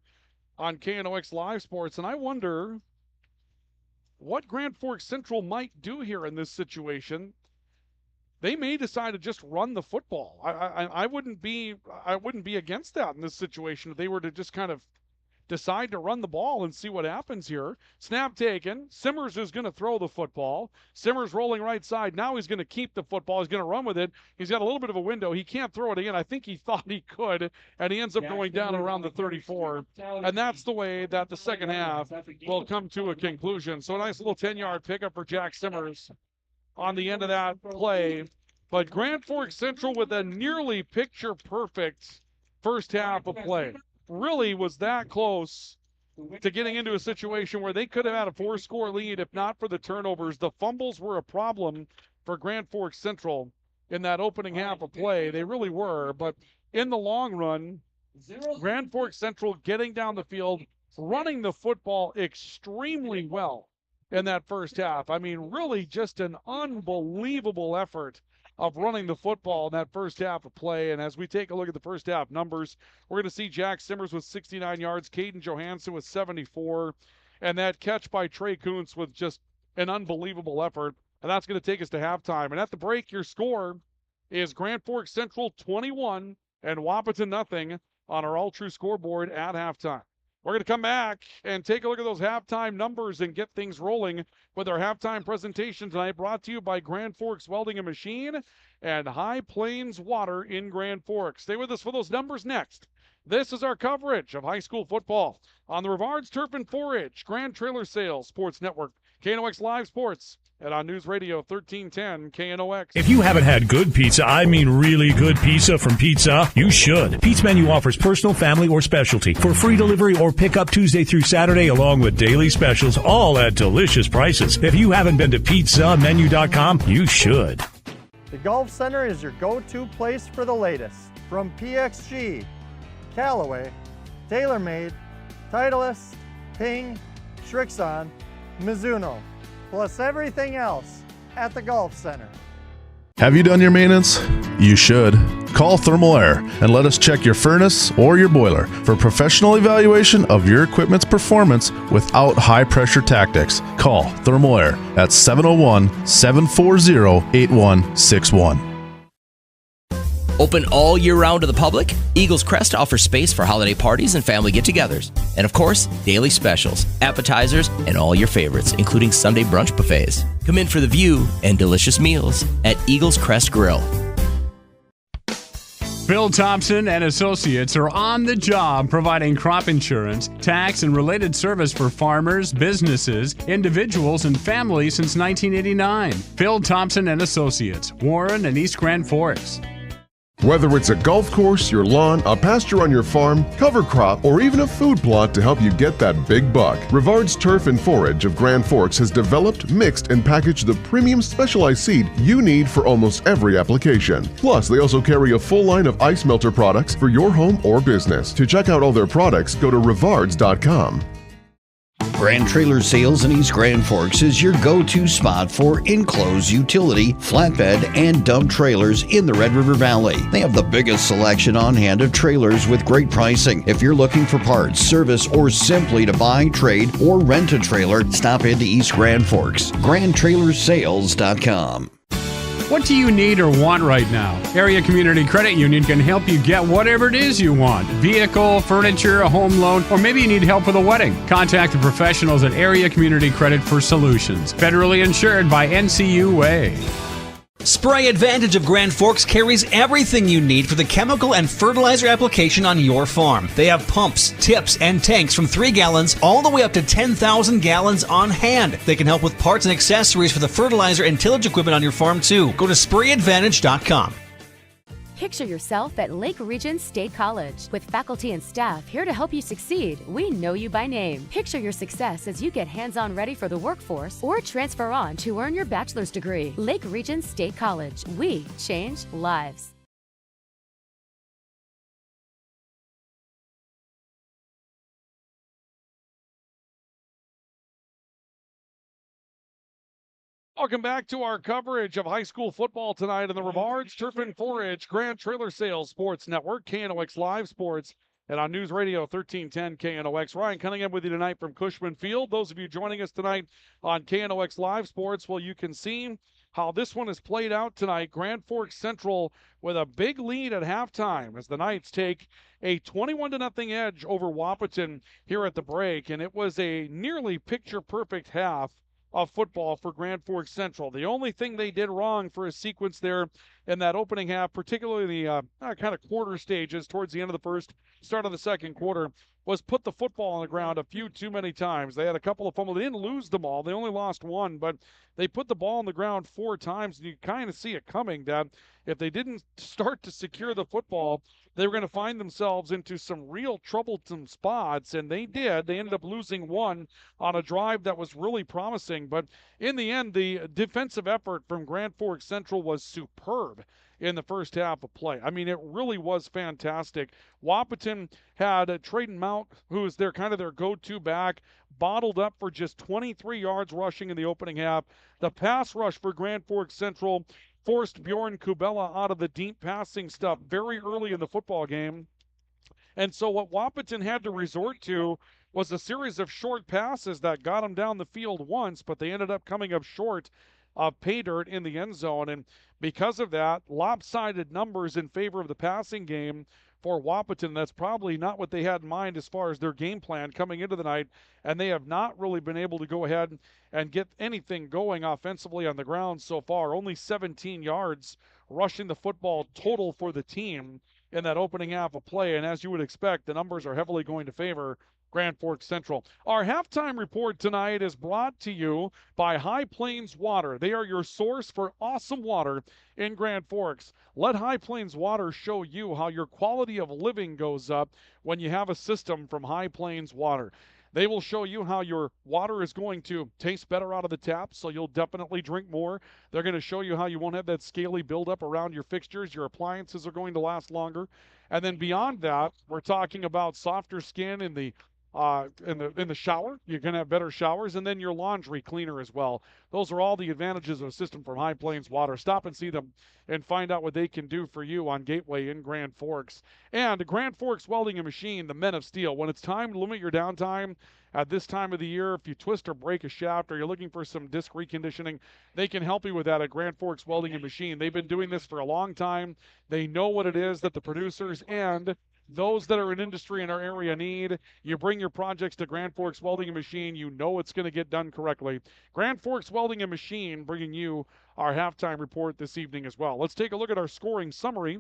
S1: on KNOX Live Sports. And I wonder what Grand Forks Central might do here in this situation. They may decide to just run the football. I wouldn't be against that in this situation if they were to just kind of decide to run the ball and see what happens here. Snap taken. Simmers is going to throw the football. Simmers rolling right side. Now he's going to keep the football. He's going to run with it. He's got a little bit of a window. He can't throw it again. I think he thought he could, and he ends up going down around the 34. And that's the way that the second half will come to a conclusion. So a nice little 10-yard pickup for Jack Simmers on the end of that play. But Grand Forks Central with a nearly picture-perfect first half of play. Really was that close to getting into a situation where they could have had a 4-score lead if not for the turnovers. The fumbles were a problem for Grand Forks Central in that opening half of play. They really were, but in the long run, Grand Forks Central getting down the field, running the football extremely well in that first half. I mean, really just an unbelievable effort of running the football in that first half of play. And as we take a look at the first half numbers, we're going to see Jack Simmers with 69 yards, Caden Johansson with 74, and that catch by Trey Kuntz with just an unbelievable effort. And that's going to take us to halftime. And at the break, your score is Grand Forks Central 21 and Wahpeton nothing on our All True scoreboard at halftime. We're going to come back and take a look at those halftime numbers and get things rolling with our halftime presentation tonight, brought to you by Grand Forks Welding and Machine and High Plains Water in Grand Forks. Stay with us for those numbers next. This is our coverage of high school football on the Rivards Turf and 4-H Grand Trailer Sales Sports Network, KNOX Live Sports, and on News Radio 1310 KNOX.
S10: If you haven't had good pizza, I mean really good pizza from Pizza, you should. Pizza Menu offers personal, family, or specialty for free delivery or pickup Tuesday through Saturday, along with daily specials, all at delicious prices. If you haven't been to pizzamenu.com, you should.
S11: The Golf Center is your go-to place for the latest. From PXG, Callaway, TaylorMade, Titleist, Ping, Srixon, Mizuno, plus everything else at the Golf Center.
S24: Have you done your maintenance? You should. Call Thermal Air and let us check your furnace or your boiler for professional evaluation of your equipment's performance without high-pressure tactics. Call Thermal Air at 701-740-8161.
S17: Open all year round to the public, Eagles Crest offers space for holiday parties and family get-togethers. And of course, daily specials, appetizers, and all your favorites, including Sunday brunch buffets. Come in for the view and delicious meals at Eagles Crest Grill.
S7: Phil Thompson and Associates are on the job providing crop insurance, tax, and related service for farmers, businesses, individuals, and families since 1989. Phil Thompson and Associates, Warren and East Grand Forks.
S4: Whether it's a golf course, your lawn, a pasture on your farm, cover crop, or even a food plot to help you get that big buck, Rivard's Turf and Forage of Grand Forks has developed, mixed, and packaged the premium specialized seed you need for almost every application. Plus, they also carry a full line of ice melter products for your home or business. To check out all their products, go to rivards.com.
S5: Grand Trailer Sales in East Grand Forks is your go-to spot for enclosed utility, flatbed, and dump trailers in the Red River Valley. They have the biggest selection on hand of trailers with great pricing. If you're looking for parts, service, or simply to buy, trade, or rent a trailer, stop into East Grand Forks. GrandTrailersSales.com.
S7: What do you need or want right now? Area Community Credit Union can help you get whatever it is you want. Vehicle, furniture, a home loan, or maybe you need help with a wedding. Contact the professionals at Area Community Credit for solutions. Federally insured by NCUA.
S18: Spray Advantage of Grand Forks carries everything you need for the chemical and fertilizer application on your farm. They have pumps, tips, and tanks from 3 gallons all the way up to 10,000 gallons on hand. They can help with parts and accessories for the fertilizer and tillage equipment on your farm too. Go to sprayadvantage.com.
S19: Picture yourself at Lake Region State College. With faculty and staff here to help you succeed, we know you by name. Picture your success as you get hands-on ready for the workforce or transfer on to earn your bachelor's degree. Lake Region State College. We change lives.
S1: Welcome back to our coverage of high school football tonight in the Rivards Turf and Forage Grand Trailer Sales Sports Network, KNOX Live Sports, and on News Radio 1310 KNOX. Ryan Cunningham with you tonight from Cushman Field. Those of you joining us tonight on KNOX Live Sports, well, you can see how this one is played out tonight. Grand Forks Central with a big lead at halftime as the Knights take a 21-0 edge over Wahpeton here at the break, and it was a nearly picture-perfect half of football for Grand Forks Central. The only thing they did wrong for a sequence there in that opening half, particularly the kind of quarter stages towards the end of the first, start of the second quarter, was put the football on the ground a few too many times. They had a couple of fumbles. They didn't lose them all. They only lost one, but they put the ball on the ground 4 times, and you kind of see it coming, that if they didn't start to secure the football, they were going to find themselves into some real troublesome spots, and they did. They ended up losing one on a drive that was really promising, but in the end, the defensive effort from Grand Forks Central was superb in the first half of play. I mean, it really was fantastic. Wahpeton had Trayden Mount, who is their go-to back, bottled up for just 23 yards rushing in the opening half. The pass rush for Grand Forks Central forced Bjorn Kubella out of the deep passing stuff very early in the football game. And so what Wahpeton had to resort to was a series of short passes that got them down the field once, but they ended up coming up short of pay dirt in the end zone. And because of that, lopsided numbers in favor of the passing game for Wahpeton. That's probably not what they had in mind as far as their game plan coming into the night, and they have not really been able to go ahead and get anything going offensively on the ground so far. Only 17 yards rushing the football total for the team in that opening half of play, and as you would expect, the numbers are heavily going to favor Grand Forks Central. Our halftime report tonight is brought to you by High Plains Water. They are your source for awesome water in Grand Forks. Let High Plains Water show you how your quality of living goes up when you have a system from High Plains Water. They will show you how your water is going to taste better out of the tap, so you'll definitely drink more. They're going to show you how you won't have that scaly buildup around your fixtures. Your appliances are going to last longer. And then beyond that, we're talking about softer skin in the shower. You're going to have better showers, and then your laundry cleaner as well. Those are all the advantages of a system from High Plains Water. Stop and see them and find out what they can do for you on Gateway in Grand Forks. And Grand Forks Welding and Machine, the Men of Steel. When it's time to limit your downtime at this time of the year, if you twist or break a shaft or you're looking for some disc reconditioning, they can help you with that at Grand Forks Welding and Machine. They've been doing this for a long time. They know what it is that the producers and those that are in industry in our area need. You bring your projects to Grand Forks Welding and Machine, you know it's going to get done correctly. Grand Forks Welding and Machine bringing you our halftime report this evening as well. Let's take a look at our scoring summary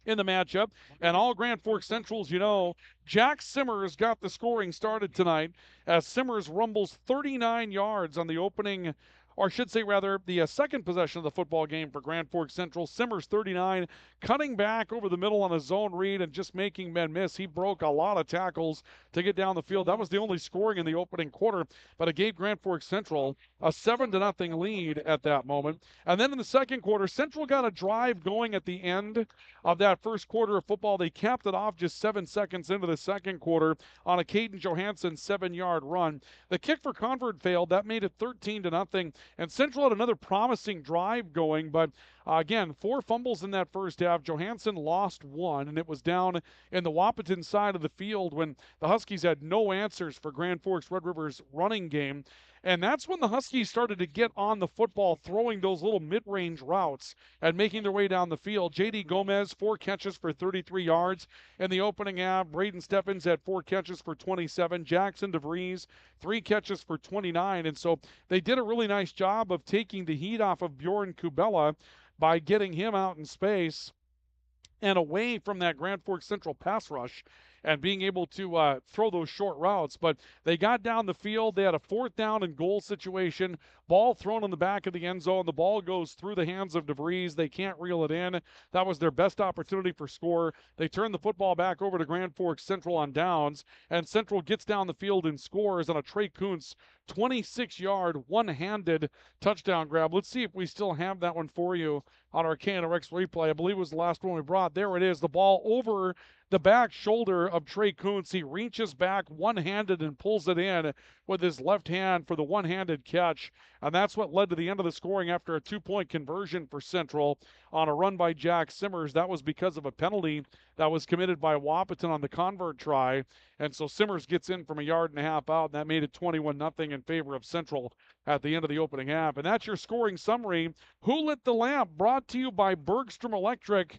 S1: in the matchup. And all Grand Forks Centrals, you know, Jack Simmers got the scoring started tonight as Simmers rumbles 39 yards on the opening, or I should say rather, the second possession of the football game for Grand Forks Central. Simmers 39, cutting back over the middle on a zone read and just making men miss. He broke a lot of tackles to get down the field. That was the only scoring in the opening quarter, but it gave Grand Forks Central a 7-0 lead at that moment. And then in the second quarter, Central got a drive going at the end of that first quarter of football. They capped it off just 7 seconds into the second quarter on a Caden Johansson 7-yard run. The kick for Convert failed. That made it 13-0. And Central had another promising drive going, but again, 4 fumbles in that first half. Johansson lost 1, and it was down in the Wahpeton side of the field when the Huskies had no answers for Grand Forks Red River's running game. And that's when the Huskies started to get on the football, throwing those little mid-range routes and making their way down the field. J.D. Gomez, 4 catches for 33 yards in the opening half. Braden Steffens had 4 catches for 27. Jackson DeVries, 3 catches for 29. And so they did a really nice job of taking the heat off of Bjorn Kubella by getting him out in space and away from that Grand Forks Central pass rush and being able to throw those short routes. But they got down the field. They had a 4th down and goal situation. Ball thrown in the back of the end zone. The ball goes through the hands of DeVries. They can't reel it in. That was their best opportunity for score. They turn the football back over to Grand Forks Central on downs, and Central gets down the field and scores on a Trey Kuntz 26-yard, one-handed touchdown grab. Let's see if we still have that one for you on our KNOX replay. I believe it was the last one we brought. There it is. The ball over the back shoulder of Trey Kuntz. He reaches back one-handed and pulls it in with his left hand for the one-handed catch. And that's what led to the end of the scoring after a 2-point conversion for Central on a run by Jack Simmers. That was because of a penalty that was committed by Wahpeton on the convert try. And so Simmers gets in from a 1.5 yards out, and that made it 21-0 in favor of Central at the end of the opening half. And that's your scoring summary. Who Lit the Lamp, brought to you by Bergstrom Electric.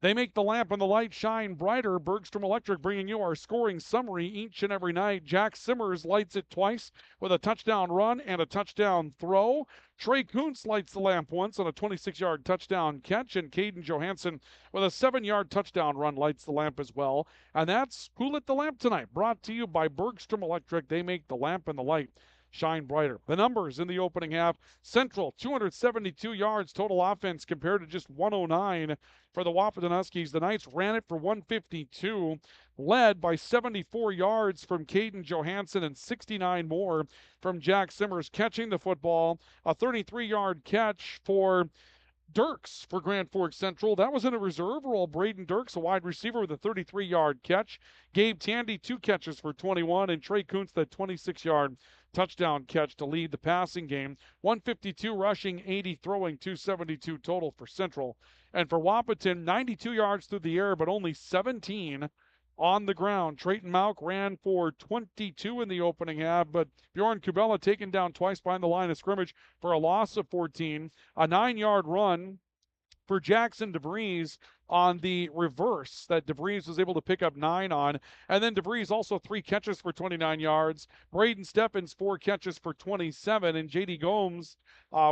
S1: They make the lamp and the light shine brighter. Bergstrom Electric bringing you our scoring summary each and every night. Jack Simmers lights it twice with a touchdown run and a touchdown throw. Trey Kuntz lights the lamp once on a 26-yard touchdown catch, and Caden Johansson with a 7-yard touchdown run lights the lamp as well. And that's Who Lit the Lamp tonight, brought to you by Bergstrom Electric. They make the lamp and the light shine brighter. The numbers in the opening half: Central 272 yards total offense compared to just 109 for the Wahpeton Huskies. The Knights ran it for 152, led by 74 yards from Caden Johansson and 69 more from Jack Simmers catching the football. A 33-yard catch for Dirks for Grand Forks Central. That was in a reserve role. Braden Dirks, a wide receiver, with a 33-yard catch. Gabe Tandy, 2 catches for 21, and Trey Kuntz, that 26-yard touchdown catch to lead the passing game. 152 rushing, 80 throwing, 272 total for Central. And for Wahpeton, 92 yards through the air, but only 17 on the ground. Trayton Mauk ran for 22 in the opening half, but Bjorn Kubella taken down twice behind the line of scrimmage for a loss of 14. A 9-yard run for Jackson DeVries on the reverse that DeVries was able to pick up 9 on. And then DeVries also 3 catches for 29 yards. Braden Steffens 4 catches for 27. And J.D. Gomes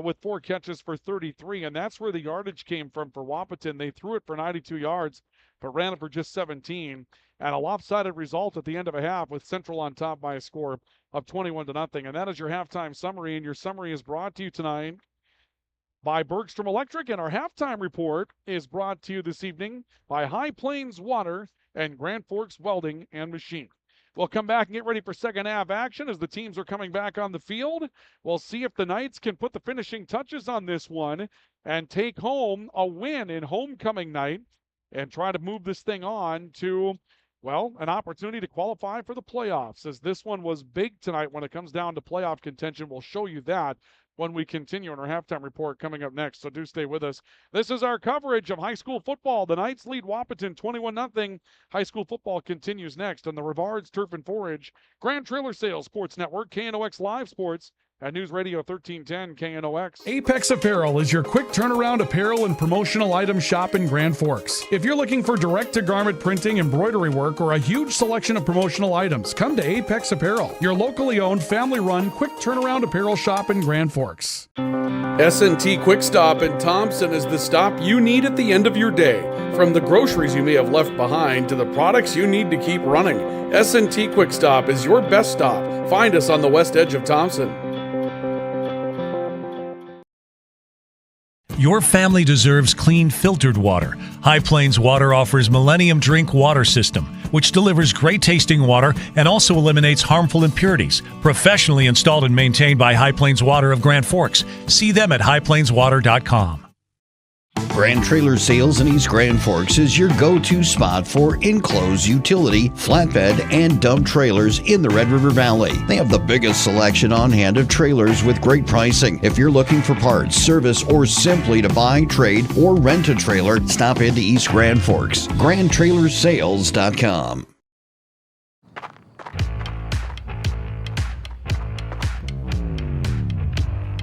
S1: with 4 catches for 33. And that's where the yardage came from for Wahpeton. They threw it for 92 yards, but ran it for just 17. And a lopsided result at the end of a half with Central on top by a score of 21-0. And that is your halftime summary. And your summary is brought to you tonight by Bergstrom Electric, and our halftime report is brought to you this evening by High Plains Water and Grand Forks Welding and Machine. We'll come back and get ready for second half action as the teams are coming back on the field. We'll see if the Knights can put the finishing touches on this one and take home a win in homecoming night and try to move this thing on to, well, an opportunity to qualify for the playoffs, as this one was big tonight when it comes down to playoff contention. We'll show you that when we continue in our halftime report coming up next, so do stay with us. This is our coverage of high school football. The Knights lead Wahpeton 21-0. High school football continues next on the Rivards Turf and Forage Grand Trailer Sales Sports Network, KNOX Live Sports, at News Radio 1310 KNOX.
S2: Apex Apparel is your quick turnaround apparel and promotional item shop in Grand Forks. If you're looking for direct-to-garment printing, embroidery work, or a huge selection of promotional items, come to Apex Apparel, your locally owned, family-run, quick turnaround apparel shop in Grand Forks.
S1: S&T Quick Stop in Thompson is the stop you need at the end of your day. From the groceries you may have left behind to the products you need to keep running, S&T Quick Stop is your best stop. Find us on the west edge of Thompson.
S10: Your family deserves clean, filtered water. High Plains Water offers Millennium Drink Water System, which delivers great tasting water and also eliminates harmful impurities. Professionally installed and maintained by High Plains Water of Grand Forks. See them at highplainswater.com.
S5: Grand Trailer Sales in East Grand Forks is your go-to spot for enclosed utility, flatbed, and dump trailers in the Red River Valley. They have the biggest selection on hand of trailers with great pricing. If you're looking for parts, service, or simply to buy, trade, or rent a trailer, stop into East Grand Forks. GrandTrailersSales.com.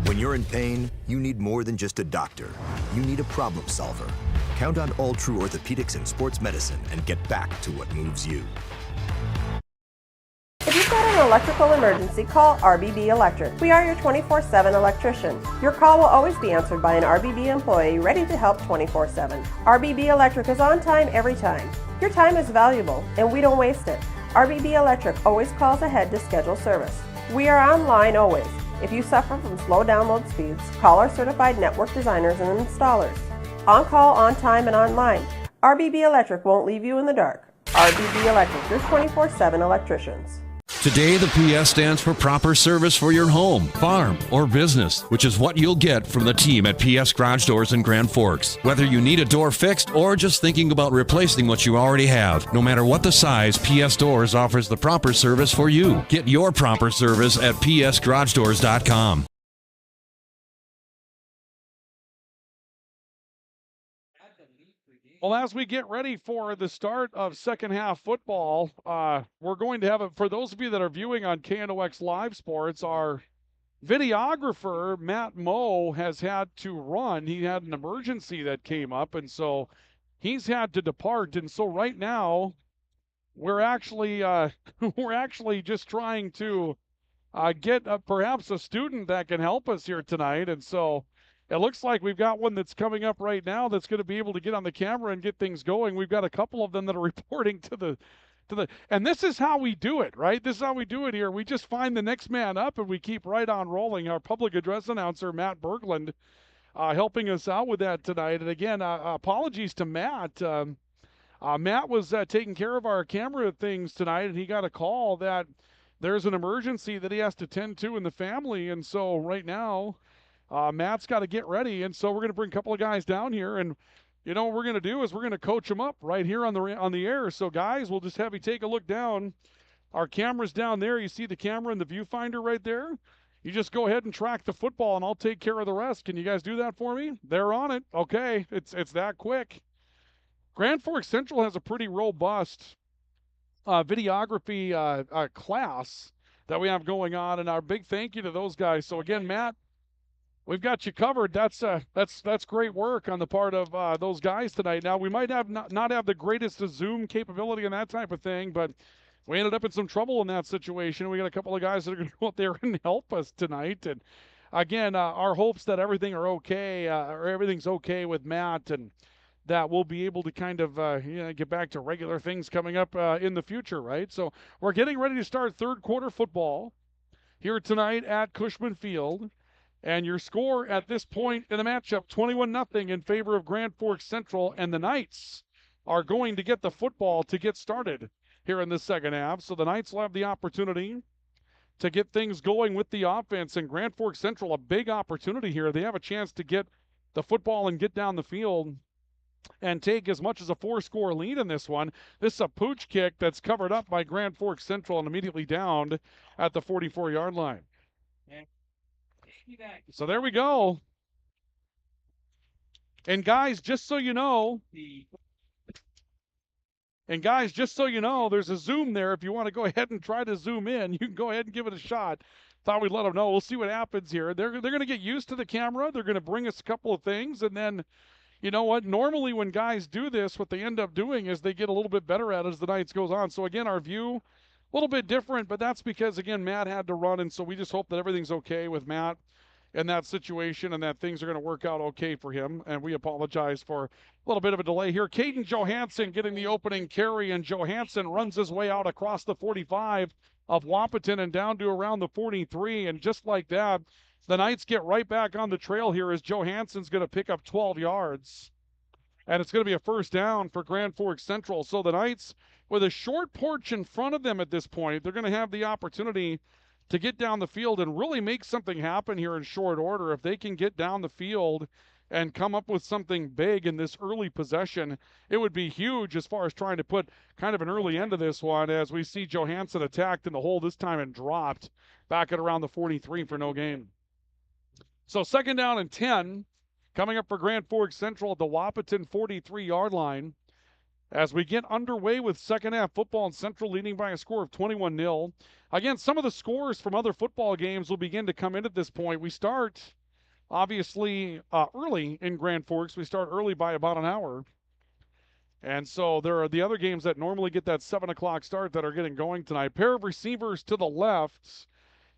S3: When you're in pain, you need more than just a doctor. You need a problem solver. Count on All True Orthopedics and Sports Medicine and get back to what moves you.
S15: If you've got an electrical emergency, call RBB Electric. We are your 24/7 electrician. Your call will always be answered by an RBB employee ready to help 24/7. RBB Electric is on time every time. Your time is valuable, and we don't waste it. RBB Electric always calls ahead to schedule service. We are online always. If you suffer from slow download speeds, call our certified network designers and installers. On call, on time, and online. RBB Electric won't leave you in the dark. RBB Electric, your 24/7 electricians.
S20: Today, the PS stands for proper service for your home, farm, or business, which is what you'll get from the team at PS Garage Doors in Grand Forks. Whether you need a door fixed or just thinking about replacing what you already have, no matter what the size, PS Doors offers the proper service for you. Get your proper service at psgaragedoors.com.
S1: Well, as we get ready for the start of second half football, we're going to have, for those of you that are viewing on KNOX Live Sports, our videographer, Matt Moe, has had to run. He had an emergency that came up, and so he's had to depart. And so right now, we're actually just trying to get perhaps a student that can help us here tonight. And so it looks like we've got one that's coming up right now that's going to be able to get on the camera and get things going. We've got a couple of them that are reporting to the, and this is how we do it, right? This is how we do it here. We just find the next man up and we keep right on rolling. Our public address announcer, Matt Berglund, helping us out with that tonight. And again, apologies to Matt. Matt was taking care of our camera things tonight, and he got a call that there's an emergency that he has to tend to in the family. And so right now, Matt's got to get ready, and so we're going to bring a couple of guys down here, and you know what we're going to do is we're going to coach them up right here on the air. So guys, we'll just have you take a look down. Our camera's down there. You see the camera in the viewfinder right there? You just go ahead and track the football, and I'll take care of the rest. Can you guys do that for me? They're on it. Okay, it's that quick. Grand Forks Central has a pretty robust videography class that we have going on, and our big thank you to those guys. So again, Matt, we've got you covered. That's great work on the part of those guys tonight. Now, we might have not have the greatest Zoom capability and that type of thing, but we ended up in some trouble in that situation. We got a couple of guys that are going to go out there and help us tonight. And again, our hopes that everything's okay with Matt, and that we'll be able to kind of get back to regular things coming up in the future, right? So we're getting ready to start third quarter football here tonight at Cushman Field. And your score at this point in the matchup, 21-0 in favor of Grand Forks Central. And the Knights are going to get the football to get started here in the second half. So the Knights will have the opportunity to get things going with the offense. And Grand Forks Central, a big opportunity here. They have a chance to get the football and get down the field and take as much as a 4-score lead in this one. This is a pooch kick that's covered up by Grand Forks Central and immediately downed at the 44-yard line. So there we go. And guys, just so you know, there's a zoom there. If you want to go ahead and try to zoom in, you can go ahead and give it a shot. thought we'd let them know. We'll see what happens here. They're going to get used to the camera. They're going to bring us a couple of things, and then, you know what? Normally when guys do this, what they end up doing is they get a little bit better at it as the nights goes on. So again, our view, a little bit different, but that's because, again, Matt had to run, and so we just hope that everything's okay with Matt in that situation and that things are going to work out okay for him. And we apologize for a little bit of a delay here. Caden Johansson getting the opening carry, and Johansson runs his way out across the 45 of Wahpeton and down to around the 43. And just like that, the Knights get right back on the trail here as Johansson's going to pick up 12 yards. And it's going to be a first down for Grand Forks Central. So the Knights, with a short porch in front of them at this point, they're going to have the opportunity to get down the field and really make something happen here in short order. If they can get down the field and come up with something big in this early possession, it would be huge as far as trying to put kind of an early end to this one, as we see Johansson attacked in the hole this time and dropped back at around the 43 for no gain. So second down and 10 coming up for Grand Forks Central at the Wahpeton 43-yard line. As we get underway with second half football, and Central leading by a score of 21-0. Again, some of the scores from other football games will begin to come in at this point. We start, obviously, early in Grand Forks. We start early by about an hour. And so there are the other games that normally get that 7 o'clock start that are getting going tonight. Pair of receivers to the left.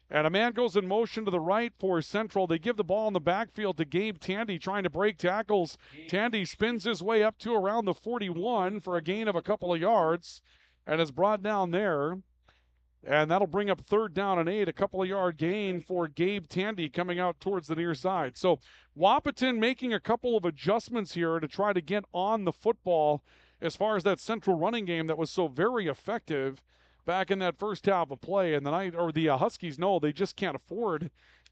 S1: And a man goes in motion to the right for Central. They give the ball in the backfield to Gabe Tandy, trying to break tackles. Tandy spins his way up to around the 41 for a gain of a couple of yards and is brought down there. And that'll bring up third down and 8, a couple of yard gain for Gabe Tandy coming out towards the near side. So Wahpeton making a couple of adjustments here to try to get on the football as far as that Central running game that was so very effective back in that first half of play. And the Huskies know they just can't afford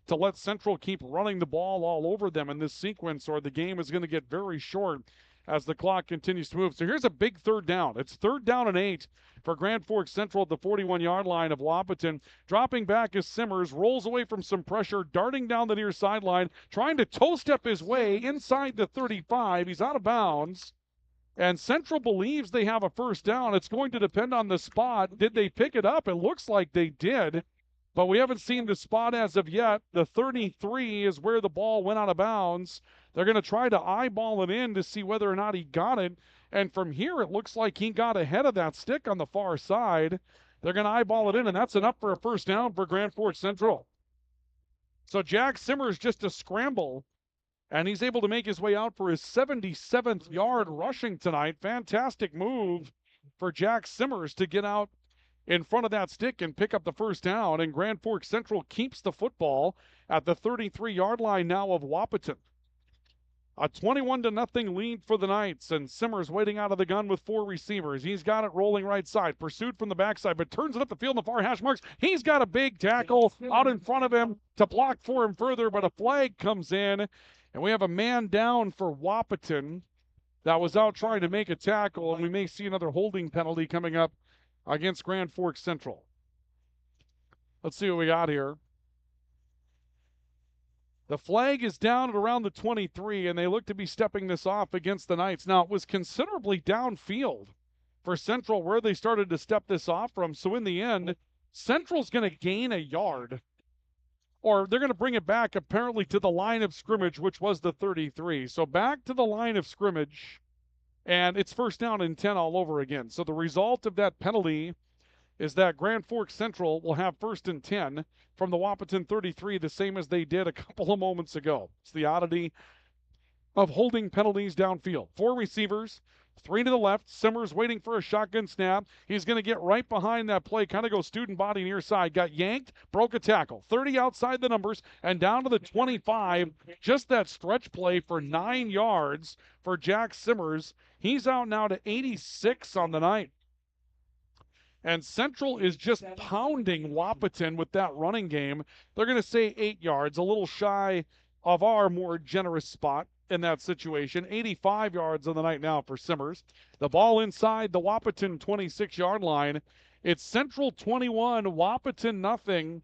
S1: to let Central keep running the ball all over them in this sequence, or the game is going to get very short as the clock continues to move. So here's a big third down. It's third down and 8 for Grand Forks Central at the 41-yard line of Wahpeton. Dropping back is Simmers, rolls away from some pressure, darting down the near sideline, trying to toe-step his way inside the 35. He's out of bounds. And Central believes they have a first down. It's going to depend on the spot. Did they pick it up? It looks like they did, but we haven't seen the spot as of yet. The 33 is where the ball went out of bounds. They're going to try to eyeball it in to see whether or not he got it. And from here, it looks like he got ahead of that stick on the far side. They're going to eyeball it in, and that's enough for a first down for Grand Forks Central. So Jack Simmers just a scramble, and he's able to make his way out for his 77th yard rushing tonight. Fantastic move for Jack Simmers to get out in front of that stick and pick up the first down. And Grand Forks Central keeps the football at the 33-yard line now of Wahpeton. A 21-0 lead for the Knights, and Simmers waiting out of the gun with 4 receivers. He's got it rolling right side, pursued from the backside, but turns it up the field in the far hash marks. He's got a big tackle out in front of him to block for him further, but a flag comes in, and we have a man down for Wahpeton that was out trying to make a tackle, and we may see another holding penalty coming up against Grand Forks Central. Let's see what we got here. The flag is down at around the 23, and they look to be stepping this off against the Knights. Now, it was considerably downfield for Central where they started to step this off from. So in the end, Central's going to gain a yard, or they're going to bring it back apparently to the line of scrimmage, which was the 33. So back to the line of scrimmage, and it's first down and 10 all over again. So the result of that penalty is that Grand Forks Central will have first and 10 from the Wahpeton 33, the same as they did a couple of moments ago. It's the oddity of holding penalties downfield. 4 receivers, 3 to the left. Simmers waiting for a shotgun snap. He's going to get right behind that play, kind of go student body near side. Got yanked, broke a tackle. 30 outside the numbers and down to the 25. Just that stretch play for 9 yards for Jack Simmers. He's out now to 86 on the night. And Central is just pounding Wahpeton with that running game. They're going to say 8 yards, a little shy of our more generous spot in that situation. 85 yards on the night now for Simmers. The ball inside the Wahpeton 26-yard line. It's Central 21, Wahpeton nothing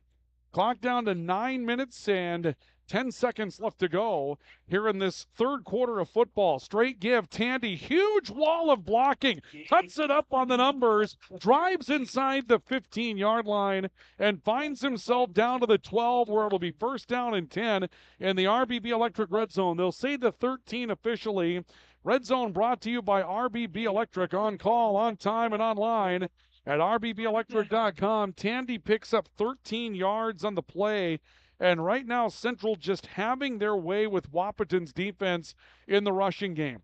S1: Clock down to 9 minutes and 10 seconds left to go here in this third quarter of football. Straight give. Tandy, huge wall of blocking. Cuts it up on the numbers. Drives inside the 15-yard line and finds himself down to the 12 where it'll be first down and 10 in the RBB Electric Red Zone. They'll say the 13 officially. Red Zone brought to you by RBB Electric, on call, on time, and online at rbbelectric.com. Tandy picks up 13 yards on the play. And right now, Central just having their way with Wahpeton's defense in the rushing game.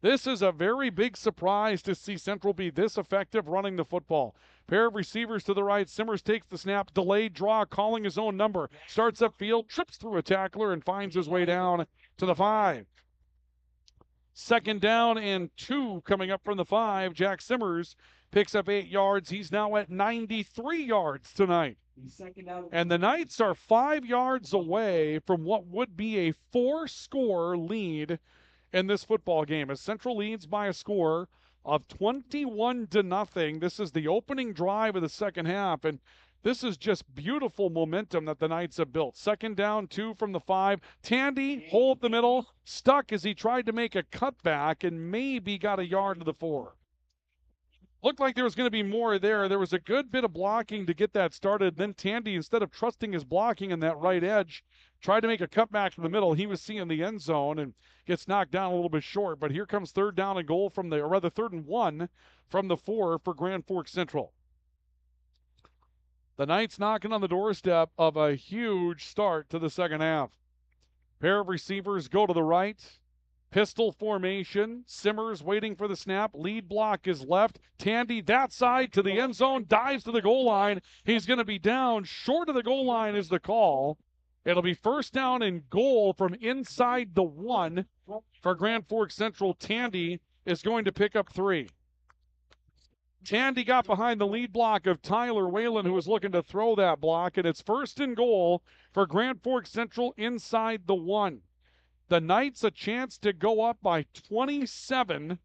S1: This is a very big surprise to see Central be this effective running the football. Pair of receivers to the right. Simmers takes the snap. Delayed draw, calling his own number. Starts upfield, trips through a tackler, and finds his way down to the 5. Second down and 2 coming up from the 5. Jack Simmers picks up 8 yards. He's now at 93 yards tonight. And the Knights are 5 yards away from what would be a 4-score lead in this football game, as Central leads by a score of 21-0. This is the opening drive of the second half, and this is just beautiful momentum that the Knights have built. Second down, 2 from the 5. Tandy, hole up the middle, stuck as he tried to make a cutback and maybe got a yard to the 4. Looked like there was going to be more there. There was a good bit of blocking to get that started. Then Tandy, instead of trusting his blocking in that right edge, tried to make a cutback from the middle. He was seeing the end zone and gets knocked down a little bit short. But here comes third down and goal from the, or rather 3rd and 1 from the 4 for Grand Forks Central. The Knights knocking on the doorstep of a huge start to the second half. Pair of receivers go to the right. Pistol formation. Simmers waiting for the snap. Lead block is left. Tandy that side to the end zone. Dives to the goal line. He's going to be down. Short of the goal line is the call. It'll be first down and goal from inside the 1 for Grand Forks Central. Tandy is going to pick up 3. Tandy got behind the lead block of Tyler Whalen, who was looking to throw that block, and it's first and goal for Grand Forks Central inside the 1. The Knights a chance to go up by 27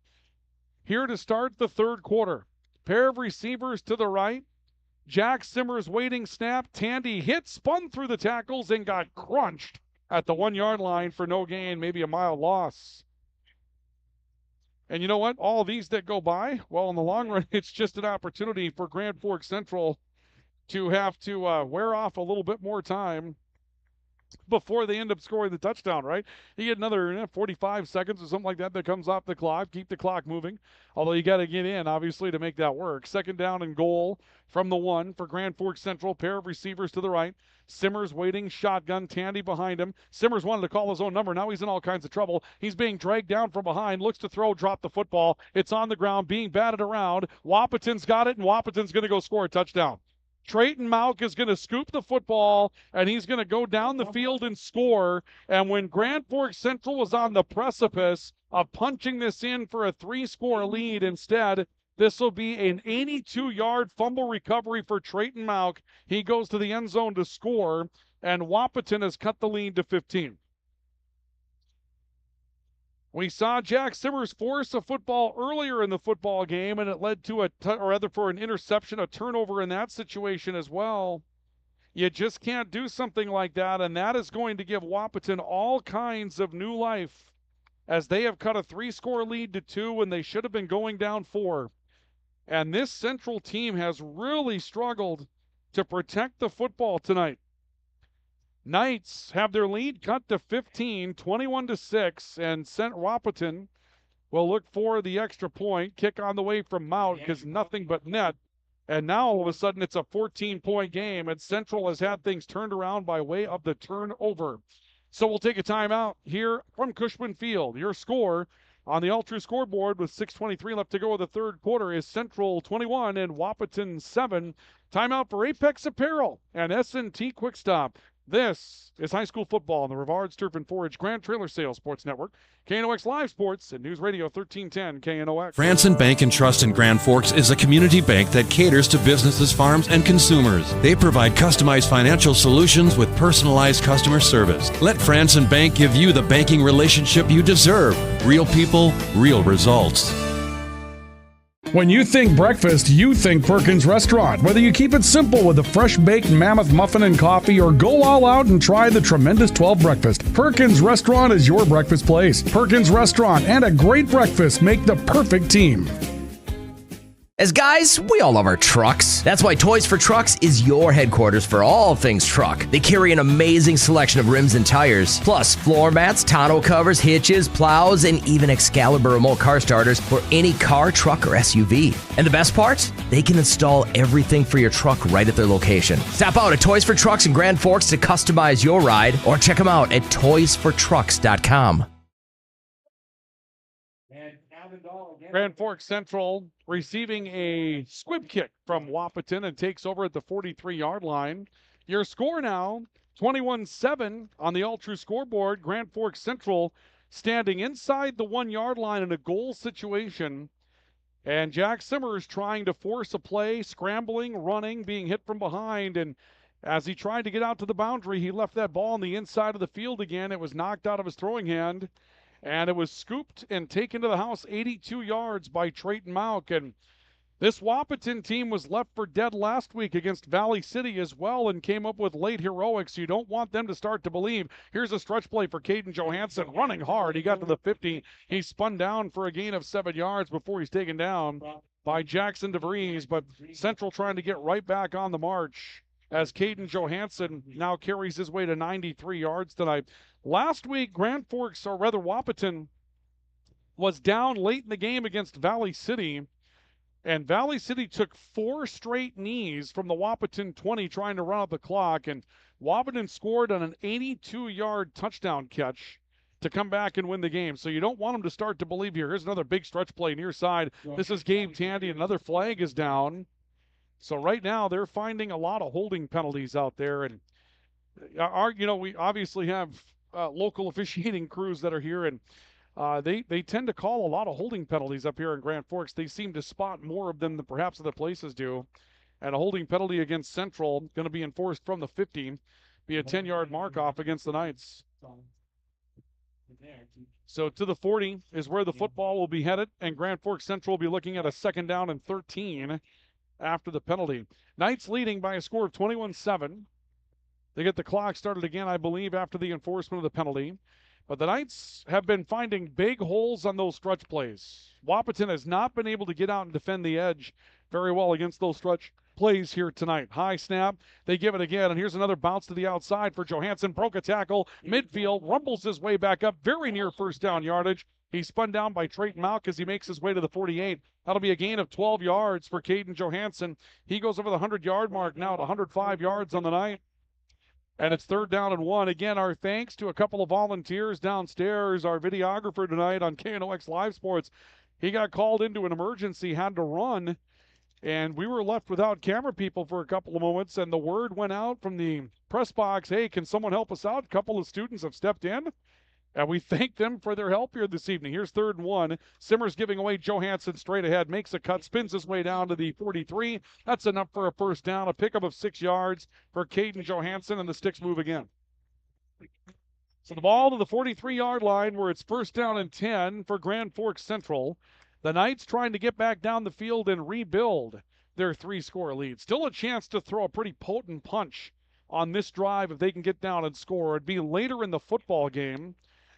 S1: here to start the third quarter. Pair of receivers to the right. Jack Simmers waiting snap. Tandy hit, spun through the tackles, and got crunched at the 1-yard line for no gain, maybe a mild loss. And you know what? All these that go by, well, in the long run, it's just an opportunity for Grand Forks Central to have to wear off a little bit more time before they end up scoring the touchdown, right? You get another 45 seconds or something like that comes off the clock. Keep the clock moving. Although you got to get in, obviously, to make that work. Second down and goal from the 1 for Grand Forks Central. Pair of receivers to the right. Simmers waiting, shotgun, Tandy behind him. Simmers wanted to call his own number. Now he's in all kinds of trouble. He's being dragged down from behind, looks to throw, drop the football. It's on the ground, being batted around. Wahpeton's got it, and Wahpeton's going to go score a touchdown. Trayton Mauck is going to scoop the football, and he's going to go down the field and score. And when Grand Forks Central was on the precipice of punching this in for a 3-score lead, instead, this will be an 82-yard fumble recovery for Trayton Mauck. He goes to the end zone to score, and Wahpeton has cut the lead to 15. We saw Jack Simmers force a football earlier in the football game, and it led to for an interception, a turnover in that situation as well. You just can't do something like that, and that is going to give Wahpeton all kinds of new life, as they have cut a 3-score lead to 2 when they should have been going down 4. And this Central team has really struggled to protect the football tonight. Knights have their lead cut to 15, 21-6, and Wahpeton will look for the extra point. Kick on the way from Mount because nothing but net. And now all of a sudden it's a 14-point game, and Central has had things turned around by way of the turnover. So we'll take a timeout here from Cushman Field. Your score on the All-True scoreboard with 6:23 left to go in the third quarter is Central 21 and Wahpeton 7. Timeout for Apex Apparel and S&T Quick Stop. This is high school football on the Rivards Turf and Forage Grand Trailer Sales Sports Network, KNOX Live Sports, and News Radio 1310 KNOX.
S20: Franson Bank and Trust in Grand Forks is a community bank that caters to businesses, farms, and consumers. They provide customized financial solutions with personalized customer service. Let Franson Bank give you the banking relationship you deserve. Real people, real results.
S2: When you think breakfast, you think Perkins Restaurant. Whether you keep it simple with a fresh baked mammoth muffin and coffee or go all out and try the tremendous 12 breakfast, Perkins Restaurant is your breakfast place. Perkins Restaurant and a great breakfast make the perfect team.
S17: As guys, we all love our trucks. That's why Toys for Trucks is your headquarters for all things truck. They carry an amazing selection of rims and tires, plus floor mats, tonneau covers, hitches, plows, and even Excalibur remote car starters for any car, truck, or SUV. And the best part? They can install everything for your truck right at their location. Stop out at Toys for Trucks in Grand Forks to customize your ride, or check them out at toysfortrucks.com.
S1: Grand Forks Central receiving a squib kick from Wahpeton and takes over at the 43-yard line. Your score now, 21-7 on the All-True scoreboard. Grand Forks Central standing inside the 1-yard line in a goal situation. And Jack Simmers trying to force a play, scrambling, running, being hit from behind. And as he tried to get out to the boundary, he left that ball on the inside of the field again. It was knocked out of his throwing hand. And it was scooped and taken to the house 82 yards by Trayton Mauk. And this Wahpeton team was left for dead last week against Valley City as well and came up with late heroics. You don't want them to start to believe. Here's a stretch play for Caden Johansson running hard. He got to the 50. He spun down for a gain of 7 yards before he's taken down by Jackson DeVries. But Central trying to get right back on the march as Caden Johansson now carries his way to 93 yards tonight. Last week, Grand Forks, or rather Wahpeton, was down late in the game against Valley City, and Valley City took 4 straight knees from the Wahpeton 20 trying to run out the clock, and Wahpeton scored on an 82-yard touchdown catch to come back and win the game. So you don't want them to start to believe here. Here's another big stretch play near side. This is Gabe Tandy. Another flag is down. So right now they're finding a lot of holding penalties out there, and we obviously have local officiating crews that are here, and they tend to call a lot of holding penalties up here in Grand Forks. They seem to spot more of them than perhaps other places do. And a holding penalty against Central going to be enforced from the 50, be a 10-yard mark off against the Knights. So to the 40 is where the football will be headed, and Grand Forks Central will be looking at a 2nd down and 13 after the penalty. Knights leading by a score of 21-7. They get the clock started again, I believe, after the enforcement of the penalty. But the Knights have been finding big holes on those stretch plays. Wahpeton has not been able to get out and defend the edge very well against those stretch plays here tonight. High snap. They give it again, and here's another bounce to the outside for Johansson. Broke a tackle. Midfield. Rumbles his way back up. Very near first down yardage. He's spun down by Trayton Mauk as he makes his way to the 48. That'll be a gain of 12 yards for Caden Johansson. He goes over the 100-yard mark now at 105 yards on the night. And it's 3rd down and 1. Again, our thanks to a couple of volunteers downstairs. Our videographer tonight on KNOX Live Sports, he got called into an emergency, had to run, and we were left without camera people for a couple of moments, and the word went out from the press box, hey, can someone help us out? A couple of students have stepped in, and we thank them for their help here this evening. Here's 3rd and 1. Simmers giving away. Johansson straight ahead, makes a cut, spins his way down to the 43. That's enough for a 1st down, a pickup of 6 yards for Caden Johansson, and the sticks move again. So the ball to the 43-yard line where it's 1st down and 10 for Grand Forks Central. The Knights trying to get back down the field and rebuild their 3-score lead. Still a chance to throw a pretty potent punch on this drive if they can get down and score. It'd be later in the football game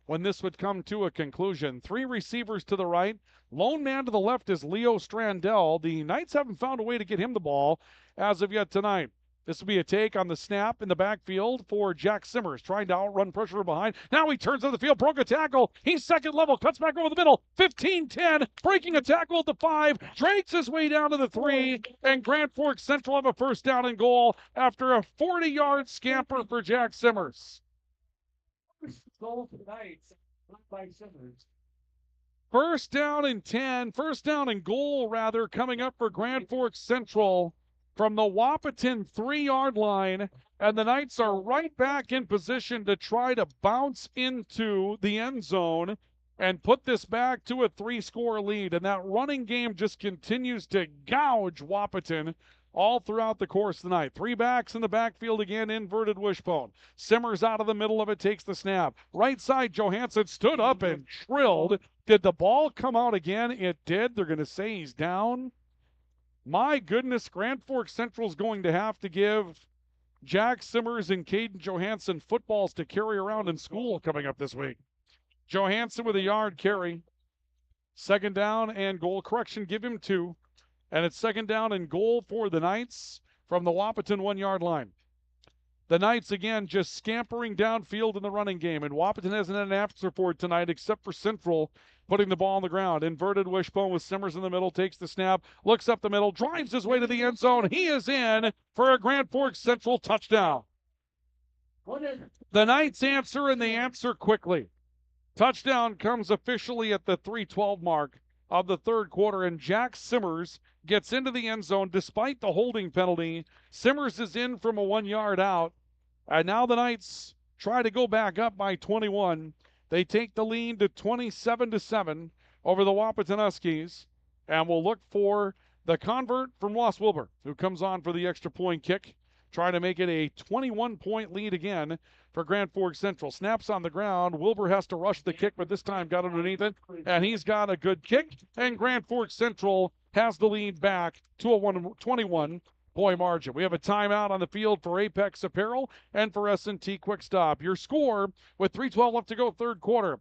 S1: when this would come to a conclusion. 3 receivers to the right. Lone man to the left is Leo Strandell. The Knights haven't found a way to get him the ball as of yet tonight. This will be a take on the snap in the backfield for Jack Simmers, trying to outrun pressure behind. Now he turns on the field, broke a tackle. He's 2nd level, cuts back over the middle. 15-10, breaking a tackle at the 5, drags his way down to the 3, and Grand Forks Central have a 1st down and goal after a 40-yard scamper for Jack Simmers.
S12: Goal for the Knights, by Simmers.
S1: 1st down and 10, 1st down and goal, rather, coming up for Grand Forks Central from the Wahpeton 3-yard line, and the Knights are right back in position to try to bounce into the end zone and put this back to a 3-score lead. And that running game just continues to gouge Wahpeton all throughout the course of the night. 3 backs in the backfield again, inverted wishbone. Simmers out of the middle of it, takes the snap. Right side, Johansson stood up and trilled Did the ball come out again? It did. They're going to say he's down. My goodness, Grand Forks Central's going to have to give Jack Simmers and Caden Johansson footballs to carry around in school coming up this week. Johansson with a yard carry. Second down and goal. Correction, give him 2. And it's second down and goal for the Knights from the Wahpeton 1-yard line. The Knights, again, just scampering downfield in the running game. And Wahpeton hasn't had an answer for it tonight except for Central putting the ball on the ground. Inverted wishbone with Simmers in the middle, takes the snap, looks up the middle, drives his way to the end zone. He is in for a Grand Forks Central touchdown. The Knights answer, and they answer quickly. Touchdown comes officially at the 3:12 mark of the third quarter, and Jack Simmers gets into the end zone despite the holding penalty. Simmers is in from a 1-yard out, and now the Knights try to go back up by 21. They take the lead to 27-7 over the Wahpeton Huskies, and we'll look for the convert from Ross Wilbur, who comes on for the extra point kick, trying to make it a 21-point lead again for Grand Forks Central. Snaps on the ground. Wilbur has to rush the kick, but this time got underneath it, and he's got a good kick, and Grand Forks Central has the lead back to a 21-point margin. We have a timeout on the field for Apex Apparel and for S&T Quick Stop. Your score with 3:12 left to go, third quarter.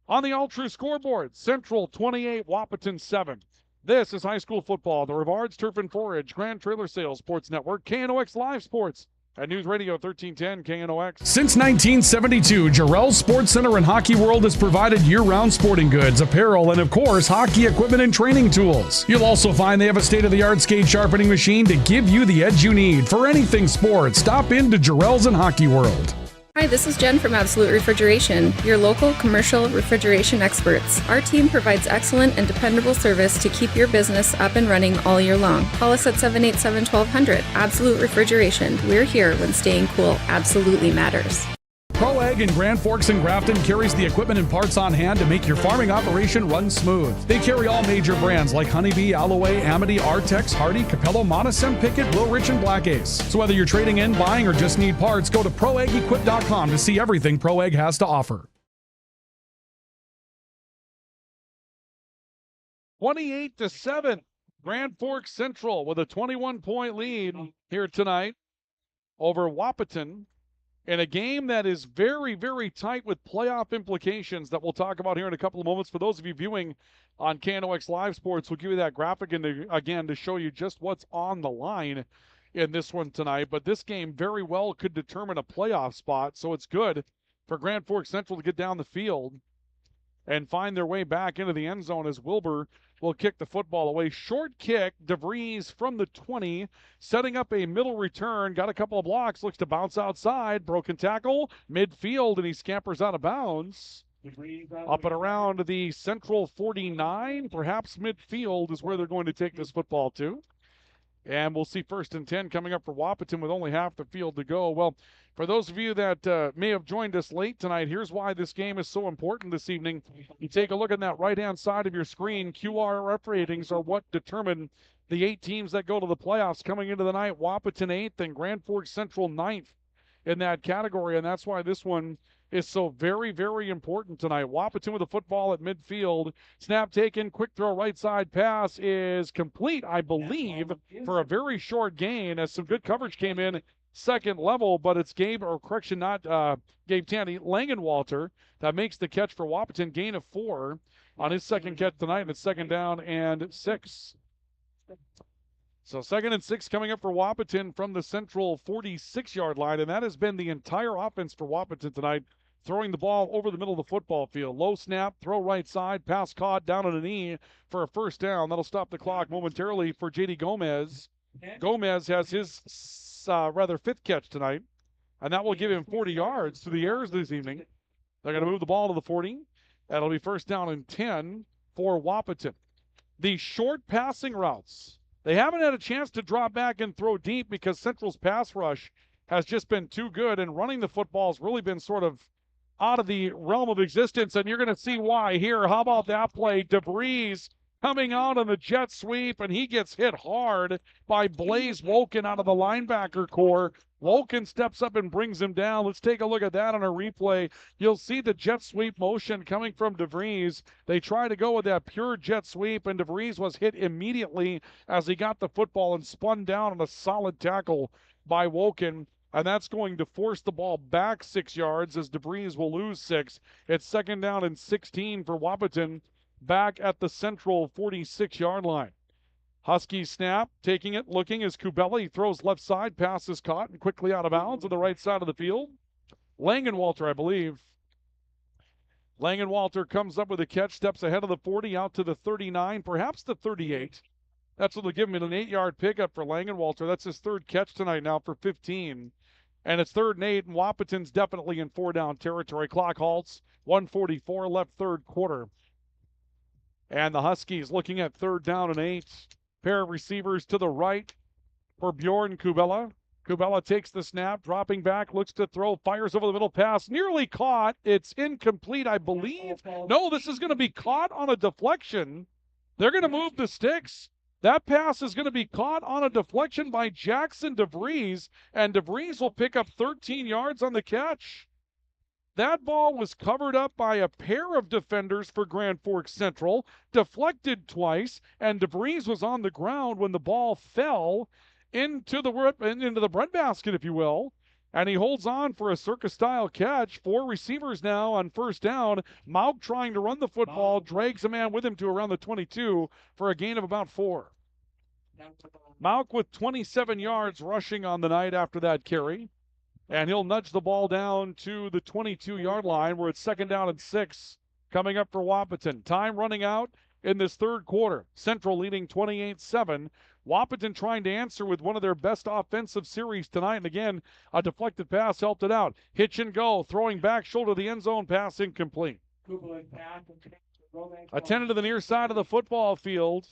S1: On the All-True scoreboard, Central 28, Wahpeton 7. This is high school football. The Rivards Turf and Forage Grand Trailer Sales Sports Network, KNOX Live Sports, at News Radio 1310 KNOX.
S2: Since 1972, Jarrell's Sports Center and Hockey World has provided year-round sporting goods, apparel, and of course, hockey equipment and training tools. You'll also find they have a state-of-the-art skate sharpening machine to give you the edge you need for anything sports. Stop in to Jarrell's and Hockey World.
S6: Hi, this is Jen from Absolute Refrigeration, your local commercial refrigeration experts. Our team provides excellent and dependable service to keep your business up and running all year long. Call us at 787-1200. Absolute Refrigeration. We're here when staying cool absolutely matters.
S2: ProAg in Grand Forks and Grafton carries the equipment and parts on hand to make your farming operation run smooth. They carry all major brands like Honeybee, Alloway, Amity, Artex, Hardy, Capello, Monosem, Pickett, Wilrich, and Black Ace. So whether you're trading in, buying, or just need parts, go to ProAgEquip.com to see everything ProAg has to offer.
S1: 28-7, Grand Forks Central with a 21-point lead here tonight over Wahpeton, in a game that is very, very tight with playoff implications that we'll talk about here in a couple of moments. For those of you viewing on KNOX Live Sports, we'll give you that graphic again to show you just what's on the line in this one tonight. But this game very well could determine a playoff spot, so it's good for Grand Forks Central to get down the field and find their way back into the end zone as Wilbur will kick the football away. Short kick, DeVries from the 20, setting up a middle return. Got a couple of blocks, looks to bounce outside. Broken tackle, midfield, and he scampers out of bounds. Up and around the Central 49, perhaps midfield is where they're going to take this football to. And we'll see 1st and 10 coming up for Wahpeton with only half the field to go. Well, for those of you that may have joined us late tonight, here's why this game is so important this evening. You take a look at that right-hand side of your screen. QRF ratings are what determine the 8 teams that go to the playoffs coming into the night. Wahpeton 8th and Grand Forks Central 9th in that category, and that's why this one is so very, very important tonight. Wahpeton with the football at midfield. Snap taken, quick throw, right side pass is complete, I believe, for a very short gain as some good coverage came in second level, but it's Gabe Tanny, Langenwalter that makes the catch for Wahpeton. Gain of 4 on his second catch tonight, and it's second down and 6. So 2nd and 6 coming up for Wahpeton from the Central 46-yard line, and that has been the entire offense for Wahpeton tonight, throwing the ball over the middle of the football field. Low snap, throw right side, pass caught down on a knee for a first down. That'll stop the clock momentarily for J.D. Gomez. Gomez has his rather 5th catch tonight, and that will give him 40 yards to the Airs this evening. They're going to move the ball to the 40. That'll be 1st down and 10 for Wahpeton. The short passing routes, they haven't had a chance to drop back and throw deep because Central's pass rush has just been too good, and running the football has really been sort of out of the realm of existence, and you're going to see why here. How about that play? DeVries coming out on the jet sweep, and he gets hit hard by Blaze Woken out of the linebacker core. Woken steps up and brings him down. Let's take a look at that on a replay. You'll see the jet sweep motion coming from DeVries. They try to go with that pure jet sweep, and DeVries was hit immediately as he got the football and spun down on a solid tackle by Woken. And that's going to force the ball back 6 yards as DeVries will lose 6. It's 2nd down and 16 for Wahpeton back at the central 46-yard line. Huskies snap, taking it, looking as Kubela. He throws left side, pass is caught and quickly out of bounds to the right side of the field. Langenwalter, I believe. Langenwalter comes up with a catch, steps ahead of the 40, out to the 39, perhaps the 38. That's what they'll give him, an 8-yard pickup for Langenwalter. That's his 3rd catch tonight now for 15. And it's 3rd and 8, and Wahpeton's definitely in 4-down territory. Clock halts, 1:44 left 3rd quarter. And the Huskies looking at 3rd down and 8. Pair of receivers to the right for Bjorn Kubela. Kubela takes the snap, dropping back, looks to throw, fires over the middle pass, nearly caught. It's incomplete, I believe. No, this is going to be caught on a deflection. They're going to move the sticks. That pass is going to be caught on a deflection by Jackson DeVries, and DeVries will pick up 13 yards on the catch. That ball was covered up by a pair of defenders for Grand Forks Central, deflected twice, and DeVries was on the ground when the ball fell into the breadbasket, if you will. And he holds on for a circus-style catch. 4 receivers now on 1st down. Mauk trying to run the football, drags a man with him to around the 22 for a gain of about 4. Mauk with 27 yards rushing on the night after that carry. And he'll nudge the ball down to the 22-yard line where it's 2nd down and 6 coming up for Wahpeton. Time running out in this 3rd quarter. Central leading 28-7. Wahpeton trying to answer with one of their best offensive series tonight. And again, a deflected pass helped it out. Hitch and go, throwing back shoulder to the end zone, pass incomplete. Attended to the near side of the football field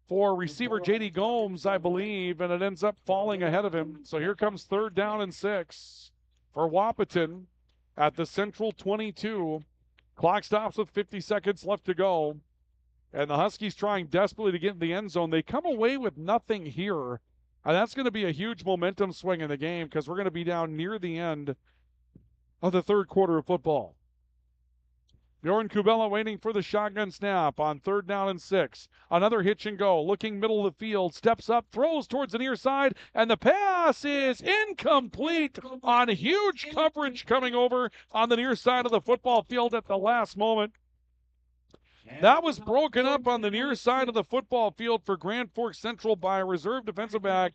S1: for receiver J.D. Gomes, I believe, and it ends up falling ahead of him. So here comes 3rd down and 6 for Wahpeton at the central 22. Clock stops with 50 seconds left to go. And the Huskies trying desperately to get in the end zone. They come away with nothing here. And that's going to be a huge momentum swing in the game because we're going to be down near the end of the 3rd quarter of football. Bjorn Kubela waiting for the shotgun snap on 3rd down and 6. Another hitch and go, looking middle of the field, steps up, throws towards the near side, and the pass is incomplete on huge coverage coming over on the near side of the football field at the last moment. That was broken up on the near side of the football field for Grand Forks Central by a reserve defensive back,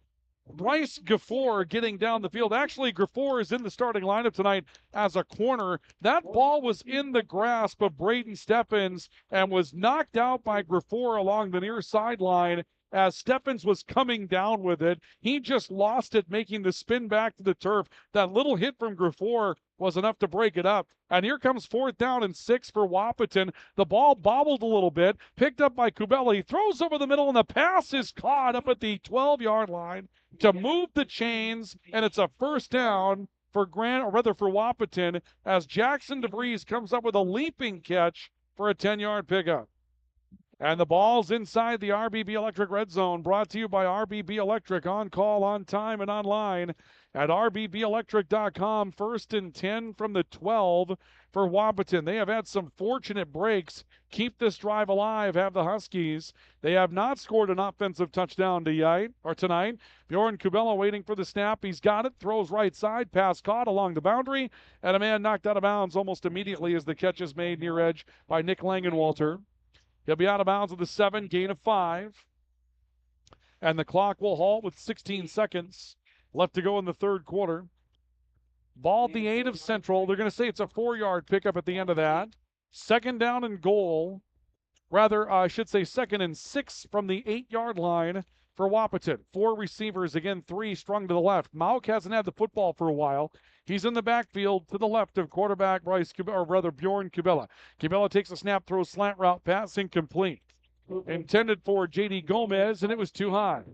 S1: Bryce Gafford, getting down the field. Actually, Gafford is in the starting lineup tonight as a corner. That ball was in the grasp of Braden Stephens and was knocked out by Gafford along the near sideline as Stephens was coming down with it. He just lost it, making the spin back to the turf. That little hit from Gafford was enough to break it up. And here comes 4th down and 6 for Wahpeton. The ball bobbled a little bit, picked up by Kubela. He throws over the middle, and the pass is caught up at the 12-yard line to move the chains, and it's a 1st down for Wahpeton as Jackson DeVries comes up with a leaping catch for a 10-yard pickup. And the ball's inside the RBB Electric red zone, brought to you by RBB Electric, on call, on time, and online at rbbelectric.com. 1st and 10 from the 12 for Wahpeton. They have had some fortunate breaks. Keep this drive alive, have the Huskies. They have not scored an offensive touchdown tonight. Bjorn Kubela waiting for the snap. He's got it, throws right side, pass caught along the boundary, and a man knocked out of bounds almost immediately as the catch is made near edge by Nick Langenwalter. He'll be out of bounds with a 7, gain of 5. And the clock will halt with 16 seconds left to go in the 3rd quarter. Ball at the 8 of Central. They're going to say it's a 4-yard pickup at the end of that. 2nd down and goal. Rather, I should say 2nd and 6 from the 8-yard line for Wahpeton. 4 receivers, again, 3 strung to the left. Mauk hasn't had the football for a while. He's in the backfield to the left of quarterback Bjorn Kubela. Kubela takes a snap, throws slant route, pass incomplete. Intended for J.D. Gomez, and it was too high.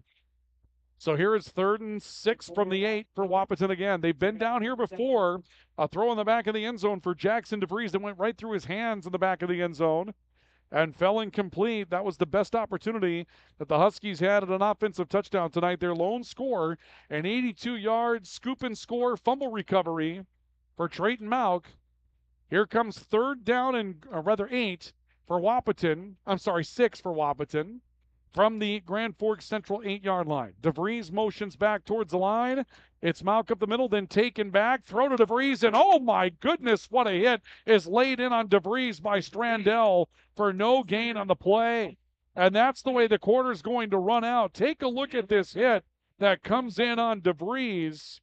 S1: So here is 3rd and 6 from the 8 for Wahpeton again. They've been down here before. A throw in the back of the end zone for Jackson DeVries that went right through his hands in the back of the end zone. and fell incomplete. That was the best opportunity that the Huskies had at an offensive touchdown tonight. Their lone score, an 82-yard scoop and score fumble recovery for Trayton Mauk. Here comes third down and, or rather 8 for Wahpeton. I'm sorry, 6 for Wahpeton from the Grand Forks Central 8-yard line. DeVries motions back towards the line. It's Mauk up the middle, then taken back. Throw to DeVries, and oh my goodness, what a hit is laid in on DeVries by Strandell for no gain on the play. And that's the way the quarter's going to run out. Take a look at this hit that comes in on DeVries.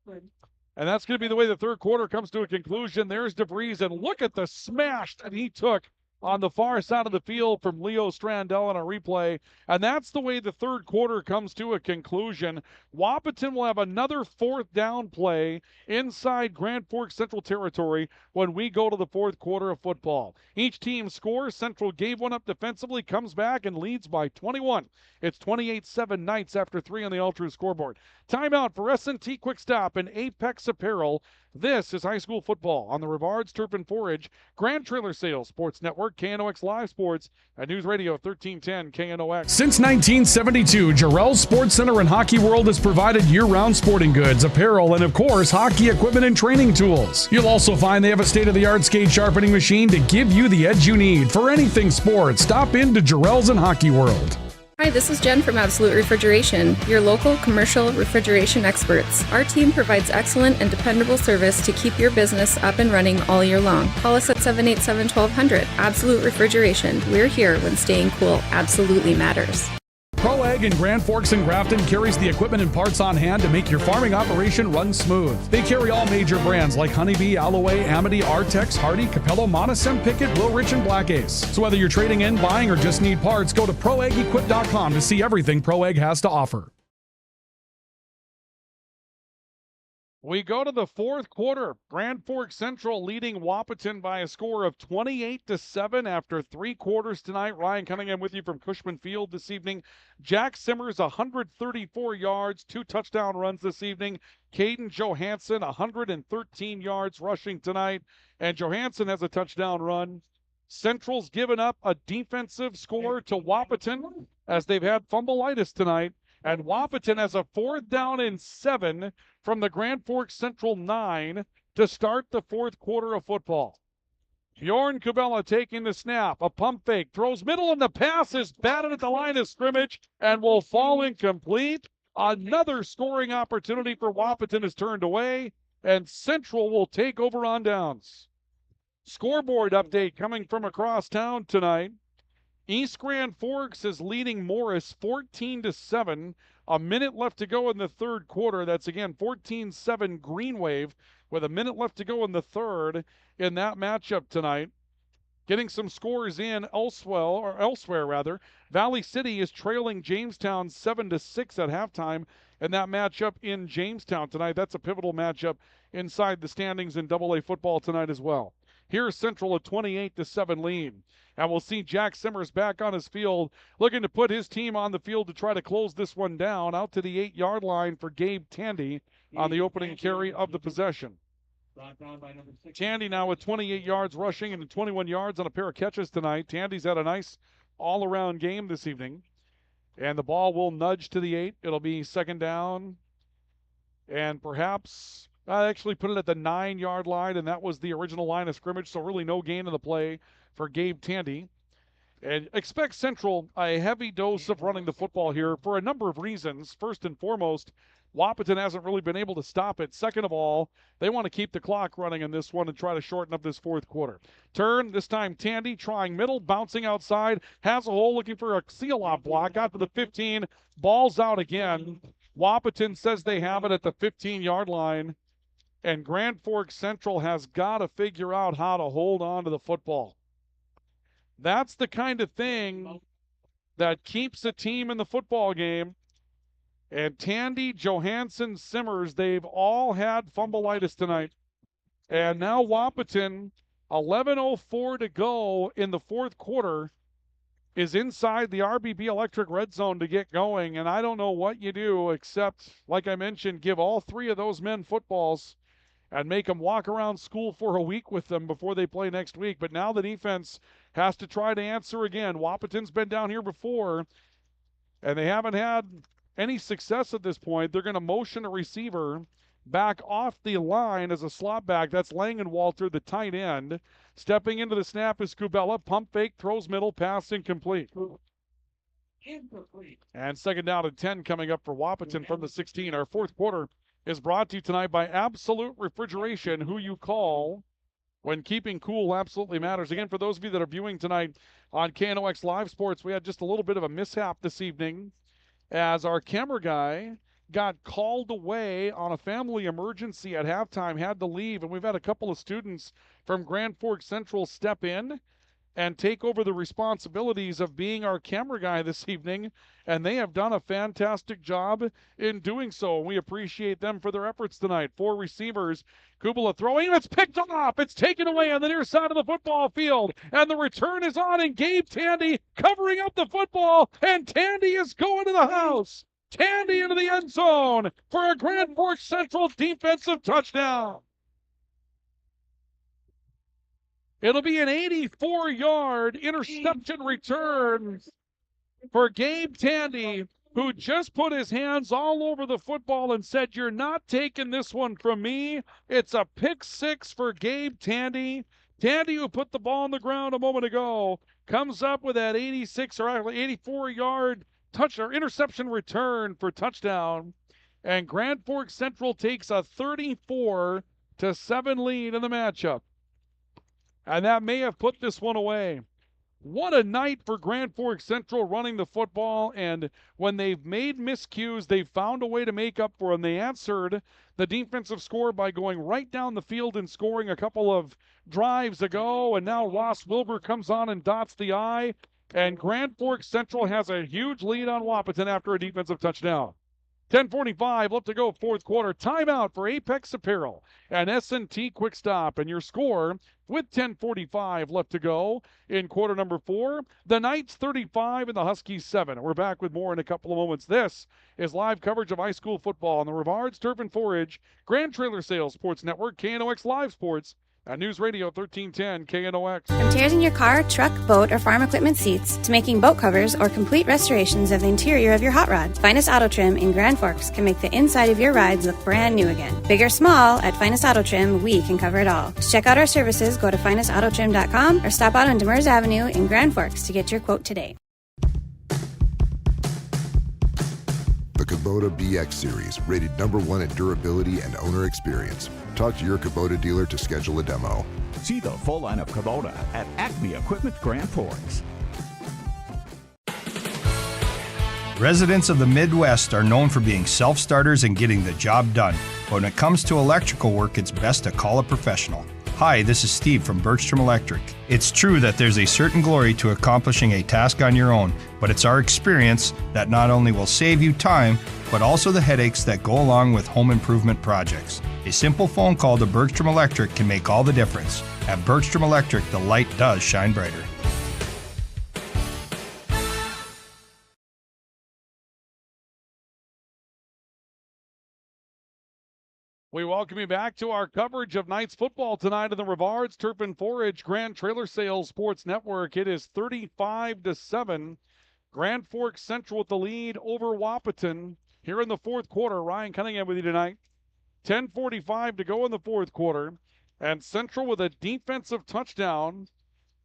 S1: And that's going to be the way the third quarter comes to a conclusion. There's DeVries, and look at the smash that he took on the far side of the field from Leo Strandell on a replay. And that's the way the third quarter comes to a conclusion. Wahpeton will have another fourth down play inside Grand Forks Central territory when we go to the fourth quarter of football. Each team scores. Central gave one up defensively, comes back and leads by 21. It's 28-7 Knights after 3 on the All-True scoreboard. Timeout for S&T Quick Stop and Apex Apparel. This is high school football on the Rivards Turf and Forage, Grand Trailer Sales Sports Network, KNOX Live Sports, and News Radio 1310 KNOX.
S2: Since 1972, Jarrell's Sports Center and Hockey World has provided year-round sporting goods, apparel, and of course, hockey equipment and training tools. You'll also find they have a state-of-the-art skate sharpening machine to give you the edge you need for anything sports. Stop in to Jarrell's and Hockey World.
S6: Hi, this is Jen from Absolute Refrigeration, your local commercial refrigeration experts. Our team provides excellent and dependable service to keep your business up and running all year long. Call us at 787-1200. Absolute Refrigeration. We're here when staying cool absolutely matters.
S2: ProAg in Grand Forks and Grafton carries the equipment and parts on hand to make your farming operation run smooth. They carry all major brands like Honeybee, Alloway, Amity, Artex, Hardy, Capello, Monosem, Pickett, Wilrich, and Black Ace. So whether you're trading in, buying, or just need parts, go to ProAgEquip.com to see everything ProAg has to offer.
S1: We go to the fourth quarter. Grand Forks Central leading Wahpeton by a score of 28-7 after 3 quarters tonight. Ryan Cunningham with you from Cushman Field this evening. Jack Simmers, 134 yards, 2 touchdown runs this evening. Caden Johansson, 113 yards rushing tonight. And Johansson has a touchdown run. Central's given up a defensive score to Wahpeton as they've had fumbleitis tonight. And Wahpeton has a 4th down and 7 from the Grand Forks Central 9 to start the fourth quarter of football. Bjorn Kubella taking the snap, a pump fake, throws middle, and the pass is batted at the line of scrimmage and will fall incomplete. Another scoring opportunity for Wahpeton is turned away, and Central will take over on downs. Scoreboard update coming from across town tonight. East Grand Forks is leading Morris 14-7. A minute left to go in the third quarter. That's again 14-7 Green Wave with a minute left to go in the third in that matchup tonight. Getting some scores in elsewhere. Valley City is trailing Jamestown 7-6 at halftime in that matchup in Jamestown tonight. That's a pivotal matchup inside the standings in AA football tonight as well. Here's Central a 28-7 lead. And we'll see Jack Simmers back on his field, looking to put his team on the field to try to close this one down out to the 8-yard line for Gabe Tandy on the opening carry of the possession. Tandy now with 28 yards rushing and 21 yards on a pair of catches tonight. Tandy's had a nice all-around game this evening. And the ball will nudge to the 8. It'll be 2nd down. And perhaps I actually put it at the 9-yard line, and that was the original line of scrimmage, so really no gain in the play for Gabe Tandy. And expect Central a heavy dose of running the football here for a number of reasons. First and foremost, Wahpeton hasn't really been able to stop it. Second of all, they want to keep the clock running in this one and try to shorten up this fourth quarter. Turn, this time Tandy trying middle, bouncing outside, has a hole looking for a seal-off block out to the 15, ball's out again. Wahpeton says they have it at the 15-yard line, and Grand Forks Central has got to figure out how to hold on to the football. That's the kind of thing that keeps a team in the football game. And Tandy, Johansson, Simmers, they've all had fumbleitis tonight. And now Wahpeton, 11:04 to go in the fourth quarter, is inside the RBB Electric red zone to get going. And I don't know what you do except, like I mentioned, give all 3 of those men footballs and make them walk around school for a week with them before they play next week. But now the defense has to try to answer again. Wahpeton's been down here before, and they haven't had any success at this point. They're going to motion a receiver back off the line as a slot back. That's Langenwalter, the tight end. Stepping into the snap is Kubella. Pump fake, throws middle, pass incomplete.
S12: Incomplete.
S1: And second down and 10 coming up for Wahpeton from the 16. Our fourth quarter is brought to you tonight by Absolute Refrigeration, who you call when keeping cool absolutely matters. Again, for those of you that are viewing tonight on KNOX Live Sports, we had just a little bit of a mishap this evening as our camera guy got called away on a family emergency at halftime, had to leave, and we've had a couple of students from Grand Forks Central step in and take over the responsibilities of being our camera guy this evening, and they have done a fantastic job in doing so. We appreciate them for their efforts tonight. 4 receivers, Kubala throwing, it's picked off, it's taken away on the near side of the football field, and the return is on, and Gabe Tandy covering up the football, and Tandy is going to the house. Tandy into the end zone for a Grand Forks Central defensive touchdown. It'll be an 84-yard interception return for Gabe Tandy, who just put his hands all over the football and said, "You're not taking this one from me." It's a pick 6 for Gabe Tandy. Tandy, who put the ball on the ground a moment ago, comes up with that 86 or 84-yard touch or interception return for touchdown. And Grand Forks Central takes a 34-7 lead in the matchup. And that may have put this one away. What a night for Grand Forks Central running the football, and when they've made miscues, they've found a way to make up for them. They answered the defensive score by going right down the field and scoring a couple of drives ago, and now Ross Wilbur comes on and dots the I, and Grand Forks Central has a huge lead on Wahpeton after a defensive touchdown. 10:45 left to go, fourth quarter. Timeout for Apex Apparel and S&T Quick Stop. And your score with 10:45 left to go in quarter number 4. The Knights 35 and the Huskies 7. We're back with more in a couple of moments. This is live coverage of high school football on the Rivards Turf and Forage Grand Trailer Sales Sports Network, KNOX Live Sports, and News Radio 1310 KNOX.
S8: From tears in your car, truck, boat, or farm equipment seats to making boat covers or complete restorations of the interior of your hot rod, Finest Auto Trim in Grand Forks can make the inside of your rides look brand new again. Big or small, at Finest Auto Trim, we can cover it all. To check out our services, go to finestautotrim.com or stop out on Demers Avenue in Grand Forks to get your quote today.
S14: The Kubota BX Series, rated #1 in durability and owner experience. Talk to your Kubota dealer to schedule a demo.
S16: See the full line of Kubota at Acme Equipment Grand Forks.
S9: Residents of the Midwest are known for being self-starters and getting the job done. But when it comes to electrical work, it's best to call a professional. Hi, this is Steve from Bergstrom Electric. It's true that there's a certain glory to accomplishing a task on your own, but it's our experience that not only will save you time, but also the headaches that go along with home improvement projects. A simple phone call to Bergstrom Electric can make all the difference. At Bergstrom Electric, the light does shine brighter.
S1: We welcome you back to our coverage of Knights football tonight in the Rivards Turf and Forage Grand Trailer Sales Sports Network. It is 35-7. Grand Forks Central with the lead over Wahpeton here in the fourth quarter. Ryan Cunningham with you tonight. 10:45 to go in the fourth quarter. And Central with a defensive touchdown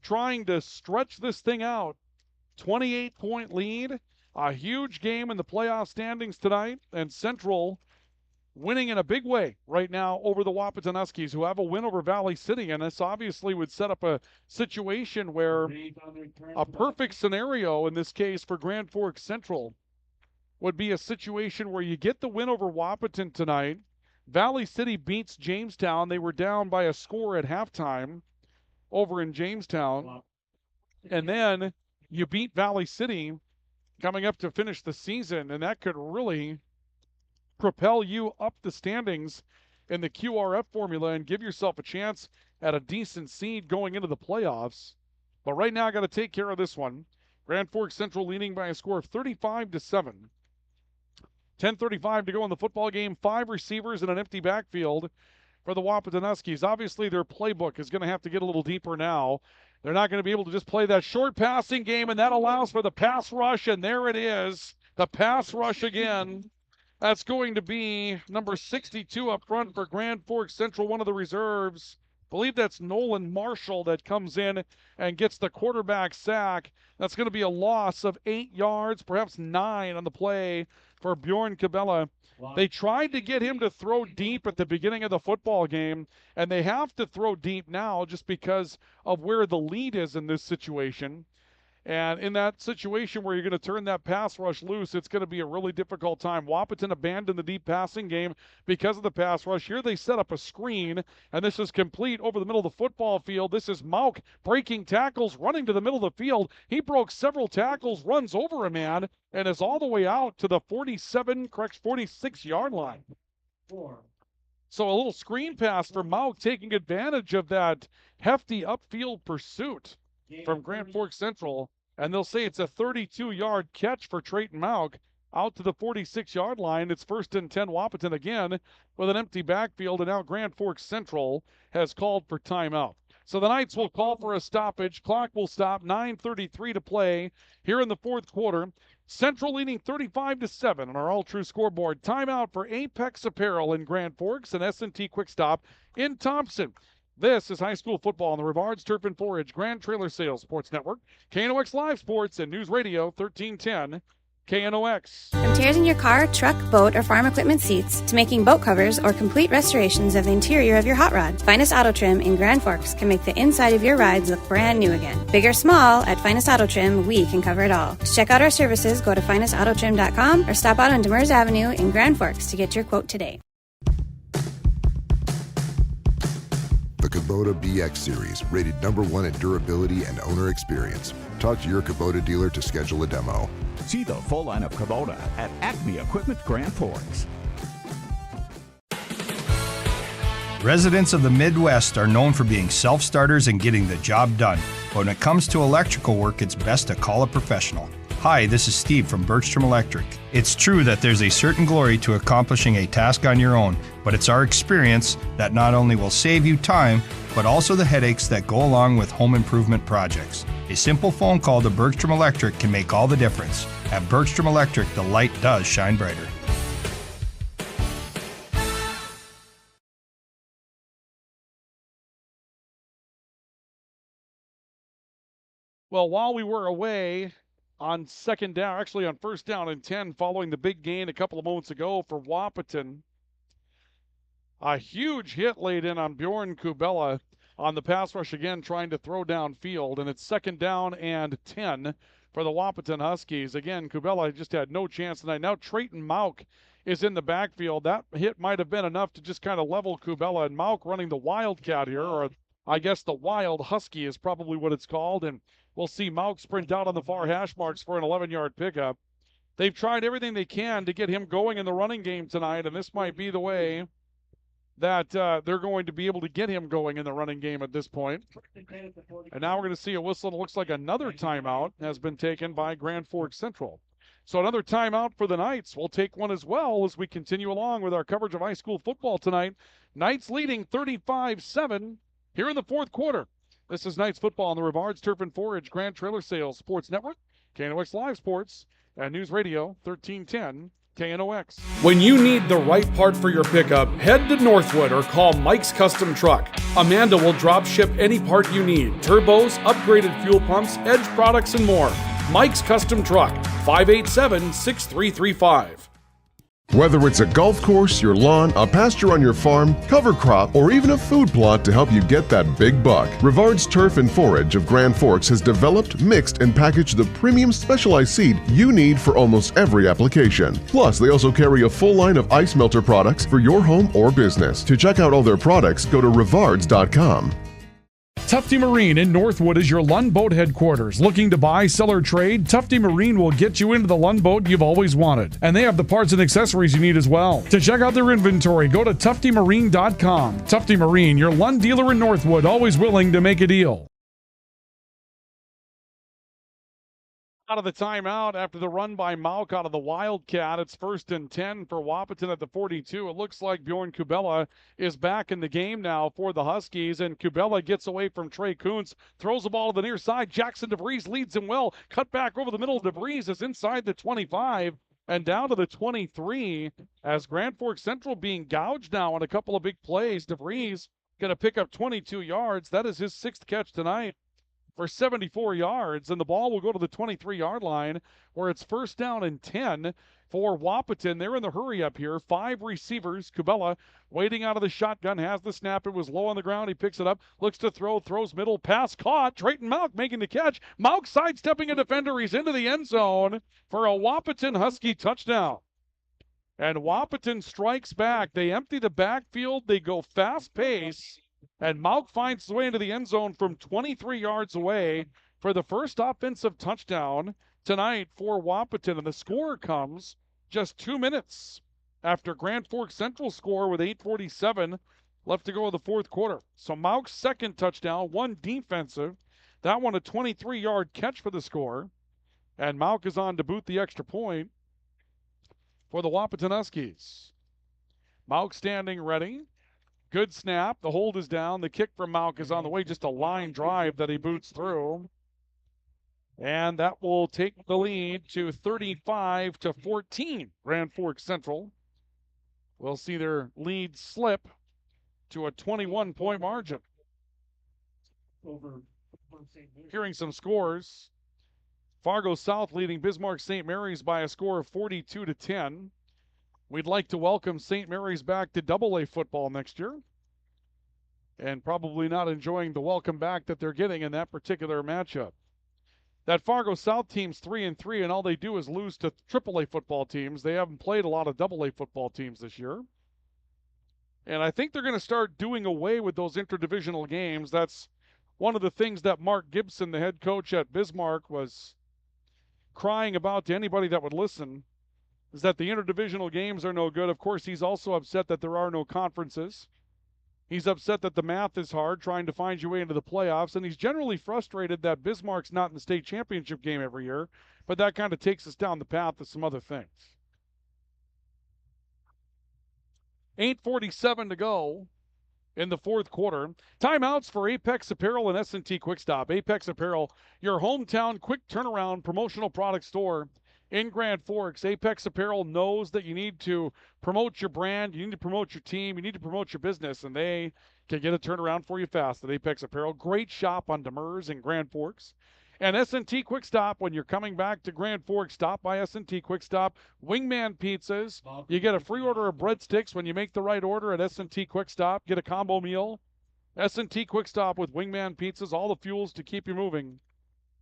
S1: trying to stretch this thing out. 28-point lead. A huge game in the playoff standings tonight. And Central winning in a big way right now over the Wahpeton Huskies, who have a win over Valley City, and this obviously would set up a situation where a perfect scenario in this case for Grand Forks Central would be a situation where you get the win over Wahpeton tonight. Valley City beats Jamestown. They were down by a score at halftime over in Jamestown. And then you beat Valley City coming up to finish the season, and that could really propel you up the standings in the QRF formula and give yourself a chance at a decent seed going into the playoffs. But right now, I got to take care of this one. Grand Forks Central leading by a score of 35-7. 10:35 to go in the football game. 5 receivers in an empty backfield. for the Wahpeton Huskies. Obviously, their playbook is going to have to get a little deeper now. They're not going to be able to just play that short passing game, and that allows for the pass rush, and there it is, the pass rush again. That's going to be number 62 up front for Grand Forks Central, one of the reserves. I believe that's Nolan Marshall that comes in and gets the quarterback sack. That's going to be a loss of 8 yards, perhaps 9 on the play for Bjorn Cabela. They tried to get him to throw deep at the beginning of the football game, and they have to throw deep now just because of where the lead is in this situation. And in that situation where you're going to turn that pass rush loose, it's going to be a really difficult time. Wahpeton abandoned the deep passing game because of the pass rush. Here they set up a screen, and this is complete over the middle of the football field. This is Mauk breaking tackles, running to the middle of the field. He broke several tackles, runs over a man, and is all the way out to the 46-yard line. So a little screen pass for Mauk, taking advantage of that hefty upfield pursuit from Grand Forks Central, and they'll say it's a 32-yard catch for Trayton Mauk out to the 46-yard line. It's 1st and 10 Wahpeton again with an empty backfield, and now Grand Forks Central has called for timeout. So the Knights will call for a stoppage. Clock will stop, 9:33 to play here in the fourth quarter. Central leading 35-7 on our all-true scoreboard. Timeout for Apex Apparel in Grand Forks and S&T Quick Stop in Thompson. This is high school football on the Rivards Turf and Forage Grand Trailer Sales Sports Network, KNOX Live Sports, and News Radio 1310 KNOX.
S8: From tears in your car, truck, boat, or farm equipment seats to making boat covers or complete restorations of the interior of your hot rod, Finest Auto Trim in Grand Forks can make the inside of your rides look brand new again. Big or small, at Finest Auto Trim, we can cover it all. To check out our services, go to finestautotrim.com or stop out on Demers Avenue in Grand Forks to get your quote today.
S14: The Kubota BX Series, rated #1 in durability and owner experience. Talk to your Kubota dealer to schedule a demo.
S16: See the full line of Kubota at Acme Equipment Grand Forks.
S9: Residents of the Midwest are known for being self-starters and getting the job done. But when it comes to electrical work, it's best to call a professional. Hi, this is Steve from Bergstrom Electric. It's true that there's a certain glory to accomplishing a task on your own, but it's our experience that not only will save you time, but also the headaches that go along with home improvement projects. A simple phone call to Bergstrom Electric can make all the difference. At Bergstrom Electric, the light does shine brighter.
S1: Well, while we were away on second down, actually on first down and 10, following the big gain a couple of moments ago for Wahpeton, a huge hit laid in on Bjorn Cabela on the pass rush again, trying to throw downfield, and it's second down and 10 for the Wahpeton Huskies. Again, Cabela just had no chance tonight. Now Trayton Mauk is in the backfield. That hit might have been enough to just kind of level Cabela, and Mauk running the Wildcat here, or I guess the Wild Husky is probably what it's called, and we'll see Mauk sprint out on the far hash marks for an 11-yard pickup. They've tried everything they can to get him going in the running game tonight, and this might be the way that they're going to be able to get him going in the running game at this point. And now we're going to see a whistle, and it looks like another timeout has been taken by Grand Forks Central. So another timeout for the Knights. We'll take one as well as we continue along with our coverage of high school football tonight. Knights leading 35-7 here in the fourth quarter. This is Knights football on the Rivards Turf and Forage Grand Trailer Sales Sports Network, KNOX Live Sports, and News Radio 1310 KNOX.
S2: When you need the right part for your pickup, head to Northwood or call Mike's Custom Truck. Amanda will drop ship any part you need. Turbos, upgraded fuel pumps, Edge products, and more. Mike's Custom Truck, 587-6335.
S4: Whether it's a golf course, your lawn, a pasture on your farm, cover crop, or even a food plot to help you get that big buck, Rivards Turf and Forage of Grand Forks has developed, mixed, and packaged the premium specialized seed you need for almost every application. Plus, they also carry a full line of ice melter products for your home or business. To check out all their products, go to rivards.com.
S2: Tufty Marine in Northwood is your Lund Boat headquarters. Looking to buy, sell, or trade? Tufty Marine will get you into the Lund boat you've always wanted. And they have the parts and accessories you need as well. To check out their inventory, go to tuftymarine.com. Tufty Marine, your Lund dealer in Northwood, always willing to make a deal.
S1: out of the timeout after the run by Mauk out of the Wildcat. It's 1st and 10 for Wahpeton at the 42. It looks like Bjorn Kubella is back in the game now for the Huskies, and Kubella gets away from Trey Kuntz, throws the ball to the near side. Jackson DeVries leads him well. Cut back over the middle. DeVries is inside the 25 and down to the 23 as Grand Forks Central being gouged now on a couple of big plays. DeVries going to pick up 22 yards. That is his 6th catch tonight for 74 yards, and the ball will go to the 23-yard line where it's 1st down and 10 for Wahpeton. They're in the hurry up here. 5 receivers. Kubella waiting out of the shotgun, has the snap. It was low on the ground. He picks it up, looks to throw, throws middle, pass caught. Drayton Mauk making the catch. Mauk sidestepping a defender. He's into the end zone for a Wahpeton Husky touchdown. And Wahpeton strikes back. They empty the backfield. They go fast pace. And Mauk finds his way into the end zone from 23 yards away for the first offensive touchdown tonight for Wahpeton. And the score comes just 2 minutes after Grand Forks Central score with 8:47 left to go in the 4th quarter. So Mauk's 2nd touchdown, 1 defensive. That one a 23-yard catch for the score. And Mauk is on to boot the extra point for the Wahpeton Huskies. Mauk standing ready. Good snap. The hold is down. The kick from Mauk is on the way. Just a line drive that he boots through. And that will take the lead to 35-14. Grand Forks Central. We'll see their lead slip to a 21-point margin. Hearing some scores. Fargo South leading Bismarck St. Mary's by a score of 42-10. We'd like to welcome St. Mary's back to AA football next year, and probably not enjoying the welcome back that they're getting in that particular matchup. That Fargo South team's 3-3, and all they do is lose to AAA football teams. They haven't played a lot of AA football teams this year. And I think they're going to start doing away with those interdivisional games. That's one of the things that Mark Gibson, the head coach at Bismarck, was crying about to anybody that would listen, is that the interdivisional games are no good. Of course, he's also upset that there are no conferences. He's upset that the math is hard, trying to find your way into the playoffs, and he's generally frustrated that Bismarck's not in the state championship game every year, but that kind of takes us down the path of some other things. 8:47 to go in the 4th quarter. Timeouts for Apex Apparel and S&T Quick Stop. Apex Apparel, your hometown quick turnaround promotional product store in Grand Forks. Apex Apparel knows that you need to promote your brand, you need to promote your team, you need to promote your business, and they can get a turnaround for you fast at Apex Apparel. Great shop on Demers in Grand Forks. And S&T Quick Stop, when you're coming back to Grand Forks, stop by S&T Quick Stop. Wingman Pizzas. You get a free order of breadsticks when you make the right order at S&T Quick Stop. Get a combo meal. S&T Quick Stop with Wingman Pizzas, all the fuels to keep you moving.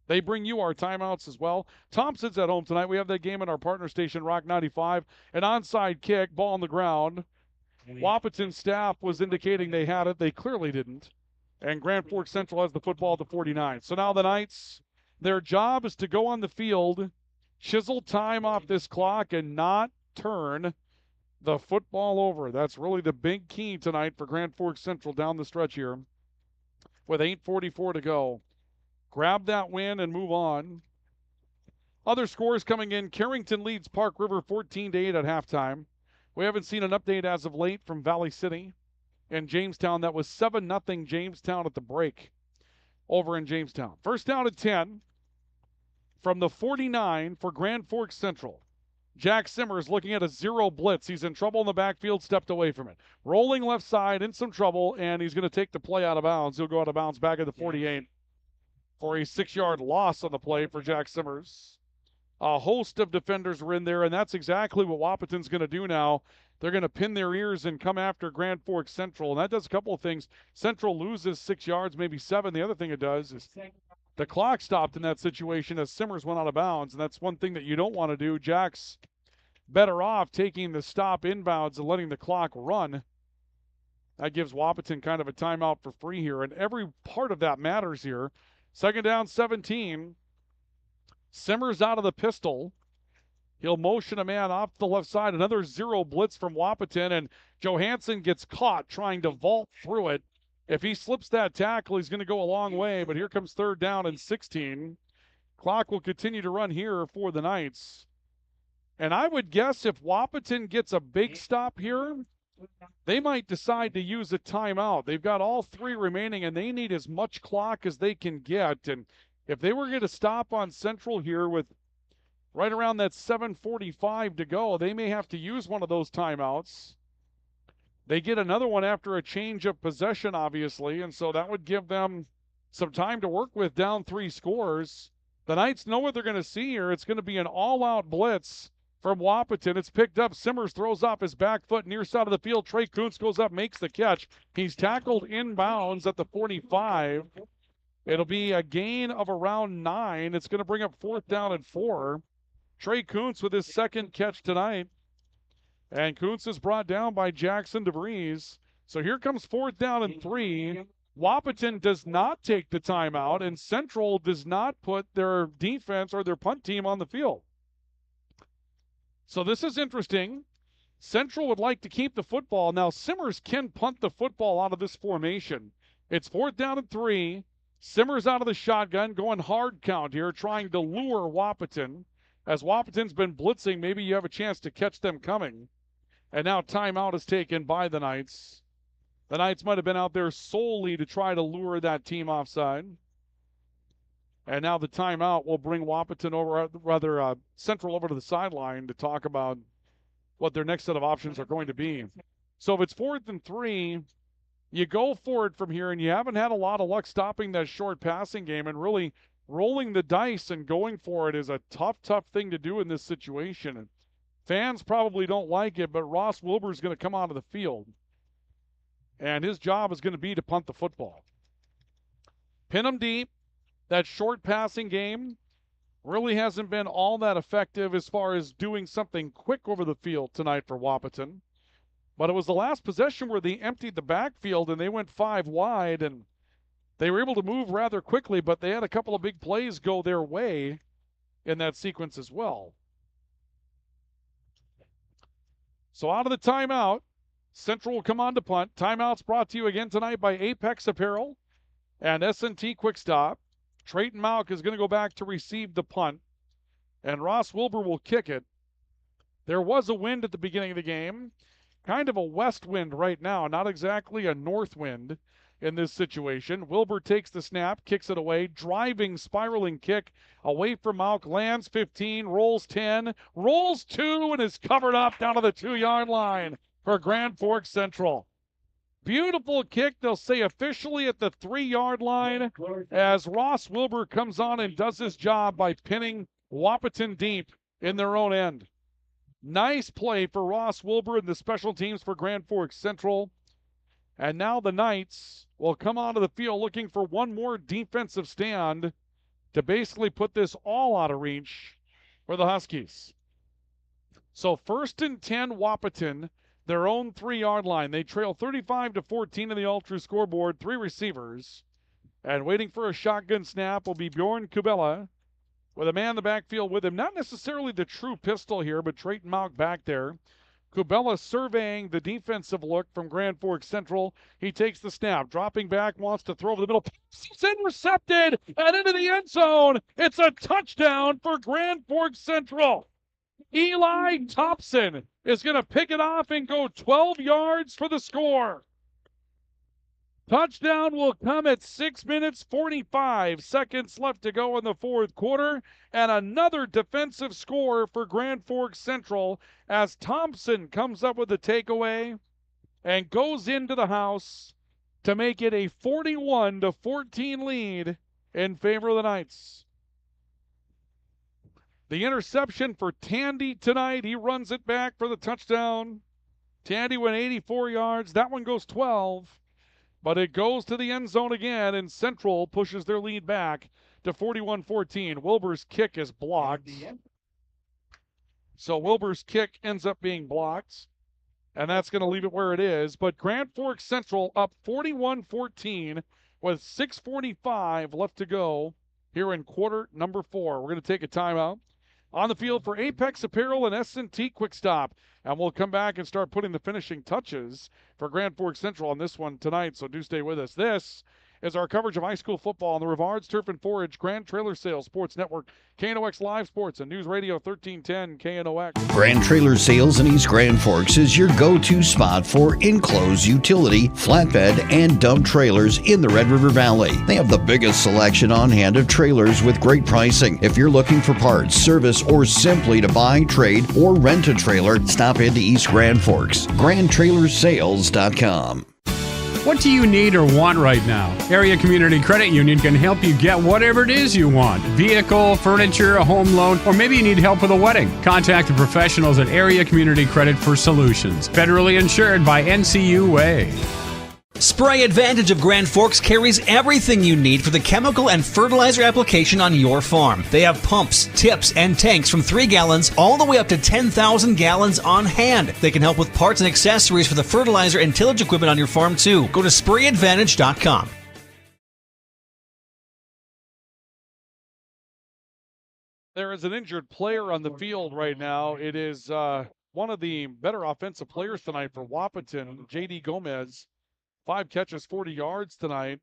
S1: They bring you our timeouts as well. Thompson's at home tonight. We have that game at our partner station, Rock 95. An onside kick, ball on the ground. Wahpeton staff was indicating they had it. They clearly didn't. And Grand Forks Central has the football at the 49. So now the Knights, their job is to go on the field, chisel time off this clock, and not turn the football over. That's really the big key tonight for Grand Forks Central down the stretch here with 8:44 to go. Grab that win and move on. Other scores coming in. Carrington leads Park River 14-8 at halftime. We haven't seen an update as of late from Valley City and Jamestown. That was 7-0 Jamestown at the break over in Jamestown. 1st down at 10 from the 49 for Grand Forks Central. Jack Simmers looking at a zero blitz. He's in trouble in the backfield, stepped away from it. Rolling left side, in some trouble, and he's going to take the play out of bounds. He'll go out of bounds back at the 48 for a 6-yard loss on the play for Jack Simmers. A host of defenders were in there, and that's exactly what Wahpeton's going to do now. They're going to pin their ears and come after Grand Forks Central, and that does a couple of things. Central loses 6 yards, maybe 7. The other thing it does is the clock stopped in that situation as Simmers went out of bounds, and that's one thing that you don't want to do. Jack's better off taking the stop inbounds and letting the clock run. That gives Wahpeton kind of a timeout for free here, and every part of that matters here. 2nd down, 17. Simmers out of the pistol. He'll motion a man off the left side. Another zero blitz from Wahpeton, and Johansson gets caught trying to vault through it. If he slips that tackle, he's going to go a long way, but here comes 3rd down and 16. Clock will continue to run here for the Knights. And I would guess if Wahpeton gets a big stop here, they might decide to use a timeout. They've got all 3 remaining, and they need as much clock as they can get. And if they were going to stop on Central here with right around that 7:45 to go, they may have to use one of those timeouts. They get another one after a change of possession, obviously, and so that would give them some time to work with down 3 scores. The Knights know what they're going to see here. It's going to be an all-out blitz from Wahpeton. It's picked up. Simmers throws off his back foot near side of the field. Trey Kuntz goes up, makes the catch. He's tackled inbounds at the 45. It'll be a gain of around 9. It's going to bring up 4th down and 4. Trey Kuntz with his 2nd catch tonight. And Kuntz is brought down by Jackson DeVries. So here comes 4th down and 3. Wahpeton does not take the timeout, and Central does not put their defense or their punt team on the field. So this is interesting. Central would like to keep the football. Now, Simmers can punt the football out of this formation. It's 4th down and 3. Simmers out of the shotgun, going hard count here, trying to lure Wahpeton. As Wahpeton's been blitzing, maybe you have a chance to catch them coming. And now timeout is taken by the Knights. The Knights might have been out there solely to try to lure that team offside. And now the timeout will bring Wahpeton over, Central over to the sideline to talk about what their next set of options are going to be. So if it's 4th and 3, you go for it from here, and you haven't had a lot of luck stopping that short passing game, and really rolling the dice and going for it is a tough thing to do in this situation. And fans probably don't like it, but Ross Wilbur is going to come out of the field. And his job is going to be to punt the football. Pin them deep. That short passing game really hasn't been all that effective as far as doing something quick over the field tonight for Wahpeton. But it was the last possession where they emptied the backfield and they went 5 wide, and they were able to move rather quickly, but they had a couple of big plays go their way in that sequence as well. So out of the timeout, Central will come on to punt. Timeouts brought to you again tonight by Apex Apparel and S&T Quick Stop. Trayton Malk is going to go back to receive the punt, and Ross Wilbur will kick it. There was a wind at the beginning of the game, kind of a west wind right now, not exactly a north wind in this situation. Wilbur takes the snap, kicks it away, driving, spiraling kick away from Malk, lands 15, rolls 10, rolls 2, and is covered up down to the 2-yard line for Grand Forks Central. Beautiful kick, they'll say officially at the 3-yard line, as Ross Wilbur comes on and does his job by pinning Wahpeton deep in their own end. Nice play for Ross Wilbur and the special teams for Grand Forks Central. And now the Knights will come onto the field looking for one more defensive stand to basically put this all out of reach for the Huskies. So 1st and 10 Wahpeton, their own 3-yard line. They trail 35-14 in the Ultra scoreboard, 3 receivers. And waiting for a shotgun snap will be Bjorn Kubella with a man in the backfield with him. Not necessarily the true pistol here, but Trayton Malk back there. Kubella surveying the defensive look from Grand Forks Central. He takes the snap, dropping back, wants to throw over the middle. It's intercepted and into the end zone. It's a touchdown for Grand Forks Central. Eli Thompson is going to pick it off and go 12 yards for the score. Touchdown will come at 6 minutes, 45 seconds left to go in the 4th quarter. And another defensive score for Grand Forks Central as Thompson comes up with the takeaway and goes into the house to make it a 41-14 lead in favor of the Knights. The interception for Tandy tonight. He runs it back for the touchdown. Tandy went 84 yards. That one goes 12. But it goes to the end zone again, and Central pushes their lead back to 41-14. Wilbur's kick is blocked. So Wilbur's kick ends up being blocked, and that's going to leave it where it is. But Grand Forks Central up 41-14 with 6:45 left to go here in quarter number 4. We're going to take a timeout. On the field for Apex Apparel and S&T Quick Stop. And we'll come back and start putting the finishing touches for Grand Forks Central on this one tonight, so do stay with us. This is our coverage of high school football on the Rivards Turf and Forage Grand Trailer Sales Sports Network, KNOX Live Sports, and News Radio 1310 KNOX.
S5: Grand Trailer Sales in East Grand Forks is your go-to spot for enclosed utility, flatbed, and dump trailers in the Red River Valley. They have the biggest selection on hand of trailers with great pricing. If you're looking for parts, service, or simply to buy, trade, or rent a trailer, stop into East Grand Forks. GrandTrailersSales.com.
S7: What do you need or want right now? Area Community Credit Union can help you get whatever it is you want. Vehicle, furniture, a home loan, or maybe you need help with a wedding. Contact the professionals at Area Community Credit for solutions. Federally insured by NCUA.
S18: Spray Advantage of Grand Forks carries everything you need for the chemical and fertilizer application on your farm. They have pumps, tips, and tanks from 3 gallons all the way up to 10,000 gallons on hand. They can help with parts and accessories for the fertilizer and tillage equipment on your farm too. Go to sprayadvantage.com.
S1: There is an injured player on the field right now. It is one of the better offensive players tonight for Wahpeton, J.D. Gomez. 5 catches, 40 yards tonight.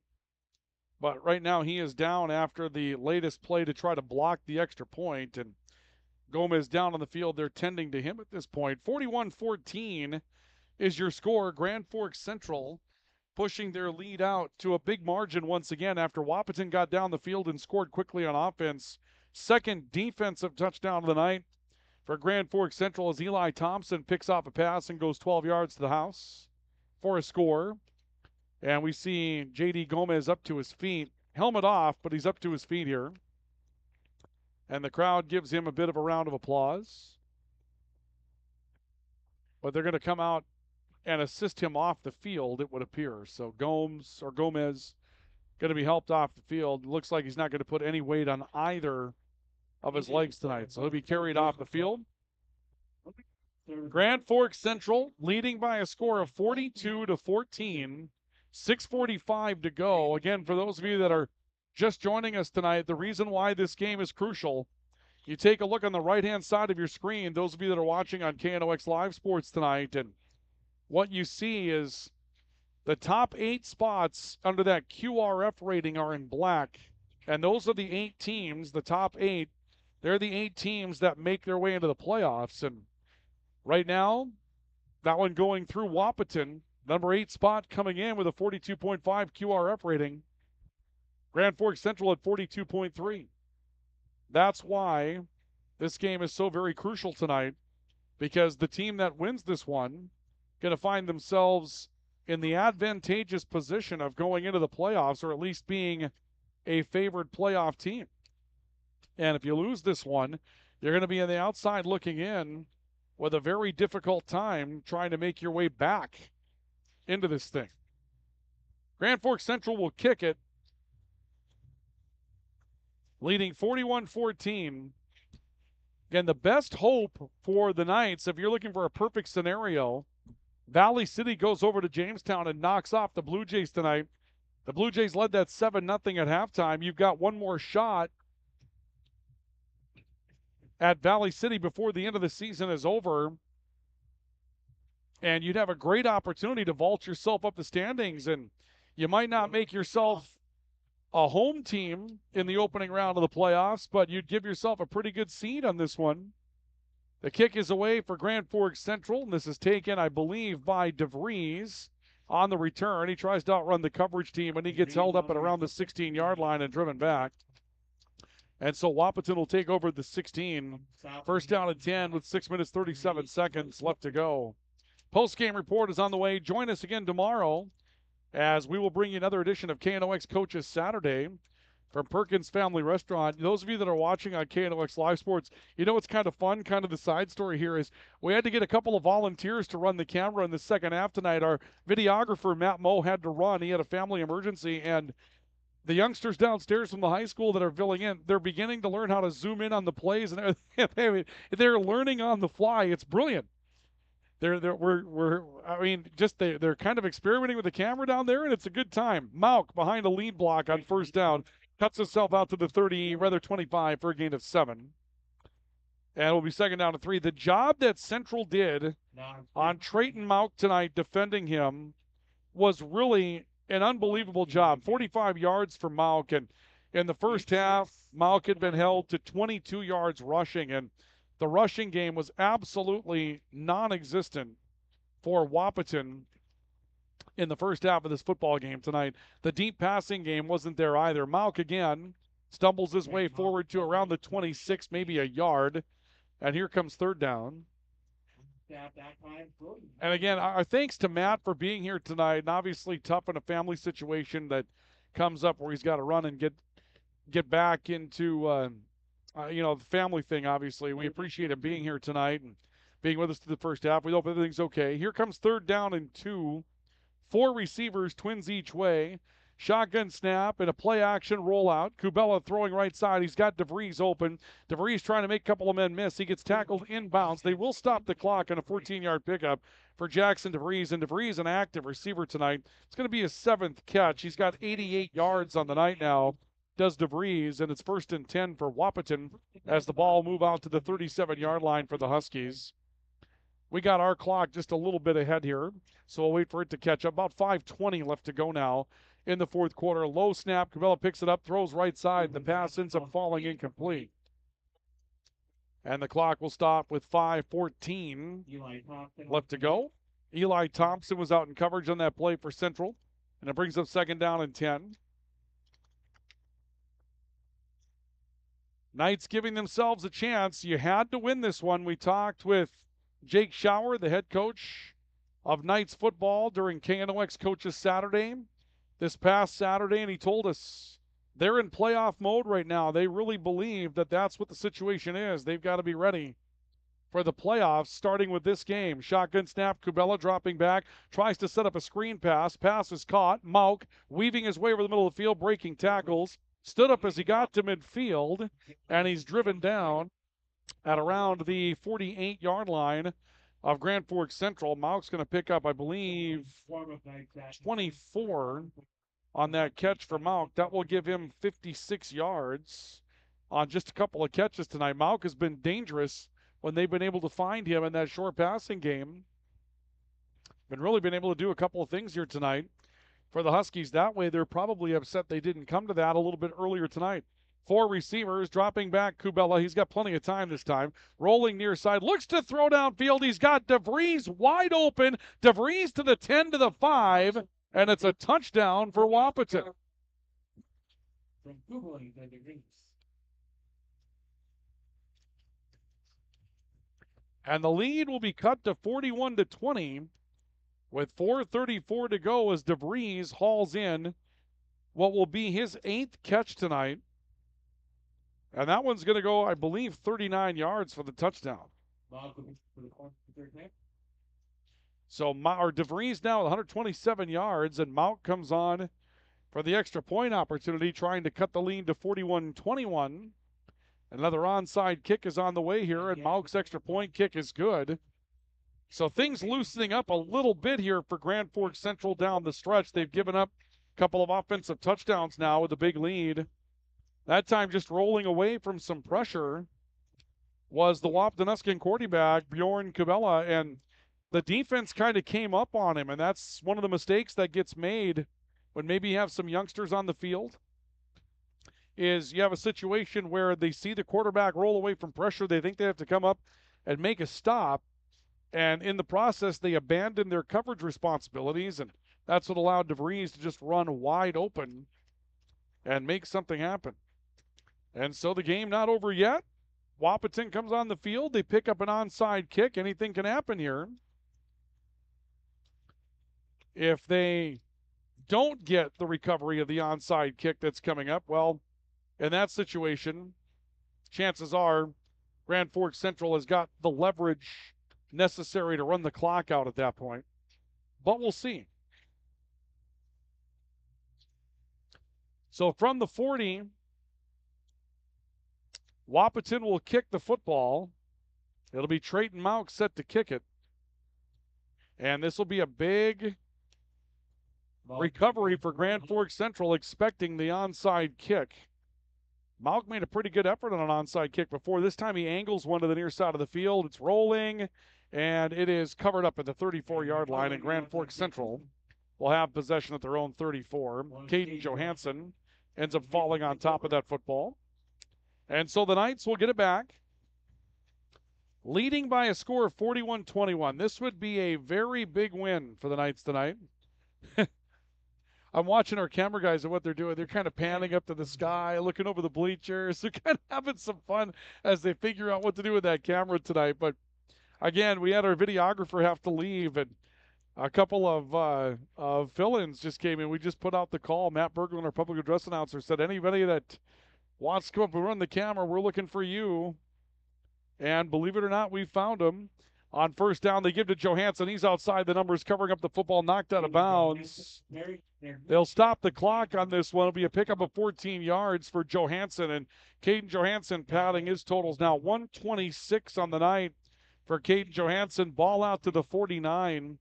S1: But right now he is down after the latest play to try to block the extra point. And Gomez down on the field. They're tending to him at this point. 41-14 is your score. Grand Forks Central pushing their lead out to a big margin once again after Wahpeton got down the field and scored quickly on offense. Second defensive touchdown of the night for Grand Forks Central as Eli Thompson picks off a pass and goes 12 yards to the house for a score. And we see J.D. Gomez up to his feet. Helmet off, but he's up to his feet here. And the crowd gives him a bit of a round of applause. But they're going to come out and assist him off the field, it would appear. So Gomez going to be helped off the field. Looks like he's not going to put any weight on either of his legs tonight. So he'll be carried off the field. Grand Forks Central leading by a score of 42-14. 6:45 to go. Again, for those of you that are just joining us tonight, the reason why this game is crucial, you take a look on the right-hand side of your screen, those of you that are watching on KNOX Live Sports tonight, and what you see is the top 8 spots under that QRF rating are in black, and those are the 8 teams, the top 8, they're the 8 teams that make their way into the playoffs. And right now, that one going through Wahpeton, number 8 spot coming in with a 42.5 QRF rating. Grand Forks Central at 42.3. That's why this game is so very crucial tonight, because the team that wins this one going to find themselves in the advantageous position of going into the playoffs, or at least being a favored playoff team. And if you lose this one, you're going to be on the outside looking in with a very difficult time trying to make your way back into this thing. Grand Forks Central will kick it, leading 41-14. Again, the best hope for the Knights, if you're looking for a perfect scenario, Valley City goes over to Jamestown and knocks off the Blue Jays tonight. The Blue Jays led that 7-0 at halftime. You've got one more shot at Valley City before the end of the season is over. And you'd have a great opportunity to vault yourself up the standings, and you might not make yourself a home team in the opening round of the playoffs, but you'd give yourself a pretty good seed on this one. The kick is away for Grand Forks Central, and this is taken, I believe, by DeVries on the return. He tries to outrun the coverage team, and he gets held up at around the 16-yard line and driven back. And so Wahpeton will take over the 16. First down and 10 with 6 minutes, 37 seconds left to go. Post-game report is on the way. Join us again tomorrow as we will bring you another edition of KNOX Coaches Saturday from Perkins Family Restaurant. Those of you that are watching on KNOX Live Sports, you know what's kind of fun, kind of the side story here is we had to get a couple of volunteers to run the camera in the second half tonight. Our videographer, Matt Moe, had to run. He had a family emergency, and the youngsters downstairs from the high school that are filling in, they're beginning to learn how to zoom in on the plays, and they're learning on the fly. It's brilliant. They're kind of experimenting with the camera down there, and it's a good time. Mauk behind a lead block on first down, cuts himself out to the 25 for a gain of 7. And it will be second down to 3. The job that Central did on Trayton Mauk tonight defending him was really an unbelievable job. 45 yards for Mauk, and in the first half, Mauk had been held to 22 yards rushing, and the rushing game was absolutely non-existent for Wahpeton in the first half of this football game tonight. The deep passing game wasn't there either. Mauk again stumbles his way forward to around the 26, maybe a yard, and here comes third down. And again, our thanks to Matt for being here tonight, and obviously tough in a family situation that comes up where he's got to run and get back into the family thing. Obviously, we appreciate him being here tonight and being with us through the first half. We hope everything's okay. Here comes third down and 2. 4 receivers, twins each way. Shotgun snap and a play action rollout. Kubella throwing right side. He's got DeVries open. DeVries trying to make a couple of men miss. He gets tackled inbounds. They will stop the clock on a 14-yard pickup for Jackson DeVries. And DeVries, an active receiver tonight. It's going to be his 7th catch. He's got 88 yards on the night now, does DeVries. And it's 1st and 10 for Wahpeton as the ball move out to the 37-yard line for the Huskies. We got our clock just a little bit ahead here, so we'll wait for it to catch up. About 5:20 left to go now in the fourth quarter. Low snap. Cabela picks it up, throws right side. The pass ends up falling incomplete. And the clock will stop with 5:14 left to go. Eli Thompson was out in coverage on that play for Central, and it brings up 2nd down and 10. Knights giving themselves a chance. You had to win this one. We talked with Jake Schauer, the head coach of Knights football, during KNOX Coaches Saturday this past Saturday, and he told us they're in playoff mode right now. They really believe that that's what the situation is. They've got to be ready for the playoffs, starting with this game. Shotgun snap, Kubella dropping back, tries to set up a screen pass. Pass is caught. Mauk weaving his way over the middle of the field, breaking tackles. Stood up as he got to midfield, and he's driven down at around the 48-yard line of Grand Forks Central. Mauk's going to pick up, I believe, 24 on that catch for Mauk. That will give him 56 yards on just a couple of catches tonight. Mauk has been dangerous when they've been able to find him in that short passing game. Really been able to do a couple of things here tonight for the Huskies. That way, they're probably upset they didn't come to that a little bit earlier tonight. 4 receivers, dropping back Kubella. He's got plenty of time this time. Rolling near side, looks to throw downfield. He's got DeVries wide open. DeVries to the 10 to the 5, and it's a touchdown for Wahpeton. And the lead will be cut to 41-20 with 4:34 to go as DeVries hauls in what will be his 8th catch tonight. And that one's going to go, I believe, 39 yards for the touchdown. So DeVries now 127 yards, and Mauk comes on for the extra point opportunity, trying to cut the lead to 41-21. Another onside kick is on the way here, and Mauk's extra point kick is good. So things loosening up a little bit here for Grand Forks Central down the stretch. They've given up a couple of offensive touchdowns now with a big lead. That time just rolling away from some pressure was the Wahpeton quarterback, Bjorn Kubella, and the defense kind of came up on him, and that's one of the mistakes that gets made when maybe you have some youngsters on the field, is you have a situation where they see the quarterback roll away from pressure. They think they have to come up and make a stop, and in the process, they abandon their coverage responsibilities, and that's what allowed DeVries to just run wide open and make something happen. And so the game not over yet. Wahpeton comes on the field. They pick up an onside kick. Anything can happen here. If they don't get the recovery of the onside kick that's coming up, well, in that situation, chances are Grand Forks Central has got the leverage necessary to run the clock out at that point. But we'll see. So from the 40, Wahpeton will kick the football. It'll be Trayton Mauk set to kick it. And this will be a big recovery for Grand Forks Central, expecting the onside kick. Mauk made a pretty good effort on an onside kick before. This time he angles one to the near side of the field. It's rolling, and it is covered up at the 34-yard line, and Grand Forks Central will have possession at their own 34. Caden Johansson ends up falling on top of that football. And so the Knights will get it back, leading by a score of 41-21. This would be a very big win for the Knights tonight. I'm watching our camera guys and what they're doing. They're kind of panning up to the sky, looking over the bleachers. They're kind of having some fun as they figure out what to do with that camera tonight. But again, we had our videographer have to leave, and a couple of fill-ins just came in. We just put out the call. Matt Berglund, our public address announcer, said anybody that wants to come up and run the camera, we're looking for you. And believe it or not, we found him. On first down, they give to Johansson. He's outside the numbers, covering up the football, knocked out of bounds. They'll stop the clock on this one. It'll be a pickup of 14 yards for Johansson. And Caden Johansson padding his totals now 126 on the night for Caden Johansson. Ball out to the 49.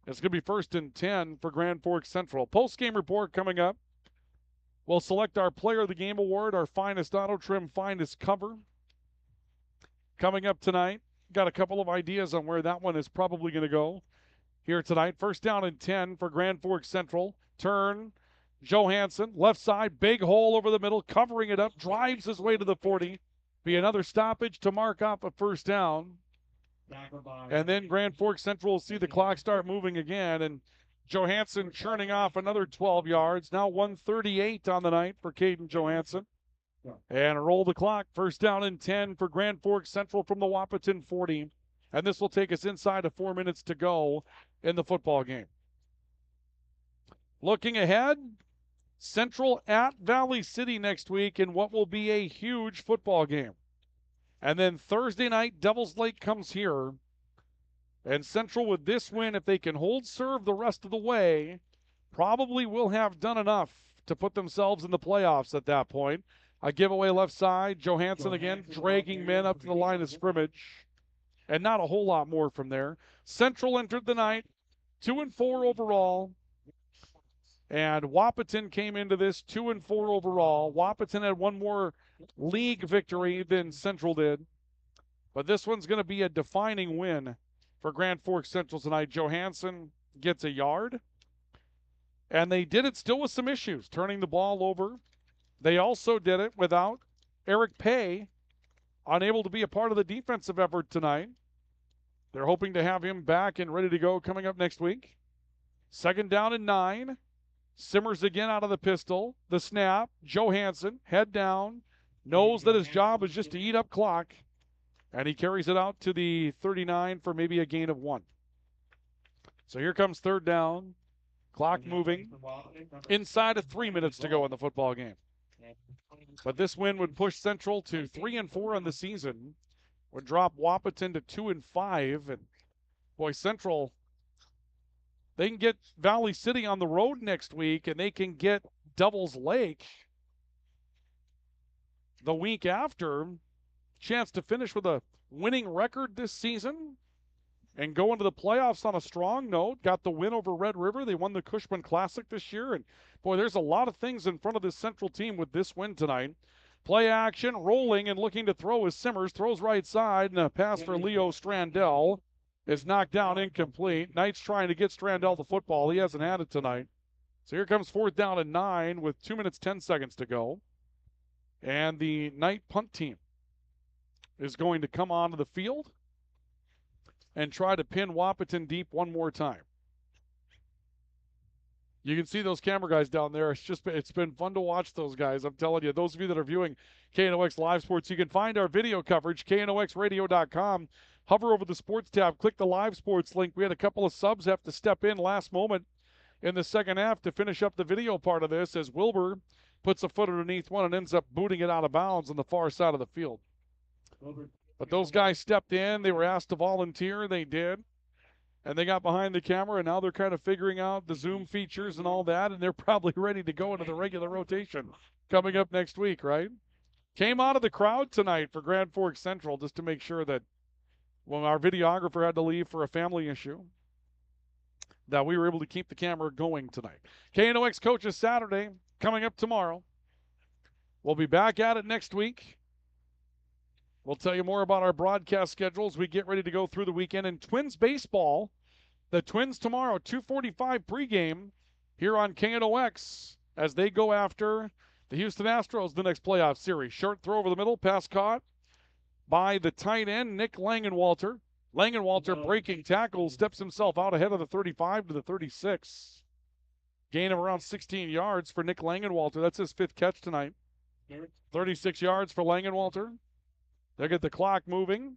S1: It's going to be 1st and 10 for Grand Forks Central. Post-game report coming up. We'll select our Player of the Game award, our finest auto trim, finest cover. Coming up tonight. Got a couple of ideas on where that one is probably going to go here tonight. 1st down and 10 for Grand Forks Central. Turn. Johansson, left side, big hole over the middle, covering it up, drives his way to the 40. Be another stoppage to mark off a 1st down. And then Grand Forks Central will see the clock start moving again. And Johansson churning off another 12 yards. Now 138 on the night for Caden Johansson. And roll the clock. 1st down and 10 for Grand Forks Central from the Wahpeton 40. And this will take us inside of 4 minutes to go in the football game. Looking ahead, Central at Valley City next week in what will be a huge football game. And then Thursday night, Devils Lake comes here. And Central, with this win, if they can hold serve the rest of the way, probably will have done enough to put themselves in the playoffs at that point. A giveaway left side. Johansson again dragging men up to the line of scrimmage. And not a whole lot more from there. Central entered the night 2-4 overall. And Wahpeton came into this 2-4 overall. Wahpeton had one more league victory than Central did. But this one's going to be a defining win for Grand Forks Central tonight. Johansson gets a yard. And they did it still with some issues, turning the ball over. They also did it without Eric Pay, unable to be a part of the defensive effort tonight. They're hoping to have him back and ready to go coming up next week. 2nd down and 9. Simmers again out of the pistol. The snap. Johansson, head down, knows that his job is just to eat up clock. And he carries it out to the 39 for maybe a gain of 1. So here comes 3rd down. Clock moving. Inside of 3 minutes to go in the football game. But this win would push Central to 3-4 on the season. Would drop Wahpeton to 2-5. And boy, Central, they can get Valley City on the road next week, and they can get Devils Lake the week after. Chance to finish with a winning record this season and go into the playoffs on a strong note. Got the win over Red River. They won the Cushman Classic this year. And boy, there's a lot of things in front of this Central team with this win tonight. Play action, rolling and looking to throw is Simmers. Throws right side, and a pass for Leo Strandell is knocked down, incomplete. Knights trying to get Strandell the football. He hasn't had it tonight. So here comes 4th down and 9 with 2 minutes, 10 seconds to go. And the Knight punt team is going to come onto the field and try to pin Wahpeton deep one more time. You can see those camera guys down there. It's been fun to watch those guys. I'm telling you, those of you that are viewing KNOX Live Sports, you can find our video coverage, knoxradio.com. Hover over the sports tab, click the live sports link. We had a couple of subs have to step in last moment in the second half to finish up the video part of this as Wilbur puts a foot underneath one and ends up booting it out of bounds on the far side of the field. But those guys stepped in. They were asked to volunteer. They did. And they got behind the camera, and now they're kind of figuring out the Zoom features and all that, and they're probably ready to go into the regular rotation coming up next week, right? Came out of the crowd tonight for Grand Forks Central just to make sure that when our videographer had to leave for a family issue, that we were able to keep the camera going tonight. KNOX Coaches Saturday coming up tomorrow. We'll be back at it next week. We'll tell you more about our broadcast schedules. We get ready to go through the weekend. And Twins baseball, the Twins tomorrow, 2:45 pregame here on KNOX as they go after the Houston Astros, the next playoff series. Short throw over the middle, pass caught by the tight end, Nick Langenwalter. Langenwalter breaking tackles, steps himself out ahead of the 35 to the 36. Gain of around 16 yards for Nick Langenwalter. That's his 5th catch tonight. 36 yards for Langenwalter. They'll get the clock moving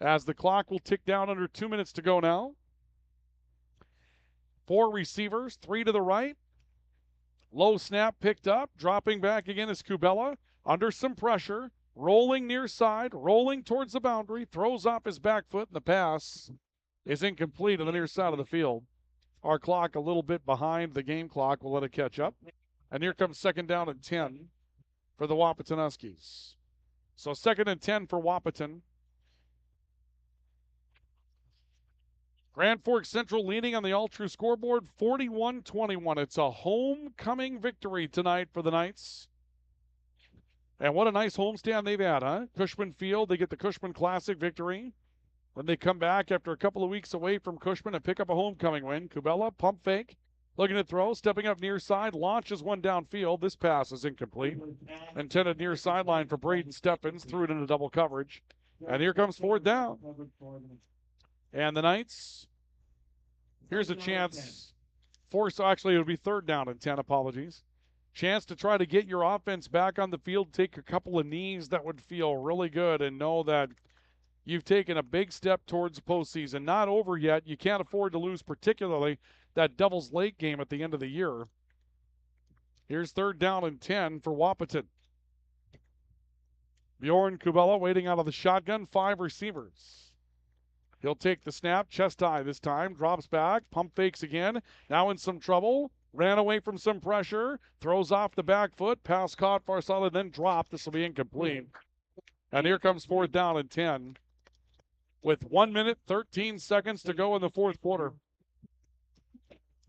S1: as the clock will tick down under 2 minutes to go now. 4 receivers, 3 to the right. Low snap picked up. Dropping back again is Kubella. Under some pressure. Rolling near side. Rolling towards the boundary. Throws off his back foot, and the pass is incomplete on the near side of the field. Our clock a little bit behind the game clock. We'll let it catch up. And here comes 2nd down and 10 for the Wahpeton Huskies. So 2nd and 10 for Wahpeton. Grand Forks Central leading on the all-true scoreboard, 41-21. It's a homecoming victory tonight for the Knights. And what a nice homestand they've had, huh? Cushman Field, they get the Cushman Classic victory. Then they come back after a couple of weeks away from Cushman and pick up a homecoming win. Kubella, pump fake, looking to throw, stepping up near side, launches one downfield. This pass is incomplete. Intended near sideline for Braden Stephens, threw it into double coverage. And here comes 4th down. And the Knights, here's a chance. Actually, it would be 3rd down and 10, apologies. Chance to try to get your offense back on the field, take a couple of knees that would feel really good and know that you've taken a big step towards the postseason. Not over yet. You can't afford to lose, particularly that Devils Lake game at the end of the year. Here's 3rd down and 10 for Wahpeton. Bjorn Kubella waiting out of the shotgun, 5 receivers. He'll take the snap, chest high this time, drops back, pump fakes again, now in some trouble, ran away from some pressure, throws off the back foot, pass caught far solid, then dropped. This will be incomplete. And here comes 4th down and 10 with 1 minute, 13 seconds to go in the 4th quarter.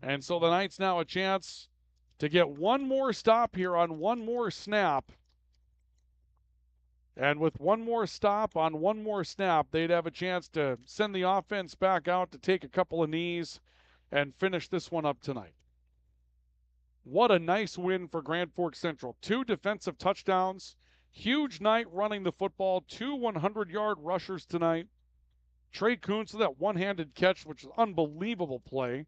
S1: And so the Knights now a chance to get one more stop here on one more snap. And with one more stop on one more snap, they'd have a chance to send the offense back out to take a couple of knees and finish this one up tonight. What a nice win for Grand Forks Central. 2 defensive touchdowns. Huge night running the football. 2 100-yard rushers tonight. Trey Kuntz with that one-handed catch, which is unbelievable play.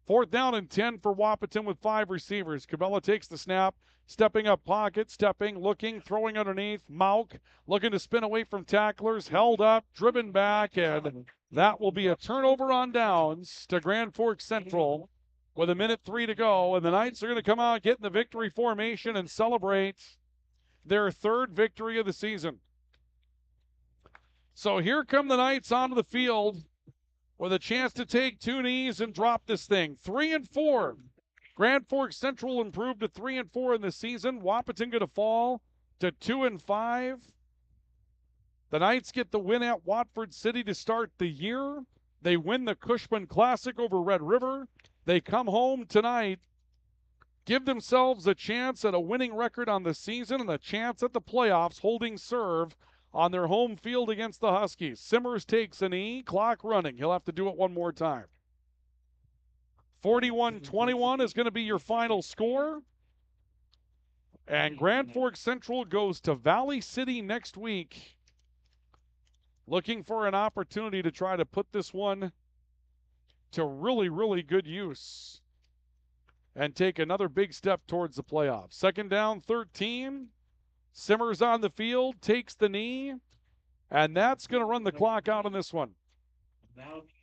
S1: 4th down and 10 for Wahpeton with 5 receivers. Kubella takes the snap, stepping up pocket, stepping, looking, throwing underneath. Mauk looking to spin away from tacklers, held up, driven back, and that will be a turnover on downs to Grand Forks Central with 1:03 to go. And the Knights are going to come out, get in the victory formation, and celebrate their 3rd victory of the season. So here come the Knights onto the field with a chance to take 2 knees and drop this thing. 3-4. Grand Forks Central improved to 3-4 in the season. Wahpeton going to fall to 2-5. The Knights get the win at Watford City to start the year. They win the Cushman Classic over Red River. They come home tonight, give themselves a chance at a winning record on the season and a chance at the playoffs, holding serve on their home field against the Huskies. Simmers takes a knee, clock running. He'll have to do it one more time. 41-21 is going to be your final score. And Grand Forks Central goes to Valley City next week, looking for an opportunity to try to put this one to really, really good use and take another big step towards the playoffs. 2nd down, 13. Simmers on the field, takes the knee, and that's going to run the clock out on this one.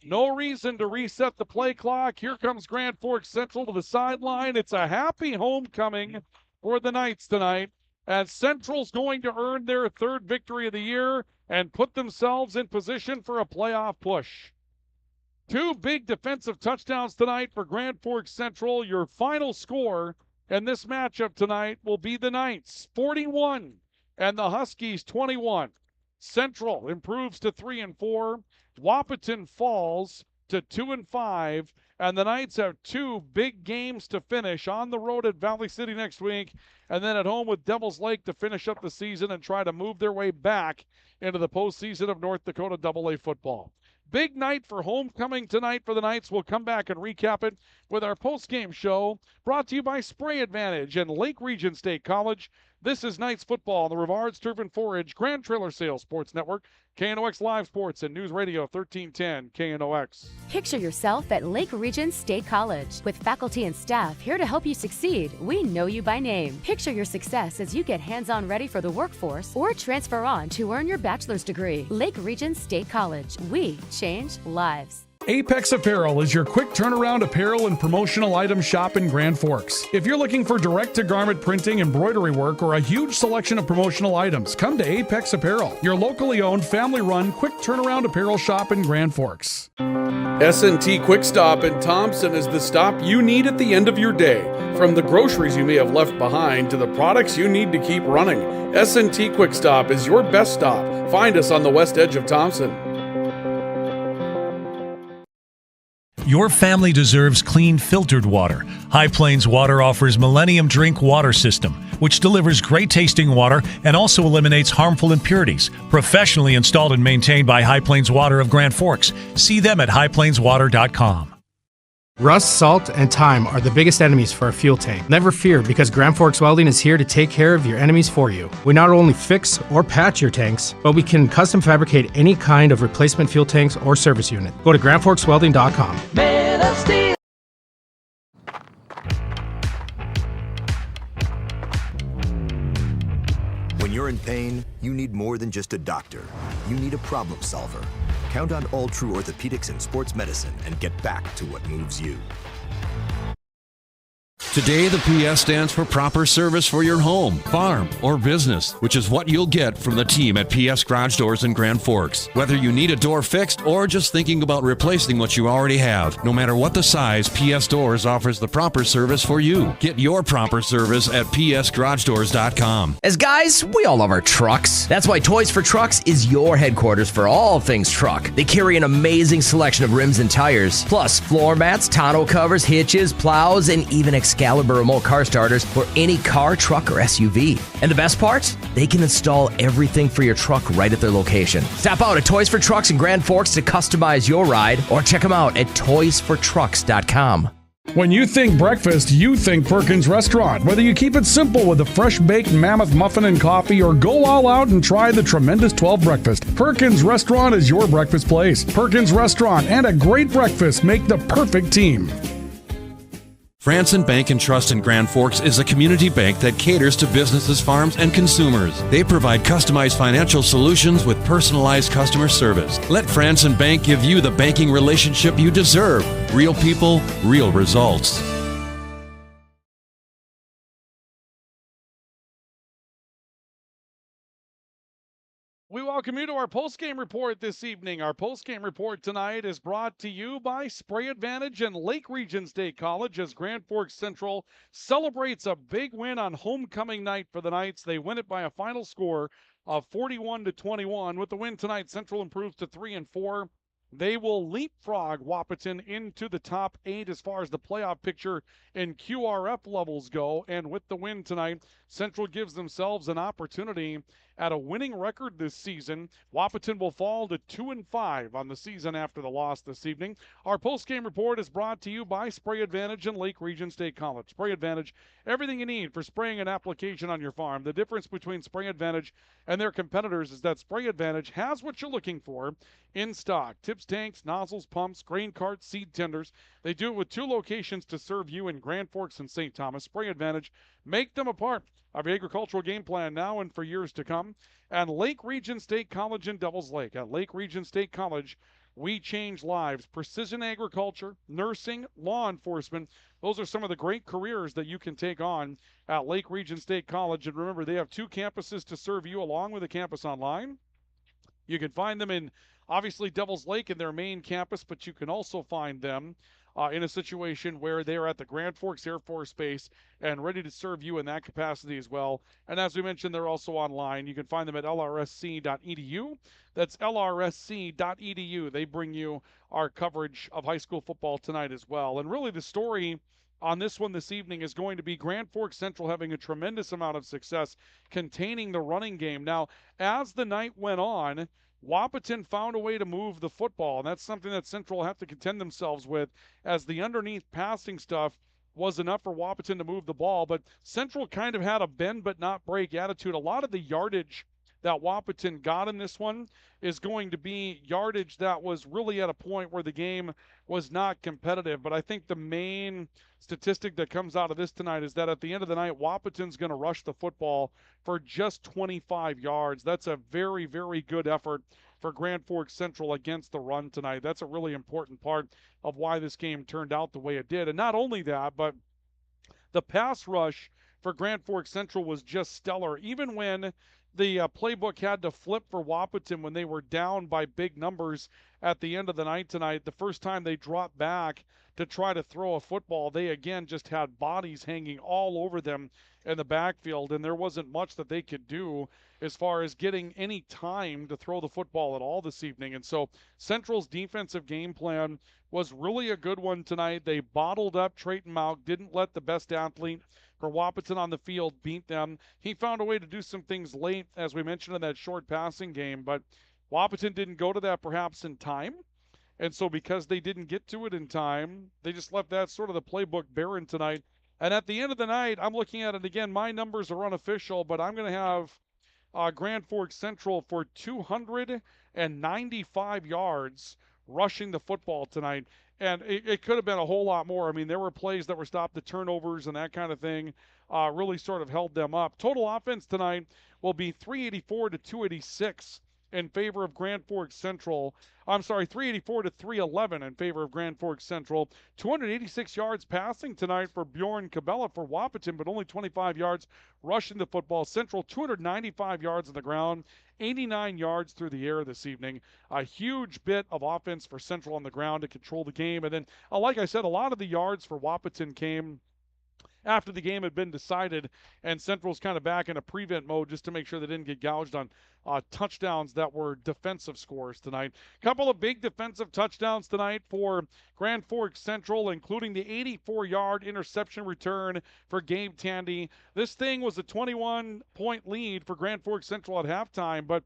S1: No reason to reset the play clock. Here comes Grand Forks Central to the sideline. It's a happy homecoming for the Knights tonight, as Central's going to earn their 3rd victory of the year and put themselves in position for a playoff push. 2 big defensive touchdowns tonight for Grand Forks Central. Your final score in this matchup tonight will be the Knights 41 and the Huskies 21. Central improves to 3-4. Wahpeton falls to 2-5. And the Knights have 2 big games to finish on the road at Valley City next week, and then at home with Devils Lake to finish up the season and try to move their way back into the postseason of North Dakota AA football. Big night for homecoming tonight for the Knights. We'll come back and recap it with our post-game show brought to you by Spray Advantage and Lake Region State College. This is Knights football on the Rivards Turf and Forage Grand Trailer Sales Sports Network, KNOX Live Sports and News Radio 1310 KNOX.
S19: Picture yourself at Lake Region State College. With faculty and staff here to help you succeed, we know you by name. Picture your success as you get hands-on ready for the workforce or transfer on to earn your bachelor's degree. Lake Region State College. We change lives.
S2: Apex Apparel is your quick turnaround apparel and promotional item shop in Grand Forks. If you're looking for direct-to-garment printing, embroidery work, or a huge selection of promotional items, come to Apex Apparel, your locally owned, family-run, quick turnaround apparel shop in Grand Forks.
S1: S&T Quick Stop in Thompson is the stop you need at the end of your day. From the groceries you may have left behind to the products you need to keep running, S&T Quick Stop is your best stop. Find us on the west edge of Thompson.
S10: Your family deserves clean, filtered water. High Plains Water offers Millennium Drink Water System, which delivers great-tasting water and also eliminates harmful impurities. Professionally installed and maintained by High Plains Water of Grand Forks. See them at highplainswater.com.
S13: Rust, salt, and time are the biggest enemies for a fuel tank. Never fear, because Grand Forks Welding is here to take care of your enemies for you. We not only fix or patch your tanks, but we can custom fabricate any kind of replacement fuel tanks or service unit. Go to grandforkswelding.com.
S12: Man of Steel.
S3: When you're in pain, you need more than just a doctor. You need a problem solver. Count on All True Orthopedics and Sports Medicine and get back to what moves you.
S20: Today, the PS stands for proper service for your home, farm, or business, which is what you'll get from the team at PS Garage Doors in Grand Forks. Whether you need a door fixed or just thinking about replacing what you already have, no matter what the size, PS Doors offers the proper service for you. Get your proper service at psgaragedoors.com.
S17: As guys, we all love our trucks. That's why Toys for Trucks is your headquarters for all things truck. They carry an amazing selection of rims and tires, plus floor mats, tonneau covers, hitches, plows, and even Excalibur remote car starters for any car, truck, or SUV. And the best part? They can install everything for your truck right at their location. Stop out at Toys for Trucks in Grand Forks to customize your ride, or check them out at toysfortrucks.com.
S2: When you think breakfast, you think Perkins Restaurant. Whether you keep it simple with a fresh-baked mammoth muffin and coffee or go all out and try the tremendous 12 breakfast, Perkins Restaurant is your breakfast place. Perkins Restaurant and a great breakfast make the perfect team.
S20: Franson Bank and Trust in Grand Forks is a community bank that caters to businesses, farms, and consumers. They provide customized financial solutions with personalized customer service. Let Franson Bank give you the banking relationship you deserve. Real people, real results.
S1: We welcome you to our post-game report this evening. Our post-game report tonight is brought to you by Spray Advantage and Lake Region State College as Grand Forks Central celebrates a big win on homecoming night for the Knights. They win it by a final score of 41-21. With the win tonight, Central improves to 3-4. They will leapfrog Wahpeton into the top 8 as far as the playoff picture and QRF levels go. And with the win tonight, Central gives themselves an opportunity at a winning record this season. Wahpeton will fall to 2-5 on the season after the loss this evening. Our post-game report is brought to you by Spray Advantage and Lake Region State College. Spray Advantage, everything you need for spraying an application on your farm. The difference between Spray Advantage and their competitors is that Spray Advantage has what you're looking for in stock. Tips, tanks, nozzles, pumps, grain carts, seed tenders. They do it with 2 locations to serve you in Grand Forks and St. Thomas. Spray Advantage, make them a part of your agricultural game plan now and for years to come. And Lake Region State College in Devils Lake. At Lake Region State College, we change lives. Precision agriculture, nursing, law enforcement. Those are some of the great careers that you can take on at Lake Region State College. And remember, they have 2 campuses to serve you along with a campus online. You can find them in, obviously, Devils Lake in their main campus, but you can also find them in a situation where they're at the Grand Forks Air Force Base and ready to serve you in that capacity as well. And as we mentioned, they're also online. You can find them at lrsc.edu. That's lrsc.edu. They bring you our coverage of high school football tonight as well. And really the story on this one this evening is going to be Grand Forks Central having a tremendous amount of success containing the running game. Now, as the night went on, Wahpeton found a way to move the football, and that's something that Central will have to contend themselves with, as the underneath passing stuff was enough for Wahpeton to move the ball. But Central kind of had a bend but not break attitude. A lot of the yardage that Wahpeton got in this one is going to be yardage that was really at a point where the game was not competitive. But I think the main statistic that comes out of this tonight is that at the end of the night, Wahpeton's going to rush the football for just 25 yards. That's a very, very good effort for Grand Forks Central against the run tonight. That's a really important part of why this game turned out the way it did. And not only that, but the pass rush for Grand Forks Central was just stellar. Even when the playbook had to flip for Wahpeton when they were down by big numbers at the end of the night tonight, the first time they dropped back to try to throw a football, they again just had bodies hanging all over them in the backfield, and there wasn't much that they could do as far as getting any time to throw the football at all this evening. And so Central's defensive game plan was really a good one tonight. They bottled up Trayton Mauck, didn't let the best athlete for Wahpeton on the field beat them. He found a way to do some things late, as we mentioned in that short passing game, but Wahpeton didn't go to that perhaps in time. And so because they didn't get to it in time, they just left that sort of the playbook barren tonight. And at the end of the night, I'm looking at it again. My numbers are unofficial, but I'm going to have Grand Forks Central for 295 yards rushing the football tonight. And it could have been a whole lot more. I mean, there were plays that were stopped, the turnovers and that kind of thing really sort of held them up. Total offense tonight will be 384 to 286 in favor of Grand Forks Central. I'm sorry, 384 to 311 in favor of Grand Forks Central. 286 yards passing tonight for Bjorn Cabela for Wahpeton, but only 25 yards rushing the football. Central 295 yards on the ground, 89 yards through the air this evening. A huge bit of offense for Central on the ground to control the game. And then, like I said, a lot of the yards for Wahpeton came after the game had been decided, and Central's kind of back in a prevent mode just to make sure they didn't get gouged on touchdowns that were defensive scores tonight. Couple of big defensive touchdowns tonight for Grand Forks Central, including the 84-yard interception return for Gabe Tandy. This thing was a 21-point lead for Grand Forks Central at halftime, but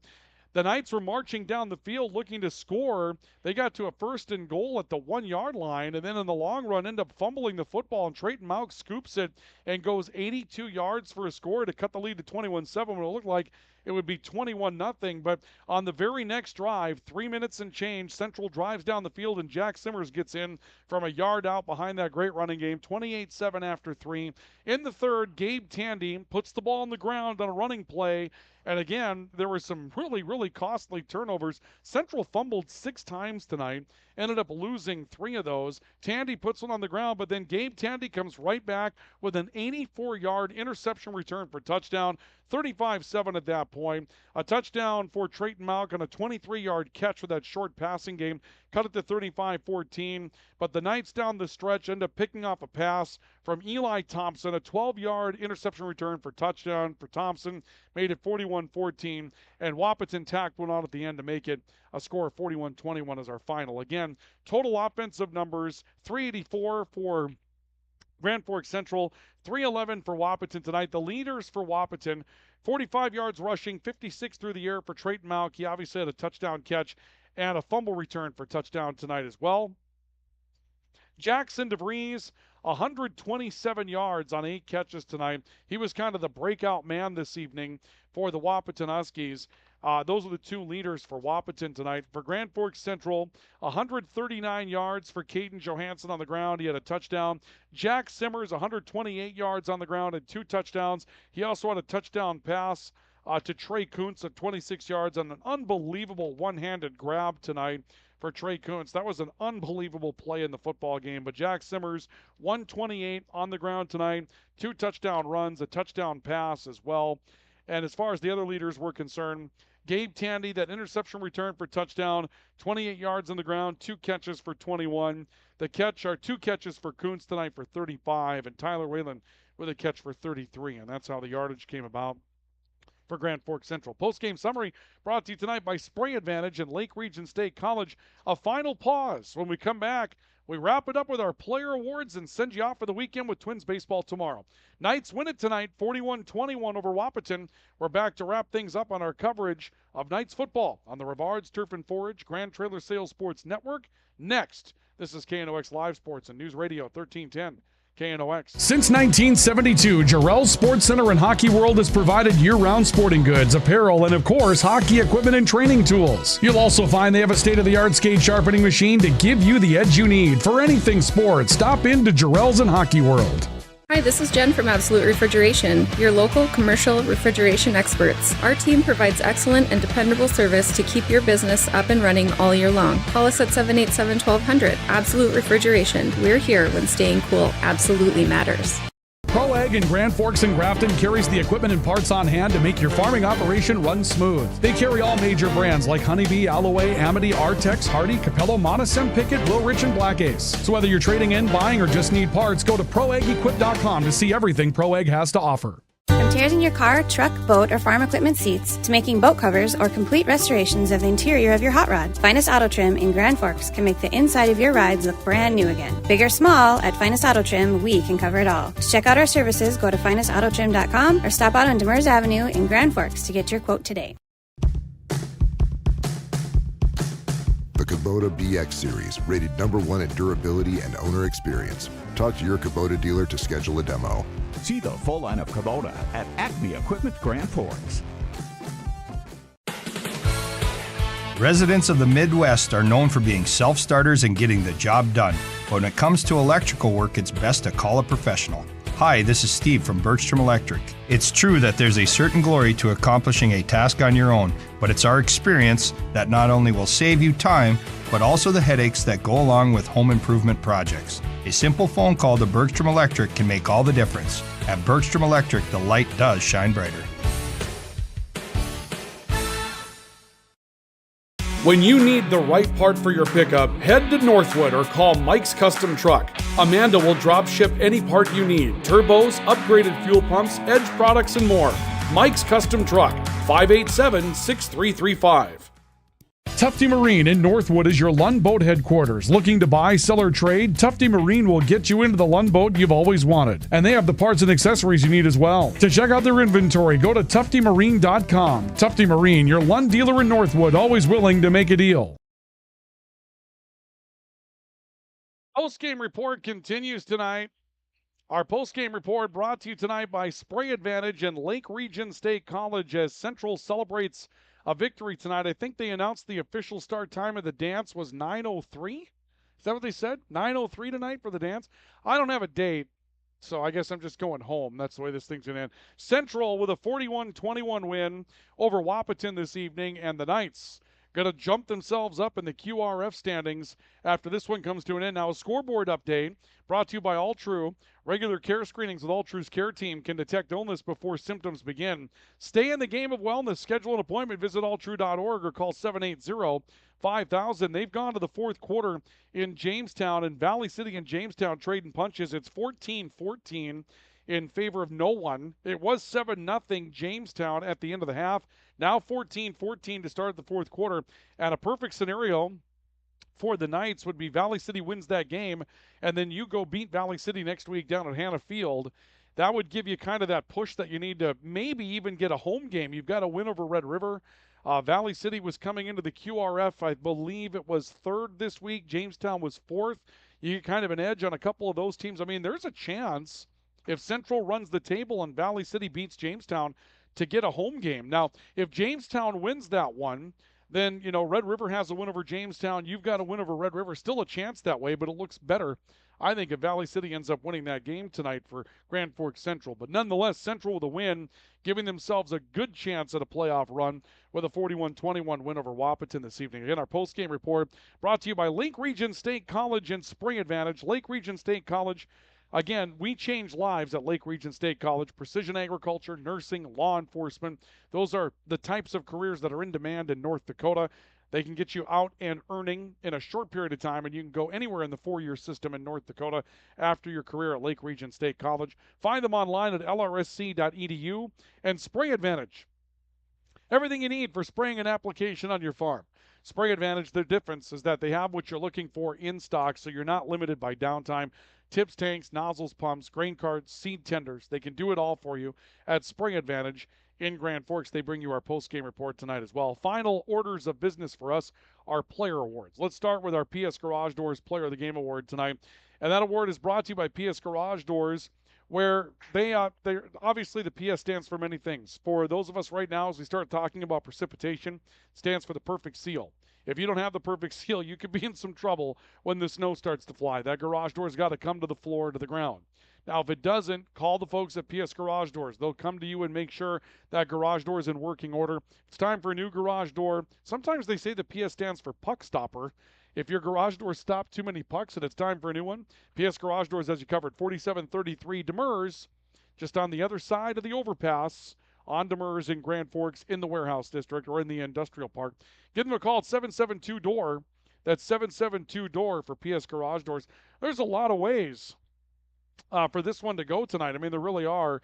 S1: the Knights were marching down the field looking to score. They got to a 1st and goal at the 1-yard line, and then in the long run end up fumbling the football, and Trayton Mauck scoops it and goes 82 yards for a score to cut the lead to 21-7 when it looked like it would be 21-0. But on the very next drive, 3 minutes and change, Central drives down the field, and Jack Simmers gets in from a yard out behind that great running game, 28-7 after 3. In the third, Gabe Tandy puts the ball on the ground on a running play, and again, there were some really, really costly turnovers. Central fumbled 6 times tonight, ended up losing 3 of those. Tandy puts one on the ground, but then Gabe Tandy comes right back with an 84-yard interception return for touchdown, 35-7 at that point. A touchdown for Trayton Mauck on a 23-yard catch for that short passing game, cut it to 35-14. But the Knights down the stretch end up picking off a pass from Eli Thompson, a 12-yard interception return for touchdown for Thompson, made it 41-14, and Wahpeton tacked one on at the end to make it a score of 41-21 as our final. Again, total offensive numbers, 384 for Grand Forks Central, 311 for Wahpeton tonight. The leaders for Wahpeton, 45 yards rushing, 56 through the air for Trayton Mauck. He obviously had a touchdown catch and a fumble return for touchdown tonight as well. Jackson DeVries, 127 yards on 8 catches tonight. He was kind of the breakout man this evening for the Wahpeton Huskies. Those are the 2 leaders for Wahpeton tonight. For Grand Forks Central, 139 yards for Caden Johansson on the ground. He had a touchdown. Jack Simmers, 128 yards on the ground and 2 touchdowns. He also had a touchdown pass to Trey Kuntz at 26 yards on an unbelievable one-handed grab tonight for Trey Kuntz. That was an unbelievable play in the football game. But Jack Simmers, 128 on the ground tonight, 2 touchdown runs, a touchdown pass as well. And as far as the other leaders were concerned, Gabe Tandy, that interception return for touchdown, 28 yards on the ground, 2 catches for 21. The catch are 2 catches for Kuntz tonight for 35, and Tyler Whalen with a catch for 33. And that's how the yardage came about for Grand Forks Central. Post-game summary brought to you tonight by Spray Advantage and Lake Region State College. A final pause. When we come back, We wrap it up with our player awards and send you off for the weekend with Twins baseball tomorrow. Knights win it tonight, 41-21 over Wahpeton. We're back to wrap things up on our coverage of Knights football on the Rivards Turf and Forage Grand Trailer Sales Sports Network. Next, this is KNOX Live Sports and News Radio 1310. KNOX.
S2: Since 1972, Jarrell's Sports Center and Hockey World has provided year-round sporting goods, apparel, and of course, hockey equipment and training tools. You'll also find they have a state-of-the-art skate sharpening machine to give you the edge you need for anything sports. Stop in to Jarrell's and Hockey World.
S6: Hi, this is Jen from Absolute Refrigeration, your local commercial refrigeration experts. Our team provides excellent and dependable service to keep your business up and running all year long. Call us at 787-1200. Absolute Refrigeration. We're here when staying cool absolutely matters.
S2: ProAg in Grand Forks and Grafton carries the equipment and parts on hand to make your farming operation run smooth. They carry all major brands like Honeybee, Alloway, Amity, Artex, Hardy, Capello, Monosem, Pickett, Will Rich, and Black Ace. So whether you're trading in, buying, or just need parts, go to ProAgEquip.com to see everything ProAg has to offer.
S8: From tears in your car, truck, boat, or farm equipment seats to making boat covers or complete restorations of the interior of your hot rod, Finest Auto Trim in Grand Forks can make the inside of your rides look brand new again. Big or small, at Finest Auto Trim, we can cover it all. To check out our services, go to finestautotrim.com or stop out on Demers Avenue in Grand Forks to get your quote today.
S14: The Kubota BX Series, rated #1 in durability and owner experience. Talk to your Kubota dealer to schedule a demo.
S16: See the full line of Kubota at Acme Equipment Grand Forks.
S9: Residents of the Midwest are known for being self-starters and getting the job done. But when it comes to electrical work, it's best to call a professional. Hi, this is Steve from Bergstrom Electric. It's true that there's a certain glory to accomplishing a task on your own, but it's our experience that not only will save you time, but also the headaches that go along with home improvement projects. A simple phone call to Bergstrom Electric can make all the difference. At Bergstrom Electric, the light does shine brighter.
S2: When you need the right part for your pickup, head to Northwood or call Mike's Custom Truck. Amanda will drop ship any part you need: turbos, upgraded fuel pumps, Edge products, and more. Mike's Custom Truck, 587-6335. Tufty Marine in Northwood is your Lund Boat headquarters. Looking to buy, sell, or trade? Tufty Marine will get you into the Lund boat you've always wanted. And they have the parts and accessories you need as well. To check out their inventory, go to tuftymarine.com. Tufty Marine, your Lund dealer in Northwood, always willing to make a deal.
S1: Post-game report continues tonight. Our post-game report brought to you tonight by Spray Advantage and Lake Region State College as Central celebrates a victory tonight. I think they announced the official start time of the dance was 9:03. Is that what they said? 9:03 tonight for the dance? I don't have a date, so I guess I'm just going home. That's the way this thing's going to end. Central with a 41-21 win over Wahpeton this evening, and the Knights going to jump themselves up in the QRF standings after this one comes to an end. Now, a scoreboard update brought to you by All True. Regular care screenings with All True's care team can detect illness before symptoms begin. Stay in the game of wellness. Schedule an appointment. Visit alltrue.org or call 780-5000. They've gone to the fourth quarter in Jamestown, and Valley City and Jamestown trading punches. It's 14-14 in favor of no one. It was 7-0 Jamestown at the end of the half. Now 14-14 to start the fourth quarter. And a perfect scenario for the Knights would be Valley City wins that game, and then you go beat Valley City next week down at Hannah Field. That would give you kind of that push that you need to maybe even get a home game. You've got to win over Red River. Valley City was coming into the QRF. I believe it was third this week. Jamestown was fourth. You get kind of an edge on a couple of those teams. I mean, there's a chance if Central runs the table and Valley City beats Jamestown to get a home game. Now, if Jamestown wins that one, then, you know, Red River has a win over Jamestown. You've got a win over Red River. Still a chance that way, but it looks better, I think, if Valley City ends up winning that game tonight for Grand Forks Central. But nonetheless, Central with a win, giving themselves a good chance at a playoff run with a 41-21 win over Wahpeton this evening. Again, our post-game report brought to you by Lake Region State College and Spring Advantage. Lake Region State College, again, we change lives at Lake Region State College. Precision agriculture, nursing, law enforcement. Those are the types of careers that are in demand in North Dakota. They can get you out and earning in a short period of time, and you can go anywhere in the four-year system in North Dakota after your career at Lake Region State College. Find them online at lrsc.edu. And Spray Advantage, everything you need for spraying and application on your farm. Spray Advantage, the difference is that they have what you're looking for in stock, so you're not limited by downtime. Tips, tanks, nozzles, pumps, grain carts, seed tenders. They can do it all for you at Spring Advantage in Grand Forks. They bring you our post-game report tonight as well. Final orders of business for us are player awards. Let's start with our PS Garage Doors Player of the Game award tonight. And that award is brought to you by PS Garage Doors, where they obviously the PS stands for many things. For those of us right now, as we start talking about precipitation, it stands for the perfect seal. If you don't have the perfect seal, you could be in some trouble when the snow starts to fly. That garage door's got to come to the floor, to the ground. Now, if it doesn't, call the folks at PS Garage Doors. They'll come to you and make sure that garage door is in working order. It's time for a new garage door. Sometimes they say the PS stands for puck stopper. If your garage door stopped too many pucks and it's time for a new one, PS Garage Doors has you covered. 4733 Demers, just on the other side of the overpass on Demers in Grand Forks in the Warehouse District or in the Industrial Park. Give them a call at 772-DOOR. That's 772-DOOR for PS Garage Doors. There's a lot of ways for this one to go tonight. I mean, there really are,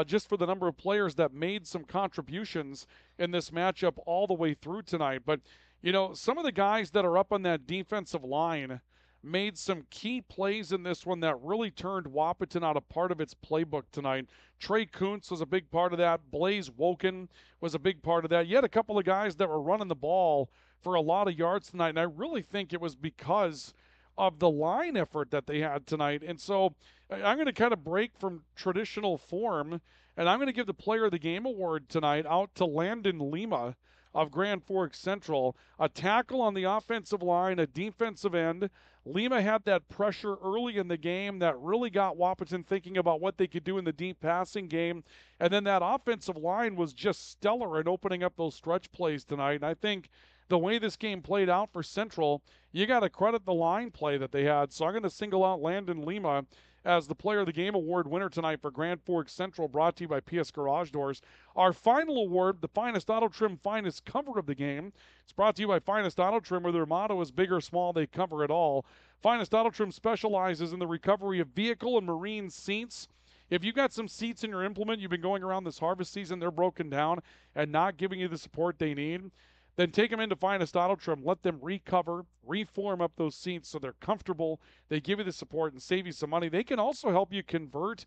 S1: just for the number of players that made some contributions in this matchup all the way through tonight. But, you know, some of the guys that are up on that defensive line made some key plays in this one that really turned Wahpeton out of part of its playbook tonight. Trey Kuntz was a big part of that. Blaze Woken was a big part of that. You had a couple of guys that were running the ball for a lot of yards tonight, and I really think it was because of the line effort that they had tonight. And so I'm going to kind of break from traditional form, and I'm going to give the Player of the Game award tonight out to Landon Lima of Grand Forks Central. A tackle on the offensive line, a defensive end. Lima had that pressure early in the game that really got Wahpeton thinking about what they could do in the deep passing game. And then that offensive line was just stellar in opening up those stretch plays tonight. And I think the way this game played out for Central, you got to credit the line play that they had. So I'm going to single out Landon Lima as the Player of the Game award winner tonight for Grand Forks Central, brought to you by PS Garage Doors. Our final award, the Finest Auto Trim Finest Cover of the Game, it's brought to you by Finest Auto Trim, where their motto is big or small, they cover it all. Finest Auto Trim specializes in the recovery of vehicle and marine seats. If you've got some seats in your implement, you've been going around this harvest season, they're broken down and not giving you the support they need, then take them into Finest Auto Trim. Let them recover, reform up those seats so they're comfortable. They give you the support and save you some money. They can also help you convert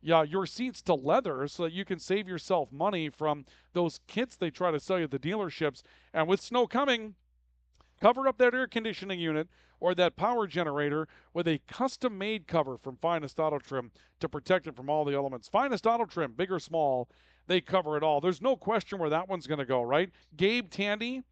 S1: your seats to leather so that you can save yourself money from those kits they try to sell you at the dealerships. And with snow coming, cover up that air conditioning unit or that power generator with a custom-made cover from Finest Auto Trim to protect it from all the elements. Finest Auto Trim, big or small, they cover it all. There's no question where that one's going to go, right? Gabe Tandy,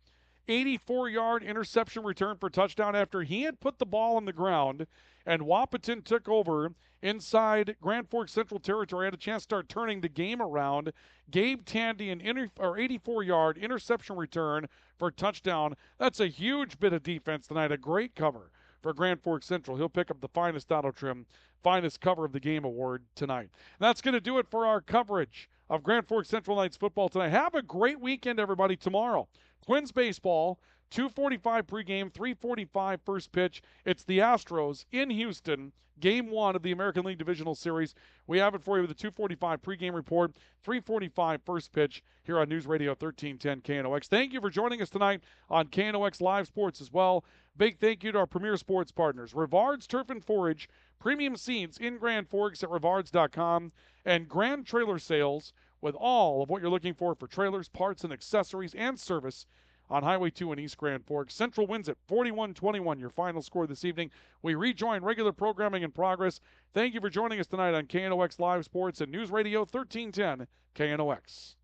S1: 84-yard interception return for touchdown after he had put the ball on the ground, and Wahpeton took over inside Grand Forks Central territory, had a chance to start turning the game around. Gabe Tandy, an 84-yard interception return for touchdown. That's a huge bit of defense tonight, a great cover for Grand Forks Central. He'll pick up the Finest Auto Trim Finest Cover of the Game award tonight. And that's going to do it for our coverage of Grand Forks Central Knights football tonight. Have a great weekend, everybody. Tomorrow, Twins baseball, 2:45 pregame, 3:45 first pitch. It's the Astros in Houston, Game 1 of the American League Divisional Series. We have it for you with a 2:45 pregame report, 3:45 first pitch here on News Radio 1310 KNOX. Thank you for joining us tonight on KNOX Live Sports as well. Big thank you to our premier sports partners, Rivard's Turf and Forage, premium seeds in Grand Forks at rivards.com, and Grand Trailer Sales with all of what you're looking for trailers, parts, and accessories and service on Highway 2 in East Grand Forks. Central wins at 41-21, your final score this evening. We rejoin regular programming in progress. Thank you for joining us tonight on KNOX Live Sports and News Radio 1310 KNOX.